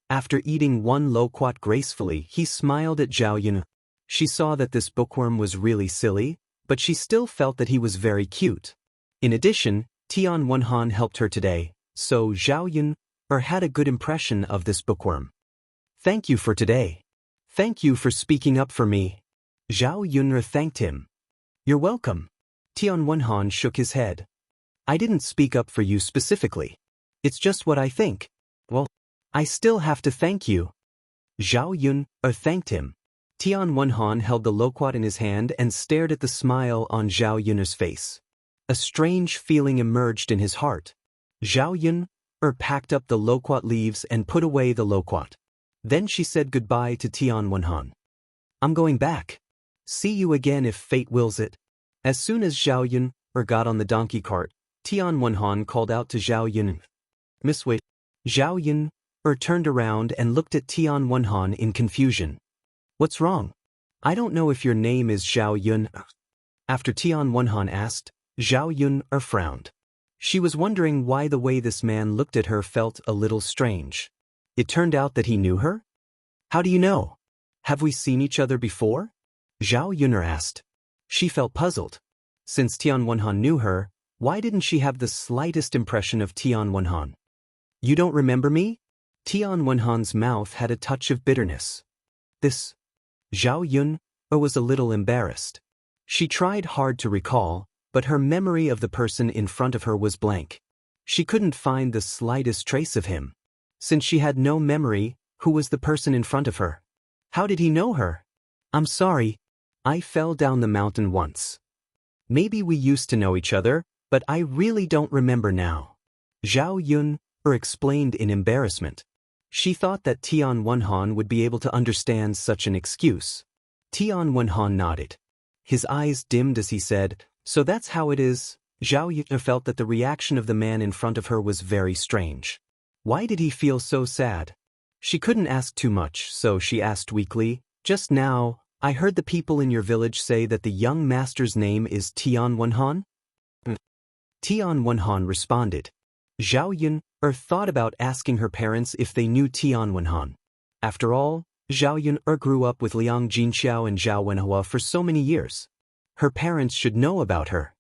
After eating one loquat gracefully, he smiled at Zhao Yun. She saw that this bookworm was really silly, but she still felt that he was very cute. In addition, Tian Wenhan helped her today, so Zhao Yun had a good impression of this bookworm. Thank you for today. Thank you for speaking up for me. Zhao Yun thanked him. You're welcome. Tian Wenhan shook his head. I didn't speak up for you specifically. It's just what I think. Well, I still have to thank you. Zhao Yun thanked him. Tian Wenhan held the loquat in his hand and stared at the smile on Zhao Yun's face. A strange feeling emerged in his heart. Zhao Yun packed up the loquat leaves and put away the loquat. Then she said goodbye to Tian Wenhan. I'm going back. See you again if fate wills it. As soon as Zhao Yun got on the donkey cart, Tian Wenhan called out to Zhao Yun. Miss Wei. Zhao Yun turned around and looked at Tian Wenhan in confusion. What's wrong? I don't know if your name is Zhao Yun. After Tian Wenhan asked, Zhao Yun frowned. She was wondering why the way this man looked at her felt a little strange. It turned out that he knew her? How do you know? Have we seen each other before? Zhao Yun'er asked. She felt puzzled. Since Tian Wenhan knew her, why didn't she have the slightest impression of Tian Wenhan? You don't remember me? Tian Wenhan's mouth had a touch of bitterness. This. Zhao Yun was a little embarrassed. She tried hard to recall, but her memory of the person in front of her was blank. She couldn't find the slightest trace of him. Since she had no memory, who was the person in front of her? How did he know her? I'm sorry. I fell down the mountain once. Maybe we used to know each other, but I really don't remember now. Zhao Yun explained in embarrassment. She thought that Tian Wenhan would be able to understand such an excuse. Tian Wenhan nodded. His eyes dimmed as he said, so that's how it is. Zhao Yun felt that the reaction of the man in front of her was very strange. Why did he feel so sad? She couldn't ask too much, so she asked weakly, just now, I heard the people in your village say that the young master's name is Tian Wenhan? Tian Wenhan responded. Zhao Yun thought about asking her parents if they knew Tian Wenhan. After all, Zhao Yun grew up with Liang Jinxiao and Zhao Wenhua for so many years. Her parents should know about her.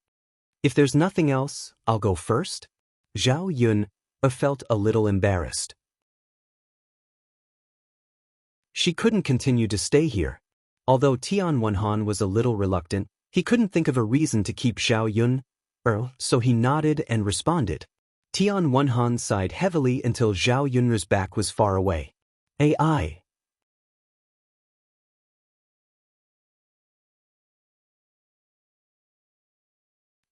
If there's nothing else, I'll go first. Zhao Yun felt a little embarrassed. She couldn't continue to stay here. Although Tian Wenhan was a little reluctant, he couldn't think of a reason to keep Zhao Yun, so he nodded and responded. Tian Wenhan sighed heavily until Zhao Yun's back was far away. AI.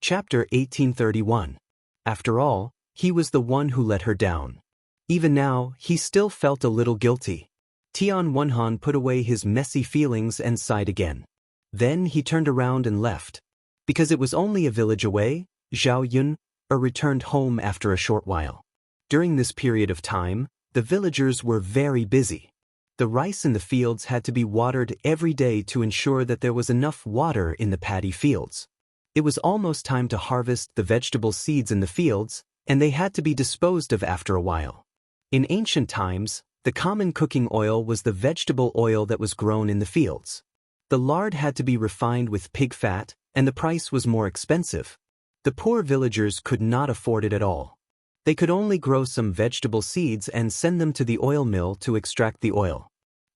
Chapter 1831. After all, he was the one who let her down. Even now, he still felt a little guilty. Tian Wenhan put away his messy feelings and sighed again. Then he turned around and left. Because it was only a village away, Zhao Yun returned home after a short while. During this period of time, the villagers were very busy. The rice in the fields had to be watered every day to ensure that there was enough water in the paddy fields. It was almost time to harvest the vegetable seeds in the fields, and they had to be disposed of after a while. In ancient times, the common cooking oil was the vegetable oil that was grown in the fields. The lard had to be refined with pig fat, and the price was more expensive. The poor villagers could not afford it at all. They could only grow some vegetable seeds and send them to the oil mill to extract the oil.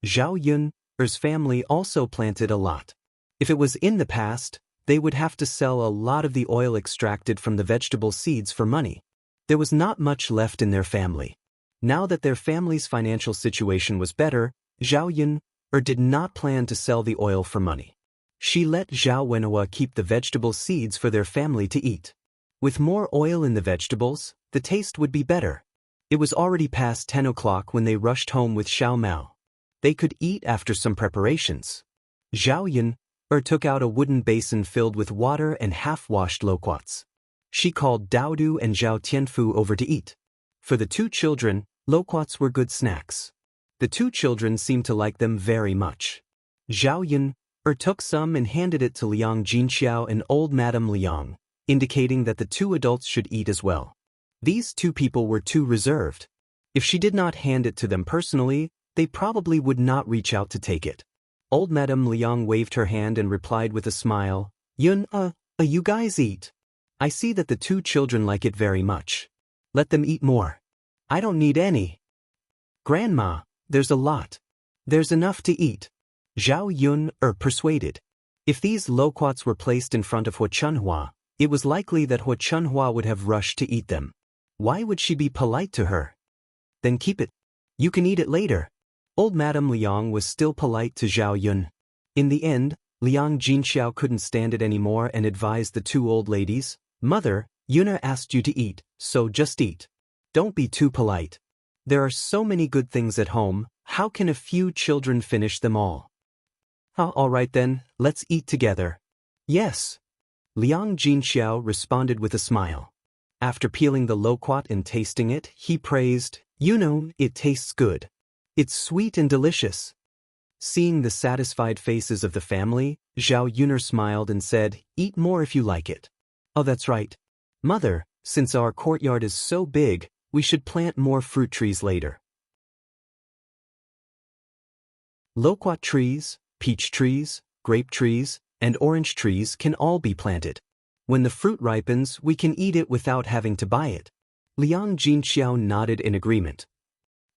Zhao Yun's family also planted a lot. If it was in the past, they would have to sell a lot of the oil extracted from the vegetable seeds for money. There was not much left in their family. Now that their family's financial situation was better, Zhao Yun did not plan to sell the oil for money. She let Zhao Wenhua keep the vegetable seeds for their family to eat. With more oil in the vegetables, the taste would be better. It was already past 10 o'clock when they rushed home with Xiao Mao. They could eat after some preparations. Zhao Yun took out a wooden basin filled with water and half-washed loquats. She called Daodu and Zhao Tianfu over to eat. For the two children, loquats were good snacks. The two children seemed to like them very much. Zhao Yun took some and handed it to Liang Jinxiao and old Madame Liang, indicating that the two adults should eat as well. These two people were too reserved. If she did not hand it to them personally, they probably would not reach out to take it. Old Madame Liang waved her hand and replied with a smile, Yun, you guys eat. I see that the two children like it very much. Let them eat more. I don't need any. Grandma, there's a lot. There's enough to eat. Zhao Yun persuaded. If these loquats were placed in front of Hua Chunhua, it was likely that Hua Chunhua would have rushed to eat them. Why would she be polite to her? Then keep it. You can eat it later. Old Madame Liang was still polite to Zhao Yun. In the end, Liang Jinxiao couldn't stand it anymore and advised the two old ladies, Mother, Yuna asked you to eat, so just eat. Don't be too polite. There are so many good things at home, how can a few children finish them all? All right then, let's eat together. Yes. Liang Jinxiao responded with a smile. After peeling the loquat and tasting it, he praised, You know, it tastes good. It's sweet and delicious. Seeing the satisfied faces of the family, Zhao Yuner smiled and said, "Eat more if you like it." "Oh, that's right. Mother, since our courtyard is so big, we should plant more fruit trees later." Loquat trees, peach trees, grape trees, and orange trees can all be planted. When the fruit ripens, we can eat it without having to buy it. Liang Jinxiao nodded in agreement.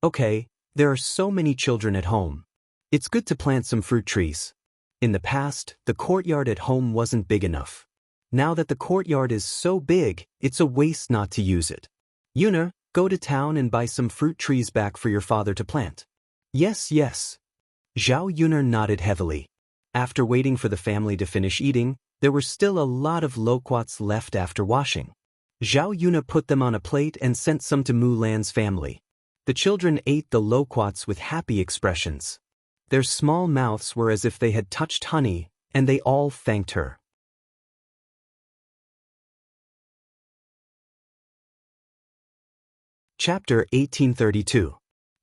Okay, there are so many children at home. It's good to plant some fruit trees. In the past, the courtyard at home wasn't big enough. Now that the courtyard is so big, it's a waste not to use it. Yuner, go to town and buy some fruit trees back for your father to plant. Yes, yes. Zhao Yuner nodded heavily. After waiting for the family to finish eating, there were still a lot of loquats left after washing. Zhao Yuner put them on a plate and sent some to Mu Lan's family. The children ate the loquats with happy expressions. Their small mouths were as if they had touched honey, and they all thanked her. Chapter 1832.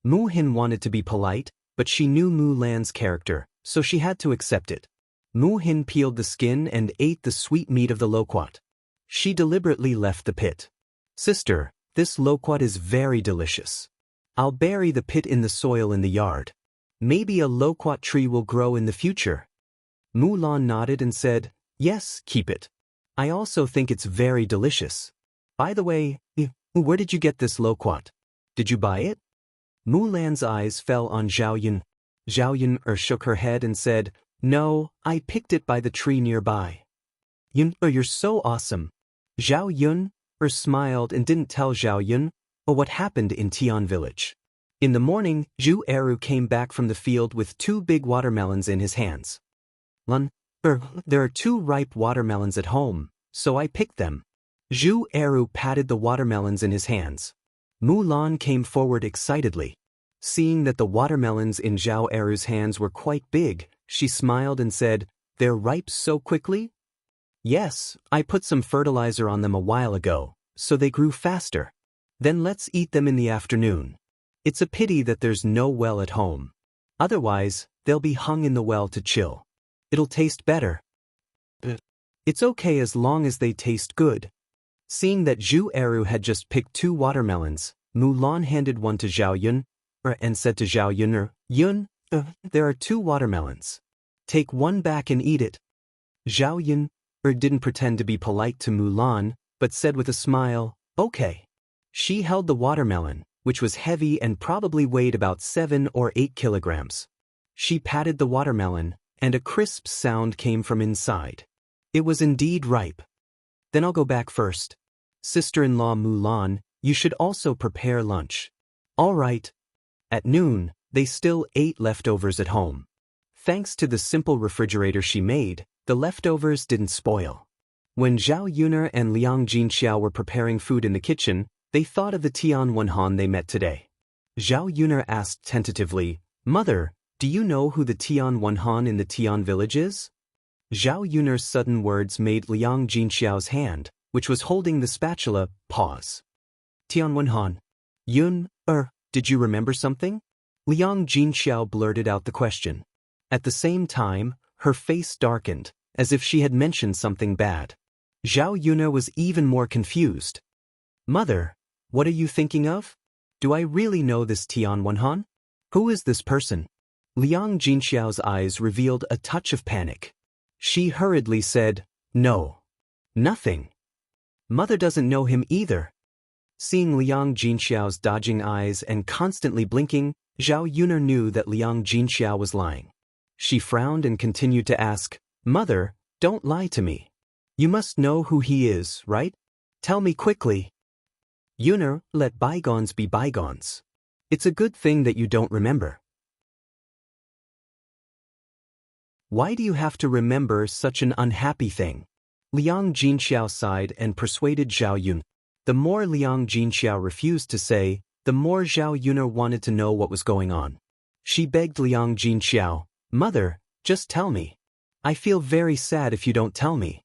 Mu Hin wanted to be polite, but she knew Mu Lan's character, so she had to accept it. Mu Hin peeled the skin and ate the sweet meat of the loquat. She deliberately left the pit. "Sister, this loquat is very delicious. I'll bury the pit in the soil in the yard. Maybe a loquat tree will grow in the future." Mu Lan nodded and said, "Yes, keep it. I also think it's very delicious. By the way, where did you get this loquat? Did you buy it?" Mu Lan's eyes fell on Zhao Yun. Zhao Yun shook her head and said, "No, I picked it by the tree nearby." "Yun, you're so awesome." Zhao Yun smiled and didn't tell Zhao Yun what happened in Tian village. In the morning, Zhu Eru came back from the field with 2 big watermelons in his hands. "Lun, there are 2 ripe watermelons at home, so I picked them." Zhu Eru patted the watermelons in his hands. Mu Lan came forward excitedly. Seeing that the watermelons in Zhao Eru's hands were quite big, she smiled and said, "They're ripe so quickly?" "Yes, I put some fertilizer on them a while ago, so they grew faster. Then let's eat them in the afternoon. It's a pity that there's no well at home. Otherwise, they'll be hung in the well to chill. It'll taste better." "It's okay as long as they taste good." Seeing that Zhu Eru had just picked 2 watermelons, Mu Lan handed one to Zhao Yun, and said to Zhao Yun, "Yun, there are 2 watermelons. Take one back and eat it." Zhao Yun didn't pretend to be polite to Mu Lan, but said with a smile, "Okay." She held the watermelon, which was heavy and probably weighed about 7 or 8 kilograms. She patted the watermelon, and a crisp sound came from inside. It was indeed ripe. "Then I'll go back first. Sister-in-law Mu Lan, you should also prepare lunch." "All right." At noon, they still ate leftovers at home. Thanks to the simple refrigerator she made, the leftovers didn't spoil. When Zhao Yuner and Liang Jinxiao were preparing food in the kitchen, they thought of the Tian Wenhan they met today. Zhao Yuner asked tentatively, "Mother, do you know who the Tian Wenhan in the Tian village is?" Zhao Yuner's sudden words made Liang Jinxiao's hand, which was holding the spatula, pause. "Tian Wenhan. Yun, did you remember something?" Liang Jinxiao blurted out the question. At the same time, her face darkened, as if she had mentioned something bad. Zhao Yuner was even more confused. "Mother, what are you thinking of? Do I really know this Tian Wenhan? Who is this person?" Liang Jinxiao's eyes revealed a touch of panic. She hurriedly said, "No. Nothing. Mother doesn't know him either." Seeing Liang Jinxiao's dodging eyes and constantly blinking, Zhao Yuner knew that Liang Jinxiao was lying. She frowned and continued to ask, "Mother, don't lie to me. You must know who he is, right? Tell me quickly." "Yuner, let bygones be bygones. It's a good thing that you don't remember." "Why do you have to remember such an unhappy thing?" Liang Jinxiao sighed and persuaded Zhao Yun. The more Liang Jinxiao refused to say, the more Zhao Yuner wanted to know what was going on. She begged Liang Jinxiao, "Mother, just tell me. I feel very sad if you don't tell me."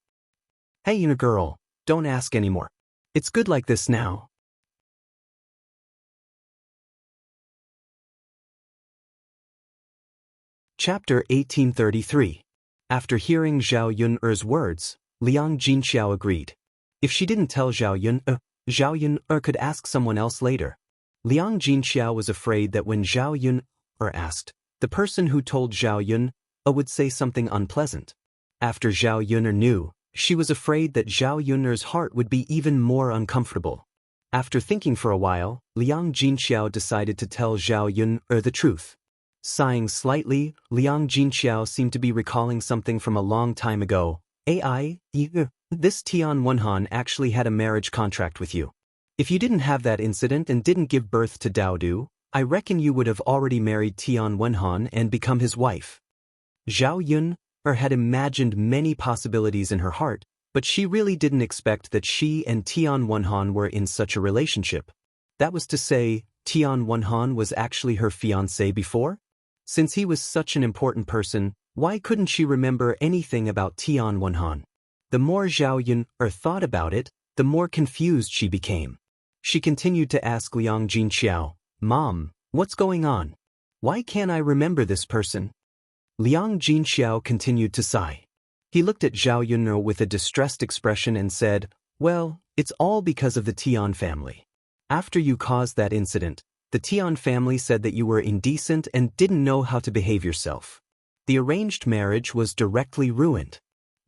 "Hey, Yuner girl, don't ask anymore. It's good like this now." Chapter 1833. After hearing Zhao Yun'er's words, Liang Jinxiao agreed. If she didn't tell Zhao Yun'er could ask someone else later. Liang Jinxiao was afraid that when Zhao Yun'er asked, the person who told Zhao Yun'er would say something unpleasant. After Zhao Yun'er knew, she was afraid that Zhao Yun'er's heart would be even more uncomfortable. After thinking for a while, Liang Jinxiao decided to tell Zhao Yun'er the truth. Sighing slightly, Liang Jinxiao seemed to be recalling something from a long time ago. This Tian Wenhan actually had a marriage contract with you. If you didn't have that incident and didn't give birth to Daodu, I reckon you would have already married Tian Wenhan and become his wife. Zhao Yun'er had imagined many possibilities in her heart, but she really didn't expect that she and Tian Wenhan were in such a relationship. That was to say, Tian Wenhan was actually her fiancé before? Since he was such an important person, why couldn't she remember anything about Tian Wenhan? The more Zhao Yun'er thought about it, the more confused she became. She continued to ask Liang Jinxiao, "Mom, what's going on? Why can't I remember this person?" Liang Jinxiao continued to sigh. He looked at Zhao Yun'er with a distressed expression and said, "Well, it's all because of the Tian family. After you caused that incident, the Tian family said that you were indecent and didn't know how to behave yourself. The arranged marriage was directly ruined.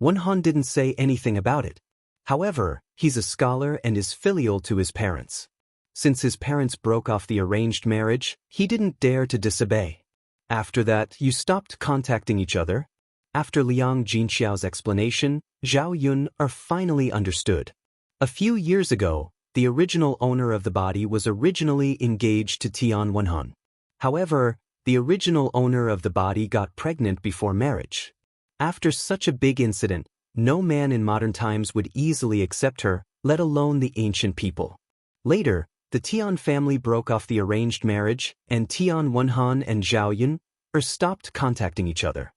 Wenhan didn't say anything about it. However, he's a scholar and is filial to his parents. Since his parents broke off the arranged marriage, he didn't dare to disobey. After that, you stopped contacting each other." After Liang Jinxiao's explanation, Zhao Yun'er finally understood. A few years ago, the original owner of the body was originally engaged to Tian Wenhan. However, the original owner of the body got pregnant before marriage. After such a big incident, no man in modern times would easily accept her, let alone the ancient people. Later, the Tian family broke off the arranged marriage, and Tian Wenhan and Zhao Yun'er stopped contacting each other.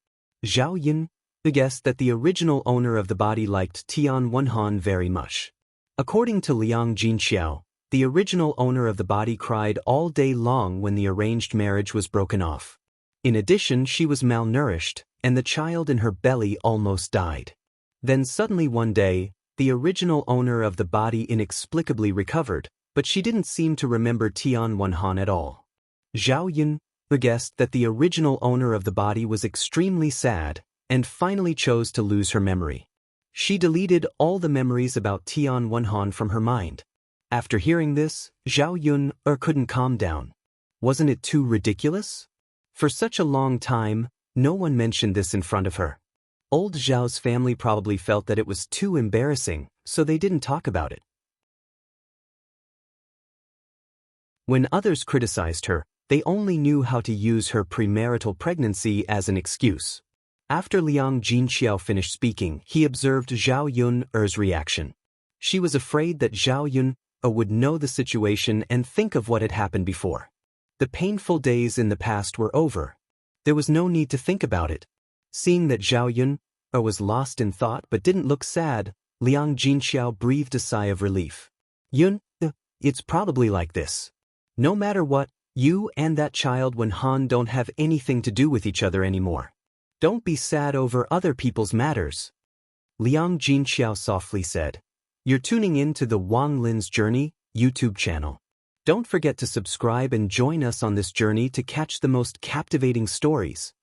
Zhao Yun'er guessed that the original owner of the body liked Tian Wenhan very much. According to Liang Jinxiao, the original owner of the body cried all day long when the arranged marriage was broken off. In addition, she was malnourished, and the child in her belly almost died. Then suddenly one day, the original owner of the body inexplicably recovered, but she didn't seem to remember Tian Wenhan at all. Zhao Yun'er guessed that the original owner of the body was extremely sad, and finally chose to lose her memory. She deleted all the memories about Tian Wenhan from her mind. After hearing this, Zhao Yun'er couldn't calm down. Wasn't it too ridiculous? For such a long time, no one mentioned this in front of her. Old Zhao's family probably felt that it was too embarrassing, so they didn't talk about it. When others criticized her, they only knew how to use her premarital pregnancy as an excuse. After Liang Jinxiao finished speaking, he observed Zhao Yun'er's reaction. She was afraid that Zhao Yun'er would know the situation and think of what had happened before. The painful days in the past were over. There was no need to think about it. Seeing that Zhao Yun'er was lost in thought but didn't look sad, Liang Jinxiao breathed a sigh of relief. "Yun'er, it's probably like this. No matter what, you and that child Wenhan don't have anything to do with each other anymore. Don't be sad over other people's matters." Liang Jinxiao softly said. You're tuning in to the Wang Lin's Journey YouTube channel. Don't forget to subscribe and join us on this journey to catch the most captivating stories.